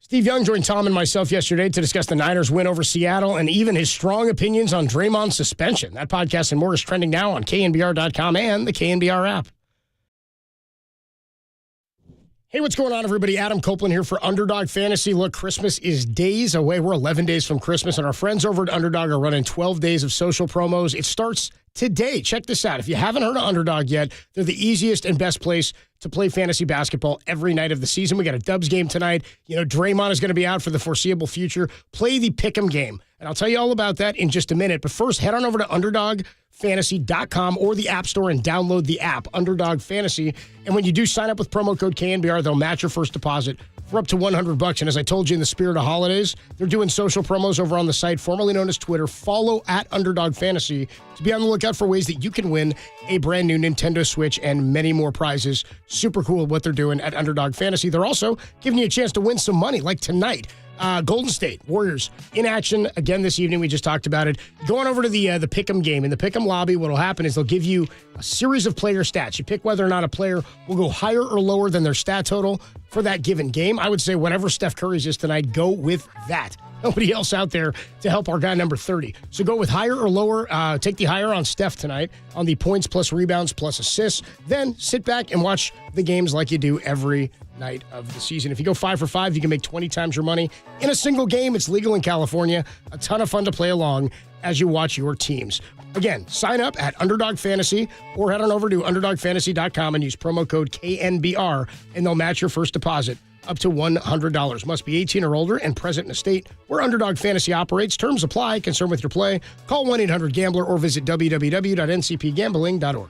Steve Young joined Tom and myself yesterday to discuss the Niners' win over Seattle and even his strong opinions on Draymond's suspension. That podcast and more is trending now on KNBR.com and the KNBR app. Hey, what's going on, everybody? Adam Copeland here for Underdog Fantasy. Look, Christmas is days away. We're 11 days from Christmas, and our friends over at Underdog are running 12 days of social promos. It starts today. Check this out. If you haven't heard of Underdog yet, they're the easiest and best place to play fantasy basketball every night of the season. We got a Dubs game tonight. You know, Draymond is going to be out for the foreseeable future. Play the Pick'em game, and I'll tell you all about that in just a minute. But first, head on over to UnderdogFantasy.com or the App Store and download the app, Underdog Fantasy. And when you do sign up with promo code KNBR, they'll match your first deposit for up to $100. And as I told you, in the spirit of holidays, they're doing social promos over on the site, formerly known as Twitter. Follow at Underdog Fantasy to be on the lookout for ways that you can win a brand new Nintendo Switch and many more prizes. Super cool what they're doing at Underdog Fantasy. They're also giving you a chance to win some money, like tonight. Golden State Warriors in action again this evening. We just talked about it. Going over to the Pick'em game. In the Pick'em lobby, what will happen is they'll give you a series of player stats. You pick whether or not a player will go higher or lower than their stat total for that given game. I would say whatever Steph Curry's is tonight, go with that. Nobody else out there to help our guy number 30. So go with higher or lower. Take the higher on Steph tonight on the points plus rebounds plus assists. Then sit back and watch the games like you do every night of the season. If you go 5 for 5, you can make 20 times your money in a single game. It's legal in California. A ton of fun to play along as you watch your teams. Again, sign up at Underdog Fantasy or head on over to UnderdogFantasy.com and use promo code KNBR, and they'll match your first deposit up to $100. Must be 18 or older and present in a state where Underdog Fantasy operates. Terms apply. Concerned with your play? Call 1-800-GAMBLER or visit www.ncpgambling.org.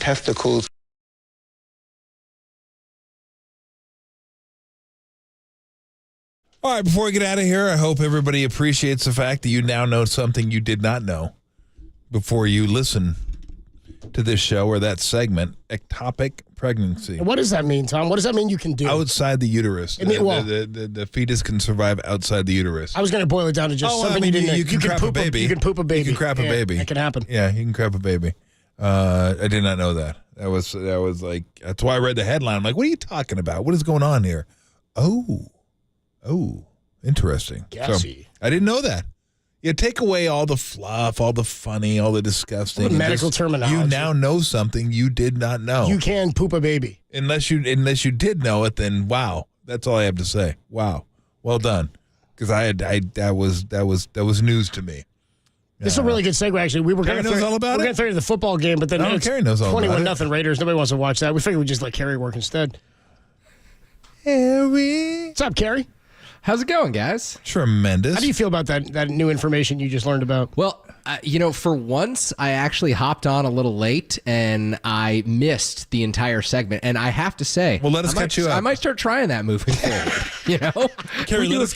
Testicles. All right, before we get out of here, I hope everybody appreciates the fact that you now know something you did not know before you listen to this show or that segment, ectopic pregnancy. What does that mean, Tom? What does that mean you can do? Outside the uterus. The fetus can survive outsid the uterus. I was going to boil it down to just something you didn't know. You can crap a baby. You can poop a baby. You can crap a baby. That can happen. Yeah, you can crap a baby. I did not know that. That was like, that's why I read the headline. I'm like, what are you talking about? What is going on here? Oh, interesting. Gassy. So, I didn't know that. You take away all the fluff, all the funny, all the disgusting. All the medical terminology. You now know something you did not know. You can poop a baby. Unless you did know it, then wow. That's all I have to say. Wow. Well done. Because that was news to me. This is a really good segue, actually. We were going to throw you the football game, but then Carrie knows all about it. 21-0 Raiders. Nobody wants to watch that. We figured we'd just let Carrie work instead. Harry. What's up, Carrie? How's it going, guys? Tremendous. How do you feel about that new information you just learned about? Well, for once, I actually hopped on a little late, and I missed the entire segment. And I have to say, well, let us catch you up. I might start trying that moving forward. Carrie, let us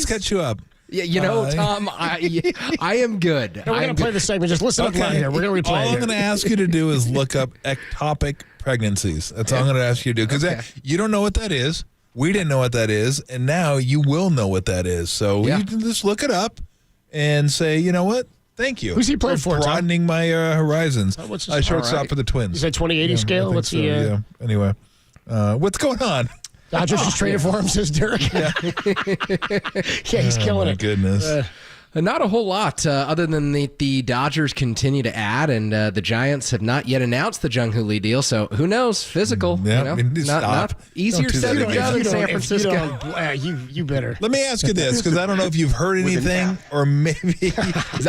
catch you up. Yeah, Tom, I am good. No, we're going to play the segment. Just listen up loud here. We're going to replay it. All I'm going to ask you to do is look up ectopic pregnancies. That's all I'm going to ask you to do. Because you don't know what that is. We didn't know what that is. And now you will know what that is. So you can just look it up and say, you know what? Thank you. Who's he played for, broadening my horizons. What's his shortstop for the Twins. Is that 2080 scale? What's so, yeah. Anyway, what's going on? Dodgers just traded for him, says Derek. Yeah, he's killing it. My goodness. Not a whole lot other than the Dodgers continue to add, and the Giants have not yet announced the Jung-Hoo Lee deal, so who knows? Physical. Not easier said than done in San Francisco. You better. Let me ask you this, because I don't know if you've heard anything, or maybe...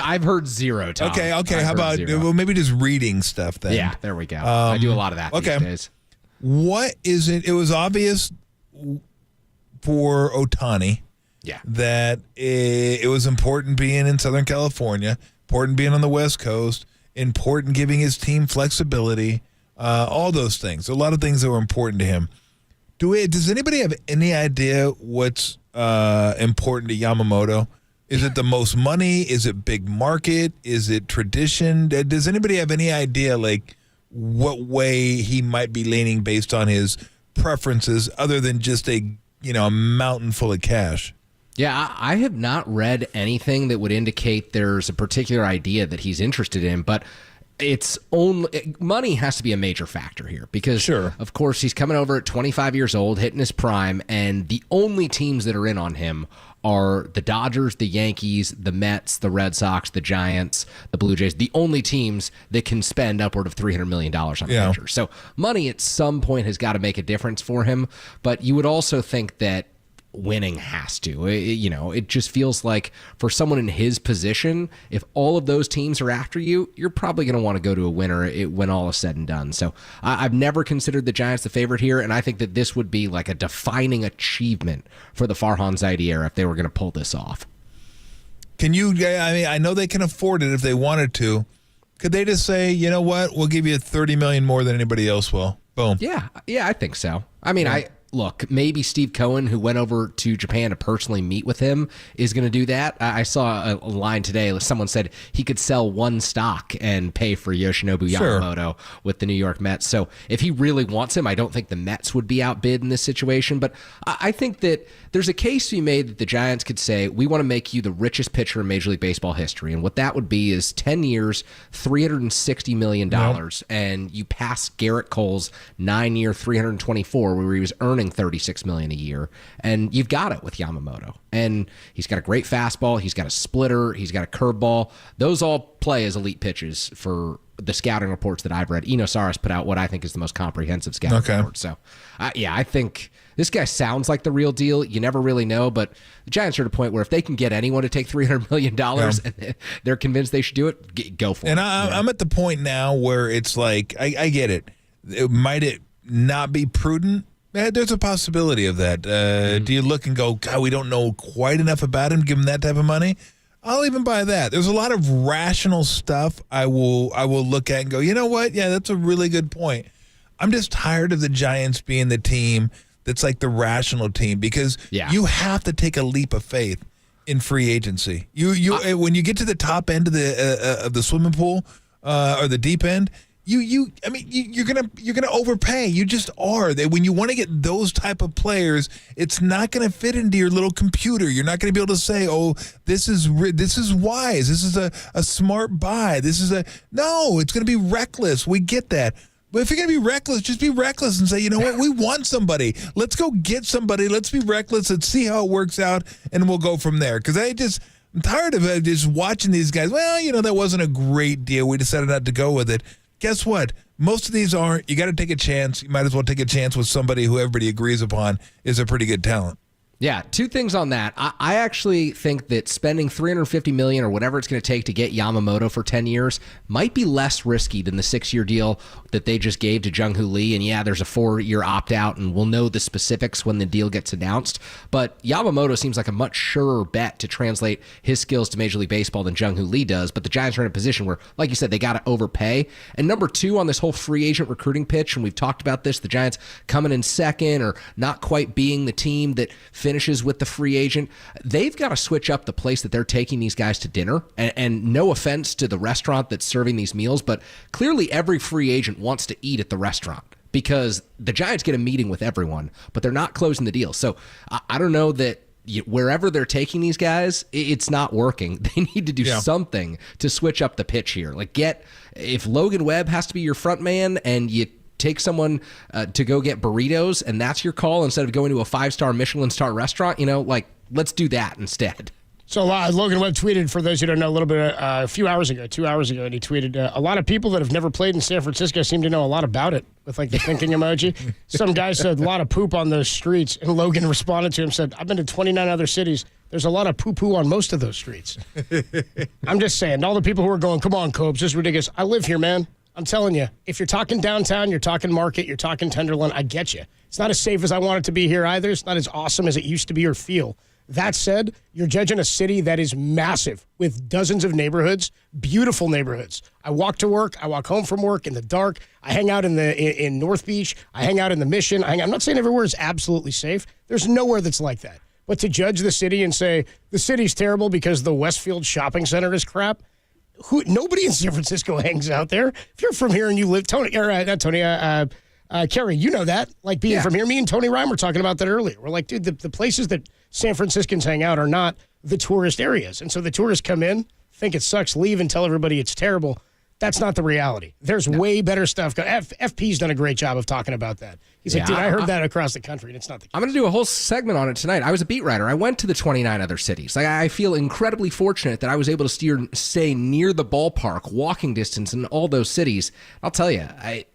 I've heard zero, Tom. Okay. How about, maybe just reading stuff then? Yeah, there we go. I do a lot of that these days. What is it? It was obvious for Ohtani that it was important being in Southern California, important being on the West Coast, important giving his team flexibility, all those things. A lot of things that were important to him. Does anybody have any idea what's important to Yamamoto? Is it the most money? Is it big market? Is it tradition? Does anybody have any idea, like, what way he might be leaning based on his preferences other than just a mountain full of cash? Yeah, I have not read anything that would indicate there's a particular idea that he's interested in, but it's only money has to be a major factor here because, of course, he's coming over at 25 years old, hitting his prime, and the only teams that are in on him are the Dodgers, the Yankees, the Mets, the Red Sox, the Giants, the Blue Jays, the only teams that can spend upward of $300 million on a pitcher. So money at some point has got to make a difference for him, but you would also think that winning has to. It just feels like for someone in his position, if all of those teams are after you, you're probably going to want to go to a winner when all is said and done. So I've never considered the Giants the favorite here, and I think that this would be like a defining achievement for the Farhan Zaidi era if they were going to pull this off. Can you, I know they can afford it if they wanted to. Could they just say, you know what, we'll give you $30 million more than anybody else will? Boom. Yeah, I think so. I mean, Look, maybe Steve Cohen, who went over to Japan to personally meet with him, is going to do that. I saw a line today. Someone said he could sell one stock and pay for Yoshinobu Yamamoto with the New York Mets. So if he really wants him, I don't think the Mets would be outbid in this situation. But I think that there's a case to be made that the Giants could say, we want to make you the richest pitcher in Major League Baseball history. And what that would be is 10 years, $360 million. And you pass Garrett Cole's 9-year, $324, where he was earning $36 million a year, and you've got it with Yamamoto. And he's got a great fastball, he's got a splitter, he's got a curveball. Those all play as elite pitches for the scouting reports that I've read. Eno Saris put out what I think is the most comprehensive scouting report. So, I think this guy sounds like the real deal. You never really know, but the Giants are at a point where if they can get anyone to take $300 million and they're convinced they should do it, go for it. And I'm at the point now where it's like, I get it. Might it not be prudent? There's a possibility of that. Do you look and go, God, we don't know quite enough about him, give him that type of money? I'll even buy that. There's a lot of rational stuff I will look at and go, you know what? Yeah, that's a really good point. I'm just tired of the Giants being the team that's like the rational team because you have to take a leap of faith in free agency. When you get to the top end of the swimming pool or the deep end, you're gonna overpay. You just are. When you want to get those type of players, it's not gonna fit into your little computer. You're not gonna be able to say, "Oh, this is wise. This is a smart buy. No. It's gonna be reckless. We get that." But if you're going to be reckless, just be reckless and say, you know what, we want somebody. Let's go get somebody. Let's be reckless. Let's see how it works out, and we'll go from there. Because I'm tired of just watching these guys. Well, that wasn't a great deal. We decided not to go with it. Guess what? Most of these aren't. You got to take a chance. You might as well take a chance with somebody who everybody agrees upon is a pretty good talent. Yeah, two things on that. I actually think that spending $350 million or whatever it's going to take to get Yamamoto for 10 years might be less risky than the 6-year deal that they just gave to Jung-Hoo Lee. And yeah, there's a 4-year opt-out, and we'll know the specifics when the deal gets announced. But Yamamoto seems like a much surer bet to translate his skills to Major League Baseball than Jung-Hoo Lee does. But the Giants are in a position where, like you said, they got to overpay. And number two on this whole free agent recruiting pitch, and we've talked about this, the Giants coming in second or not quite being the team that finishes with the free agent, they've got to switch up the place that they're taking these guys to dinner. And no offense to the restaurant that's serving these meals, but clearly every free agent wants to eat at the restaurant because the Giants get a meeting with everyone, but they're not closing the deal. So I don't know that wherever they're taking these guys, it's not working. They need to do something to switch up the pitch here. Like if Logan Webb has to be your front man and you take someone to go get burritos and that's your call instead of going to a 5-star Michelin star restaurant, let's do that instead. So Logan Webb tweeted, for those who don't know, a little bit a few hours ago, 2 hours ago, and he tweeted, a lot of people that have never played in San Francisco seem to know a lot about it, with like the thinking emoji. Some guy said a lot of poop on those streets, and Logan responded to him, said, I've been to 29 other cities. There's a lot of poo-poo on most of those streets. I'm just saying, all the people who are going, come on, Cobes, this is ridiculous. I live here, man. I'm telling you, if you're talking downtown, you're talking market, you're talking Tenderloin, I get you. It's not as safe as I want it to be here either. It's not as awesome as it used to be or feel. That said, you're judging a city that is massive with dozens of neighborhoods, beautiful neighborhoods. I walk to work. I walk home from work in the dark. I hang out in North Beach. I hang out in the Mission. I'm not saying everywhere is absolutely safe. There's nowhere that's like that. But to judge the city and say the city's terrible because the Westfield Shopping Center is crap, nobody in San Francisco hangs out there. If you're from here and you live, Kerry, you know that. Like being from here, me and Tony Ryan were talking about that earlier. We're like, dude, the places that San Franciscans hang out are not the tourist areas. And so the tourists come in, think it sucks, leave, and tell everybody it's terrible. That's not the reality. There's way better stuff. FP's done a great job of talking about that. He's like, dude, I heard that across the country, and it's not the case. I'm going to do a whole segment on it tonight. I was a beat writer. I went to the 29 other cities. I feel incredibly fortunate that I was able to stay near the ballpark, walking distance in all those cities. I'll tell you,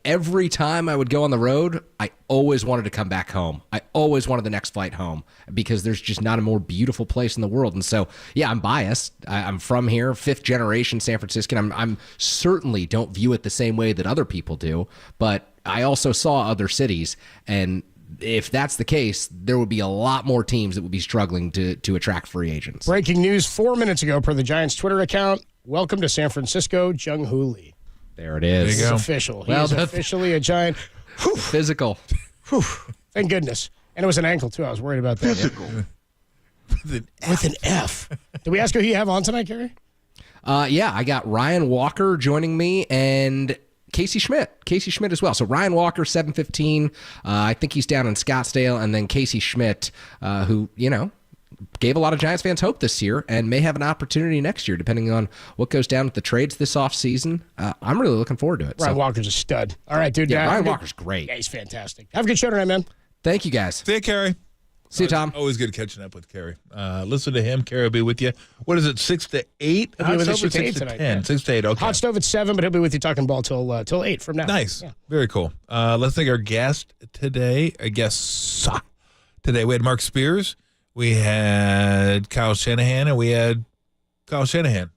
every time I would go on the road, I always wanted to come back home. I always wanted the next flight home because there's just not a more beautiful place in the world. And so, yeah, I'm biased. I'm from here, 5th generation San Franciscan. I'm certainly don't view it the same way that other people do, but I also saw other cities, and if that's the case, there would be a lot more teams that would be struggling to attract free agents. Breaking news 4 minutes ago per the Giants Twitter account. Welcome to San Francisco, Jung-Hoo Lee. There it is. There you go. It's official. He is officially a Giant. Whew. Physical. Whew. Thank goodness. And it was an ankle, too. I was worried about that. Physical. With an F. Did we ask who you have on tonight, Kerry? Yeah, I got Ryan Walker joining me and Casey Schmidt as well. So Ryan Walker, 7:15. I think he's down in Scottsdale. And then Casey Schmidt, who, gave a lot of Giants fans hope this year and may have an opportunity next year, depending on what goes down with the trades this offseason. I'm really looking forward to it. Ryan Walker's a stud. All right, dude. Yeah, Ryan Walker's great. Yeah, he's fantastic. Have a good show tonight, man. Thank you, guys. See you, Kerry. See you, Tom. Always good catching up with Kerry. Listen to him. Kerry will be with you. What is it, 6 to 8? He'll be with us 6 to 8 tonight. 10. Yeah. 6 to 8, okay. Hot stove at 7, but he'll be with you talking ball till 8 from now. Nice. Yeah. Very cool. Let's thank our guest today. Today we had Mark Spears, we had Kyle Shanahan, and we had Kyle Shanahan.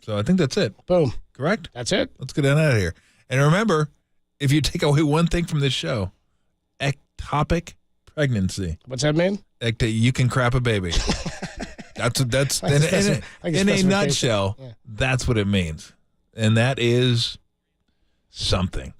So I think that's it. Boom. Correct? That's it. Let's get out of here. And remember, if you take away one thing from this show, ectopic pregnancy. What's that mean? Like that you can crap a baby. That's in a nutshell. Yeah. That's what it means, and that is something.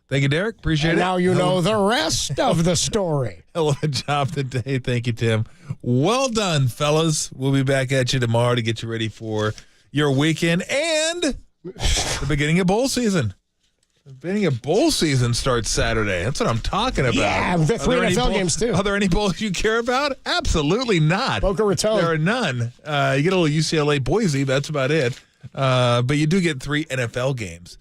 Thank you, Derek. Appreciate it. Now you know the rest of the story. Hell of a job today. Thank you, Tim. Well done, fellas. We'll be back at you tomorrow to get you ready for your weekend and the beginning of bowl season. The beginning of bowl season starts Saturday. That's what I'm talking about. Yeah, the 3 NFL games, too. Are there any bowls you care about? Absolutely not. Boca Raton. There are none. You get a little UCLA Boise. That's about it. But you do get 3 NFL games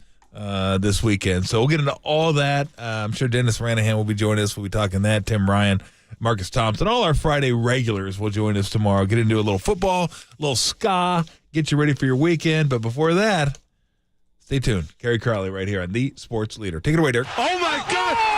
this weekend. So we'll get into all that. I'm sure Dennis Ranahan will be joining us. We'll be talking that. Tim Ryan, Marcus Thompson, all our Friday regulars will join us tomorrow. Get into a little football, a little ska, get you ready for your weekend. But before that, stay tuned. Kerry Crowley right here on The Sports Leader. Take it away, Derek. Oh, my God.